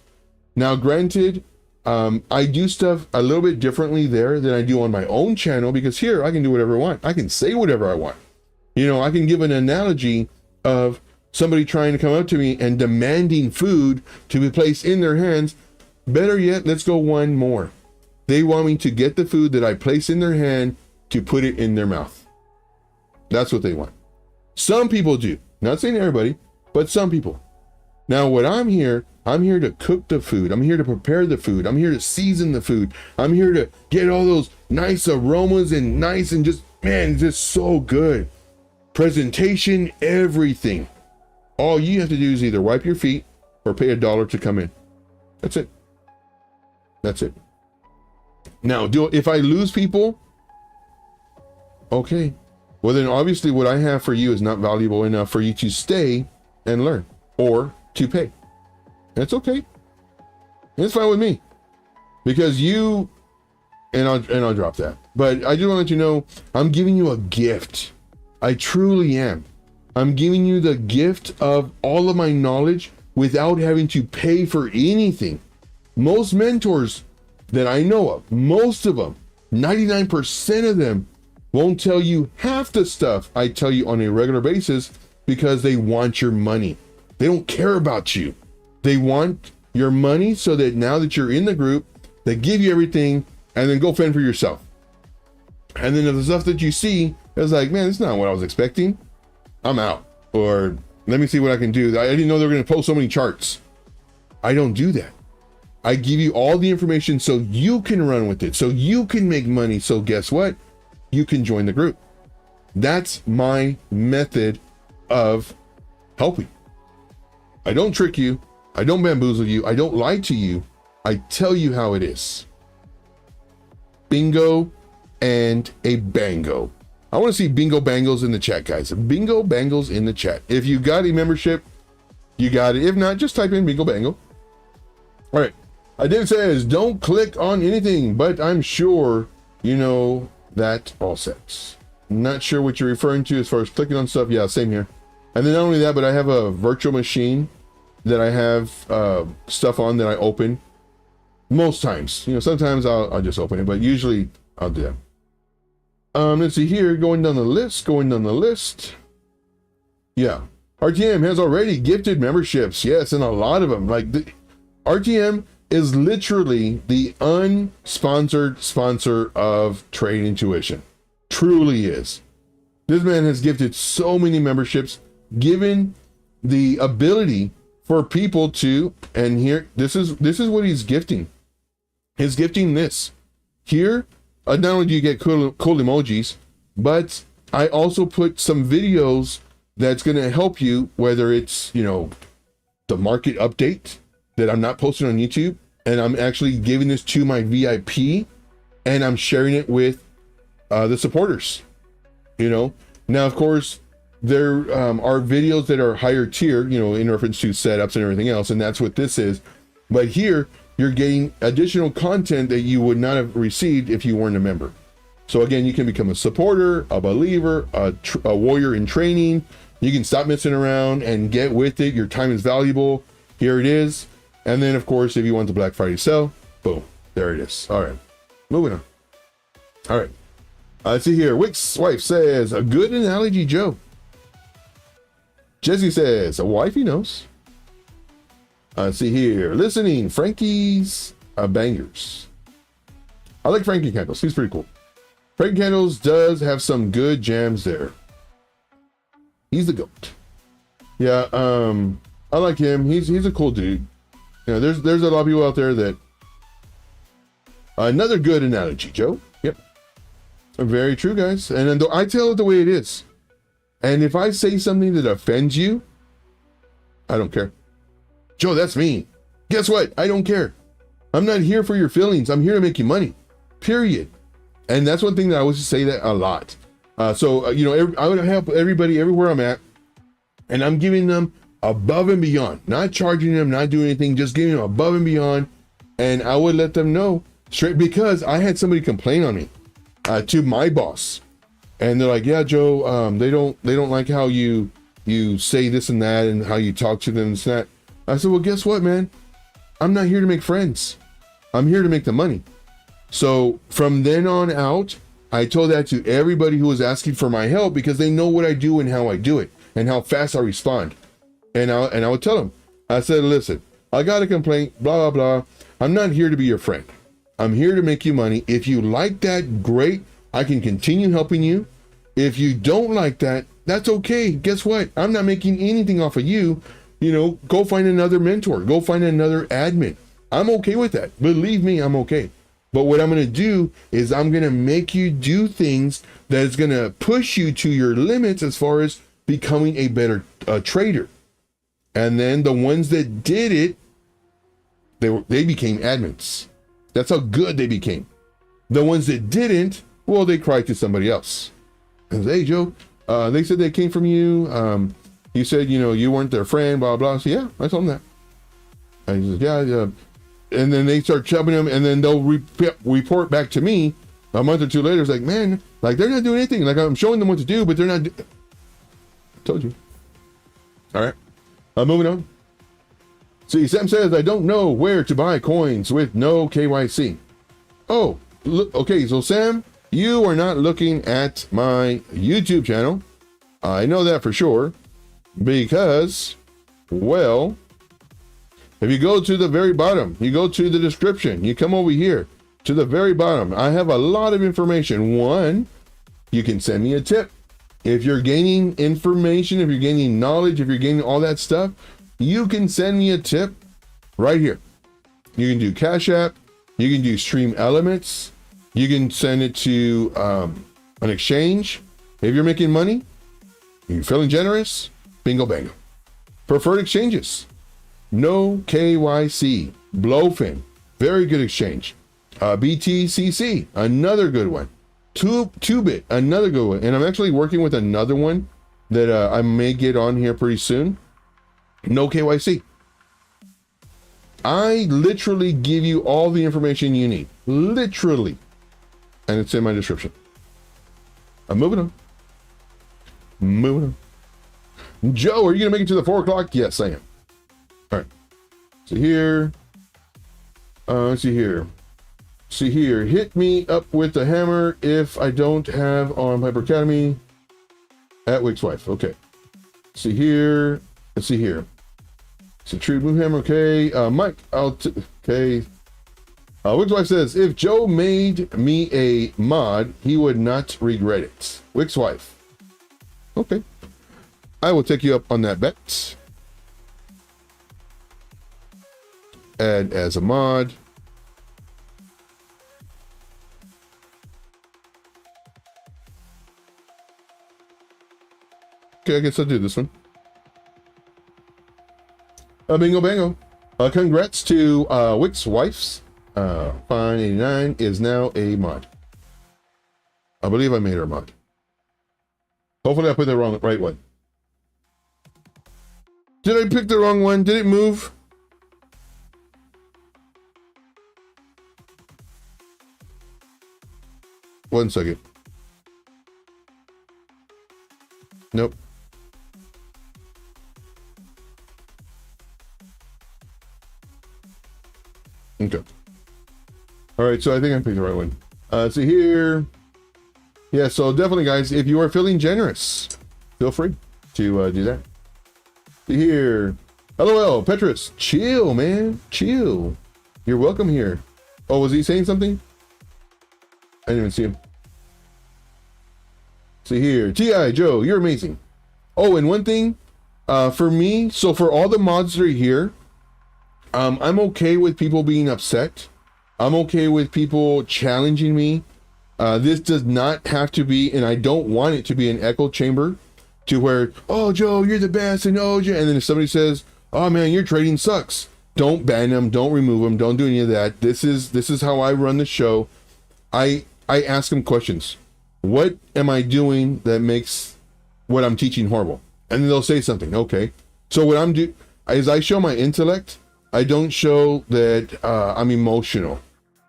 Now, granted, I do stuff a little bit differently there than I do on my own channel, because here I can do whatever I want. I can say whatever I want. You know, I can give an analogy of somebody trying to come up to me and demanding food to be placed in their hands. Better yet, let's go one more. They want me to get the food that I place in their hand to put it in their mouth. That's what they want. Some people do. Not saying everybody, but some people. Now, what I'm here to cook the food. I'm here to prepare the food. I'm here to season the food. I'm here to get all those nice aromas and nice and just, man, just so good. Presentation, everything. All you have to do is either wipe your feet or pay $1 to come in. That's it. That's it. Now, if I lose people, okay. Well, then obviously what I have for you is not valuable enough for you to stay and learn or to pay. That's okay. It's fine with me, because you, and I'll drop that. But I just want to let you know, I'm giving you a gift. I truly am. I'm giving you the gift of all of my knowledge without having to pay for anything. Most mentors that I know of, most of them, 99% of them, won't tell you half the stuff I tell you on a regular basis, because they want your money. They don't care about you. They want your money so that now that you're in the group, they give you everything and then go fend for yourself. And then if the stuff that you see is like, man, it's not what I was expecting, I'm out. Or let me see what I can do. I didn't know they were going to post so many charts. I don't do that. I give you all the information so you can run with it, so you can make money. So guess what? You can join the group. That's my method of helping. I don't trick you. I don't bamboozle you. I don't lie to you. I tell you how it is. Bingo and a bango. I want to see bingo bangles in the chat, guys. Bingo bangles in the chat. If you got a membership, you got it. If not, just type in bingo bango. All right. David says, don't click on anything, but I'm sure you know that all sets. Not sure what you're referring to as far as clicking on stuff. Yeah, same here. And then not only that, but I have a virtual machine that I have stuff on that I open most times. You know, sometimes I'll just open it, but usually I'll do that. Let's see here, going down the list. Yeah, RTM has already gifted memberships. Yes, and a lot of them. Like RTM is literally the unsponsored sponsor of Trade Intuition. Truly is. This man has gifted so many memberships, given the ability for people to, and here, this is what he's gifting. He's gifting this. Here, not only do you get cool emojis, but I also put some videos that's going to help you, whether it's, you know, the market update that I'm not posting on YouTube, and I'm actually giving this to my VIP, and I'm sharing it with the supporters. You know, now of course there are videos that are higher tier, you know, in reference to setups and everything else, and that's what this is. But here you're getting additional content that you would not have received if you weren't a member. So again, you can become a supporter, a believer, a warrior in training. You can stop messing around and get with it. Your time is valuable. Here it is. And then of course, if you want the Black Friday sale, boom, there it is. All right, moving on. All right, let's see here. Wick's wife says, a good analogy, Joe. Jesse says, a wifey knows. See here, listening, Frankie's bangers. I like Frankie Candles. He's pretty cool. Frankie Candles does have some good jams there. He's the GOAT. Yeah, I like him. He's a cool dude. You know, there's a lot of people out there that. Another good analogy, Joe. Yep. Very true, guys. And then I tell it the way it is. And if I say something that offends you, I don't care. Joe, that's me. Guess what? I don't care. I'm not here for your feelings. I'm here to make you money. Period. And that's one thing that I always say that a lot. You know, I would help everybody everywhere I'm at. And I'm giving them above and beyond. Not charging them, not doing anything, just giving them above and beyond. And I would let them know straight, because I had somebody complain on me to my boss. And they're like, yeah, Joe, they don't like how you say this and that and how you talk to them and that. I said, well, guess what, man? I'm not here to make friends. I'm here to make the money. So from then on out, I told that to everybody who was asking for my help, because they know what I do and how I do it and how fast I respond. And I would tell them, I said, listen, I got a complaint, blah, blah, blah. I'm not here to be your friend. I'm here to make you money. If you like that, great. I can continue helping you. If you don't like that, that's okay. Guess what? I'm not making anything off of you. You know, go find another mentor. Go find another admin. I'm okay with that. Believe me, I'm okay. But what I'm going to do is I'm going to make you do things that is going to push you to your limits as far as becoming a better trader. And then the ones that did it, they became admins. That's how good they became. The ones that didn't, well, they cried to somebody else. And say, hey, Joe, they said they came from you. You said, you know, you weren't their friend, blah, blah. So, yeah, I told them that. And he says, yeah. And then they start chubbing them, and then they'll report back to me a month or two later. It's like, man, like, they're not doing anything. Like, I'm showing them what to do, but they're not. Told you. All right. Moving on. See, Sam says, I don't know where to buy coins with no KYC. Oh, look, okay. So, Sam, you are not looking at my YouTube channel. I know that for sure, because, well, if you go to the very bottom, you go to the description, you come over here to the very bottom, I have a lot of information. One, you can send me a tip. If you're gaining information, if you're gaining knowledge, if you're gaining all that stuff, you can send me a tip right here. You can do Cash App. You can do Stream Elements. You can send it to an exchange. If you're making money, you're feeling generous, bingo bango. Preferred exchanges. No KYC. Blowfin. Very good exchange. BTCC. Another good one. 2-bit. Another good one. And I'm actually working with another one that I may get on here pretty soon. No KYC. I literally give you all the information you need. Literally. And it's in my description. I'm moving on. Moving on. Joe, are you going to make it to the 4 o'clock? Yes, I am. All right. So here. Let's see here. See here. Hit me up with the hammer if I don't have on Piper Academy at Wick's wife. Okay. See here. Let's see here. It's a true move hammer. Okay. Mike, okay. Wick's wife says, if Joe made me a mod, he would not regret it. Wick's wife. Okay. I will take you up on that bet. Add as a mod. Okay, I guess I'll do this one. Bingo bango. Congrats to Wick's wife's. Fine 89 is now a mod. I believe I made her a mod. Hopefully I put the right one. Did I pick the wrong one? Did it move? One second. Nope. Okay. All right, so I think I picked the right one. So here, yeah, so definitely, guys, if you are feeling generous, feel free to do that. See here, LOL, Petrus, chill, man, chill. You're welcome here. Oh, was he saying something? I didn't even see him. See here, T.I. Joe, you're amazing. Oh, and one thing, for me, so for all the mods that are here, I'm okay with people being upset. I'm okay with people challenging me. This does not have to be, and I don't want it to be an echo chamber to where, oh, Joe, you're the best, and oh, Joe, and then if somebody says, oh man, your trading sucks, don't ban them, don't remove them, don't do any of that. This is how I run the show. I ask them questions. What am I doing that makes what I'm teaching horrible? And then they'll say something. Okay. So what I'm doing is I show my intellect. I don't show that I'm emotional.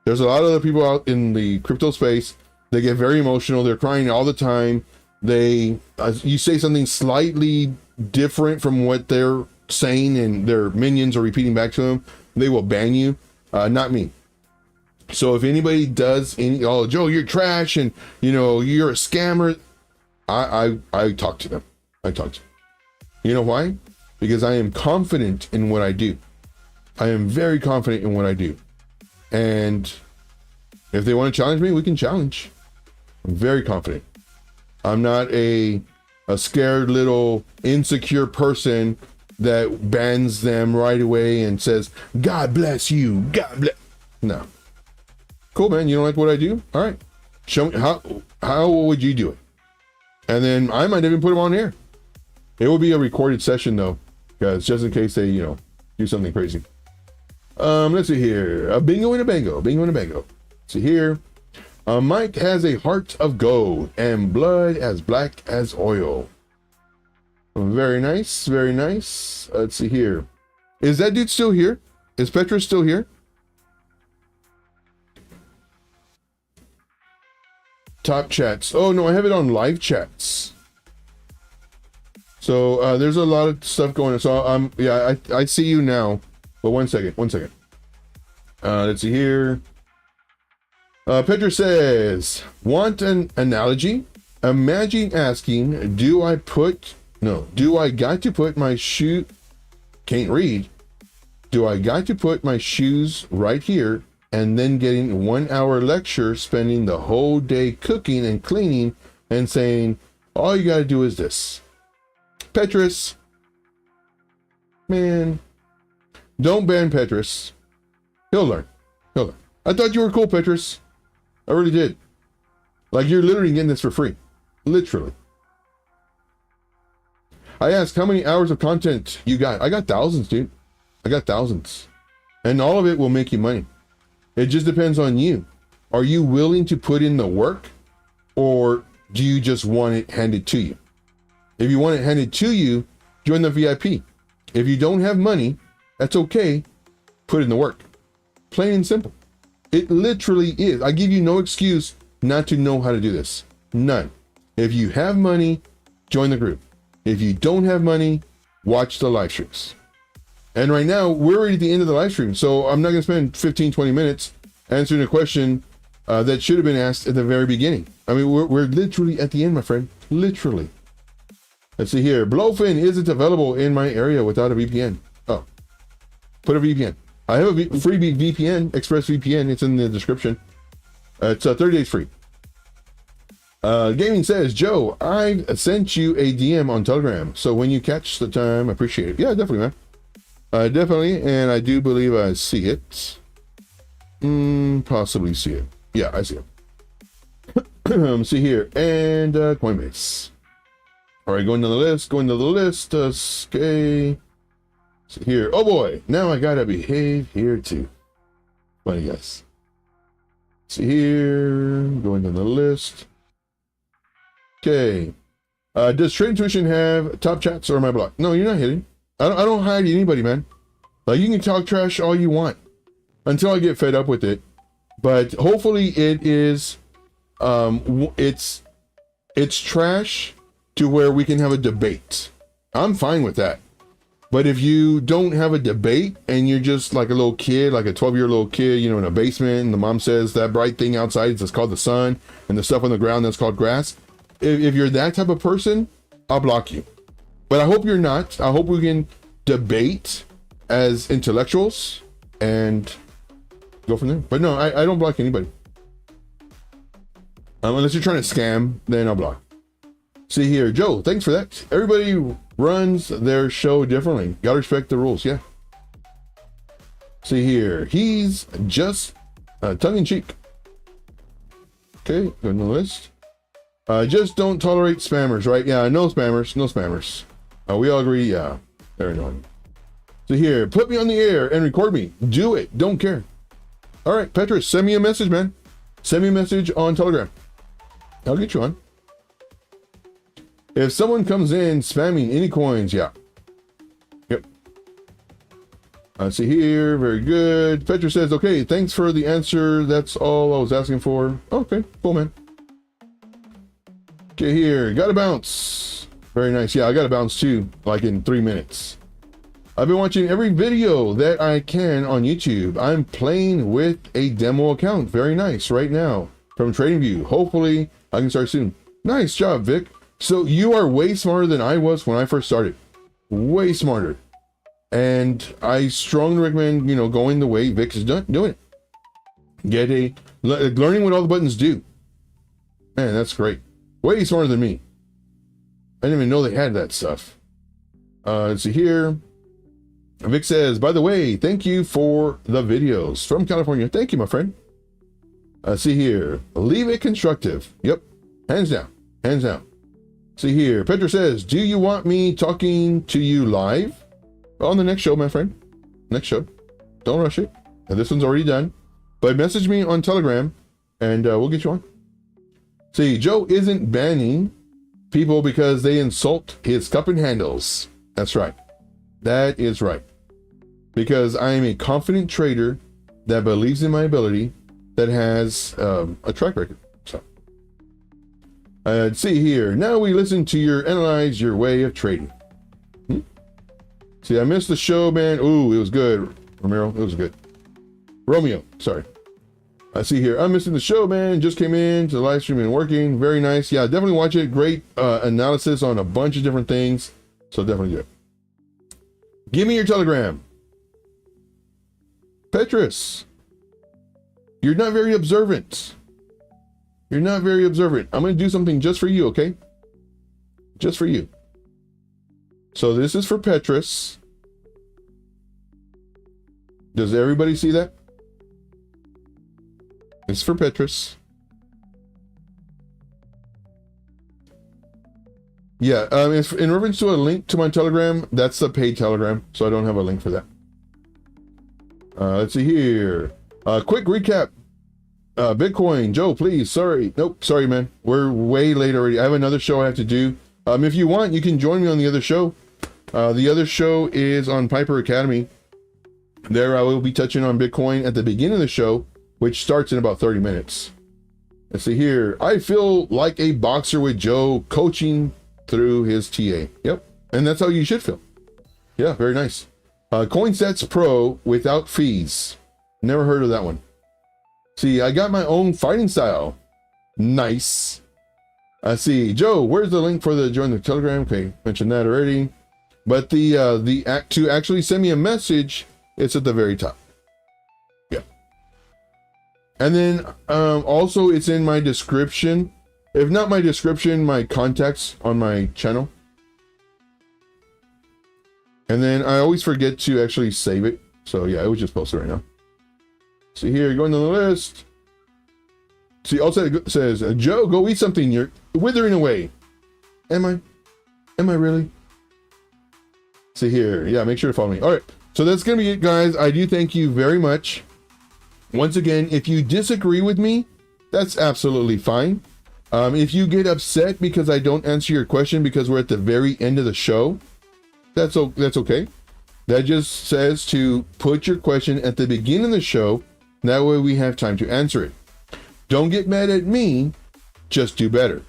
There's a lot of other people out in the crypto space. They get very emotional. They're crying all the time. You say something slightly different from what they're saying and their minions are repeating back to them, they will ban you. Not me. So if anybody does any, oh, Joe, you're trash and you're a scammer, I talk to them. I talk to them. You know why? Because I am confident in what I do. I am very confident in what I do. And if they want to challenge me, we can challenge. I'm very confident. I'm not a scared little insecure person that bans them right away and says, God bless you, God bless. No. Cool, man. You don't like what I do? All right. Show me how would you do it? And then I might even put them on air. It will be a recorded session though, guys, just in case they, do something crazy. Let's see here. A bingo and a bango. Bingo and a bango. Let's see here. Mike has a heart of gold and blood as black as oil. Very nice. Very nice. Let's see here. Is that dude still here? Is Petrus still here? Top chats. Oh no, I have it on live chats. So there's a lot of stuff going on. So yeah, I see you now. But one second. Let's see here. Petrus says, want an analogy? Imagine asking, do I got to put my shoe, can't read. Do I got to put my shoes right here and then getting 1 hour lecture, spending the whole day cooking and cleaning and saying, all you got to do is this. Petrus, man, don't ban Petrus. He'll learn. I thought you were cool, Petrus. I really did. Like, you're literally getting this for free. Literally. I asked how many hours of content you got. I got thousands, dude. I got thousands. And all of it will make you money. It just depends on you. Are you willing to put in the work? Or do you just want it handed to you? If you want it handed to you, join the VIP. If you don't have money, that's okay. Put in the work. Plain and simple. It literally is. I give you no excuse not to know how to do this. None. If you have money, join the group. If you don't have money, watch the live streams. And right now, we're already at the end of the live stream, so I'm not going to spend 15, 20 minutes answering a question that should have been asked at the very beginning. I mean, we're literally at the end, my friend. Literally. Let's see here. Blowfin isn't available in my area without a VPN. Oh, put a VPN. I have a free VPN, Express VPN. It's in the description. It's 30 days free. Gaming says, Joe, I sent you a DM on Telegram. So when you catch the time, I appreciate it. Yeah, definitely, man. Definitely. And I do believe I see it. Possibly see it. Yeah, I see it. See here. And Coinbase. All right, going to the list. Okay. So here. Oh boy. Now I gotta behave here too. Funny guys. See here. Going down the list. Okay. Does Trade Intuition have top chats or am I blocked? No, you're not hitting. I don't hide anybody, man. Like, you can talk trash all you want until I get fed up with it. But hopefully it is, it's trash to where we can have a debate. I'm fine with that. But if you don't have a debate and you're just like a little kid, like a 12-year-old kid, in a basement, and the mom says that bright thing outside is called the sun, and the stuff on the ground that's called grass. If you're that type of person, I'll block you. But I hope you're not. I hope we can debate as intellectuals and go from there. But no, I don't block anybody. Unless you're trying to scam, then I'll block. See here, Joe, thanks for that. Everybody runs their show differently. Gotta respect the rules, yeah. See here, he's just tongue-in-cheek. Okay, go on the list. Just don't tolerate spammers, right? Yeah, no spammers, no spammers. We all agree, yeah, they're annoying. So here, put me on the air and record me. Do it, don't care. All right, Petrus, send me a message, man. Send me a message on Telegram. I'll get you on. If someone comes in spamming any coins, yeah. Yep. See here, very good. Petrus says, okay, thanks for the answer. That's all I was asking for. Okay, cool, man. Okay, here, gotta bounce. Very nice. Yeah, I gotta bounce too, like in 3 minutes. I've been watching every video that I can on YouTube. I'm playing with a demo account. Very nice right now from TradingView. Hopefully I can start soon. Nice job, Vic. So you are way smarter than I was when I first started. Way smarter. And I strongly recommend, you know, going the way Vic is doing it. Learning what all the buttons do. Man, that's great. Way smarter than me. I didn't even know they had that stuff. Let's see here. Vic says, by the way, thank you for the videos from California. Thank you, my friend. See here, leave it constructive. Yep, hands down, hands down. See here, Petra says, do you want me talking to you live? On the next show, my friend. Next show. Don't rush it. And this one's already done. But message me on Telegram and we'll get you on. See, Joe isn't banning people because they insult his cup and handles. That's right. That is right. Because I am a confident trader that believes in my ability, that has a track record. So, see here. Now we listen to analyze your way of trading. See, I missed the show, man. Ooh, it was good. Romero, it was good. Romeo, sorry. I see here. I'm missing the show, man. Just came in to the live stream and working. Very nice. Yeah, definitely watch it. Great analysis on a bunch of different things. So definitely do it. Give me your Telegram. Petrus, you're not very observant. You're not very observant. I'm going to do something just for you, okay? Just for you. So this is for Petrus. Does everybody see that? It's for Petrus. Yeah, it's in reference to a link to my Telegram. That's the paid Telegram, so I don't have a link for that. Let's see here. Quick recap. Bitcoin, Joe, please. Sorry. Nope, sorry, man. We're way late already. I have another show I have to do. If you want, you can join me on the other show. The other show is on Piper Academy. There I will be touching on Bitcoin at the beginning of the show, which starts in about 30 minutes. Let's see here. I feel like a boxer with Joe coaching through his TA. Yep. And that's how you should feel. Yeah, very nice. CoinSets Pro without fees. Never heard of that one. See, I got my own fighting style. Nice. I see. Joe, where's the link for the join the Telegram? Okay, mentioned that already. But to actually send me a message, it's at the very top. Yeah. And then also it's in my description. If not my description, my contacts on my channel. And then I always forget to actually save it. So yeah, I was just posted right now. See here, going down the list. See, also it says, Joe, go eat something. You're withering away. Am I? Am I really? See here. Yeah, make sure to follow me. All right. So that's going to be it, guys. I do thank you very much. Once again, if you disagree with me, that's absolutely fine. If you get upset because I don't answer your question because we're at the very end of the show, that's okay. That just says to put your question at the beginning of the show. That way we have time to answer it. Don't get mad at me. Just do better.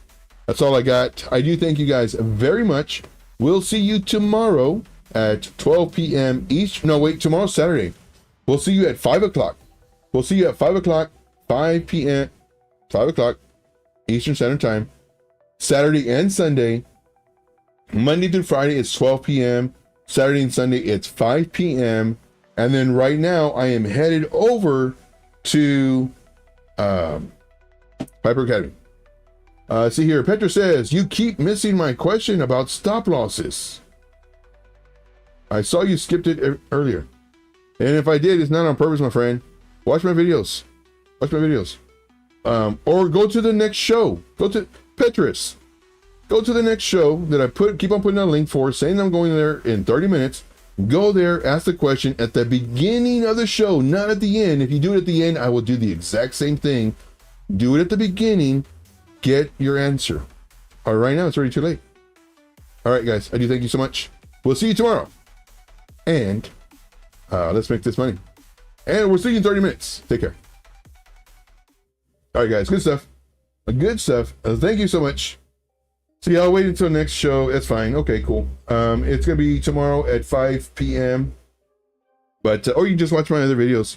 That's all I got. I do thank you guys very much. We'll see you tomorrow at 12 p.m. East. No, wait, tomorrow's Saturday. We'll see you at 5 o'clock. We'll see you at 5 o'clock, 5 p.m., 5 o'clock Eastern Standard Time. Saturday and Sunday. Monday through Friday is 12 p.m. Saturday and Sunday, it's 5 p.m. And then right now, I am headed over to Piper Academy. See here, Petra says, you keep missing my question about stop losses. I saw you skipped it earlier. And if I did, it's not on purpose, my friend. Watch my videos. Watch my videos. Or go to the next show. Go to Petrus. Go to the next show that I keep on putting a link for, saying I'm going there in 30 minutes. Go there, ask the question at the beginning of the show, not at the end. If you do it at the end, I will do the exact same thing. Do it at the beginning. Get your answer. All right, now it's already too late. All right, guys, I do thank you so much. We'll see you tomorrow. And let's make this money. And we'll see you in 30 minutes. Take care. All right, guys, good stuff. Good stuff. Thank you so much. See, I'll wait until next show. That's fine. Okay, cool. It's gonna be tomorrow at 5 p.m. But or you can just watch my other videos.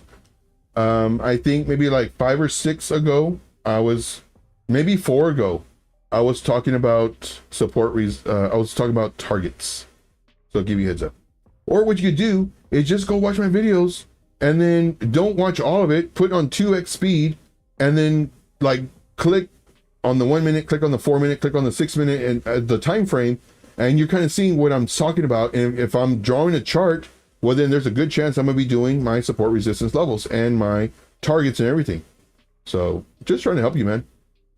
I think maybe like 5 or 6 ago, maybe 4 ago, I was talking about I was talking about targets. So I'll give you a heads up. Or what you could do is just go watch my videos and then don't watch all of it. Put on 2x speed and then like click on the 1 minute, click on the 4 minute, click on the 6 minute and the time frame, and you're kind of seeing what I'm talking about. And if I'm drawing a chart, well, then there's a good chance I'm gonna be doing my support resistance levels and my targets and everything. So just trying to help you, man.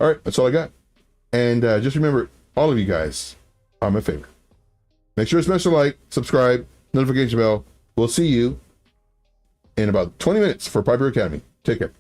All right, that's all I got. And just remember, all of you guys, I'm a favor. Make sure to smash the like, subscribe, notification bell. We'll see you in about 20 minutes for Piper Academy. Take care.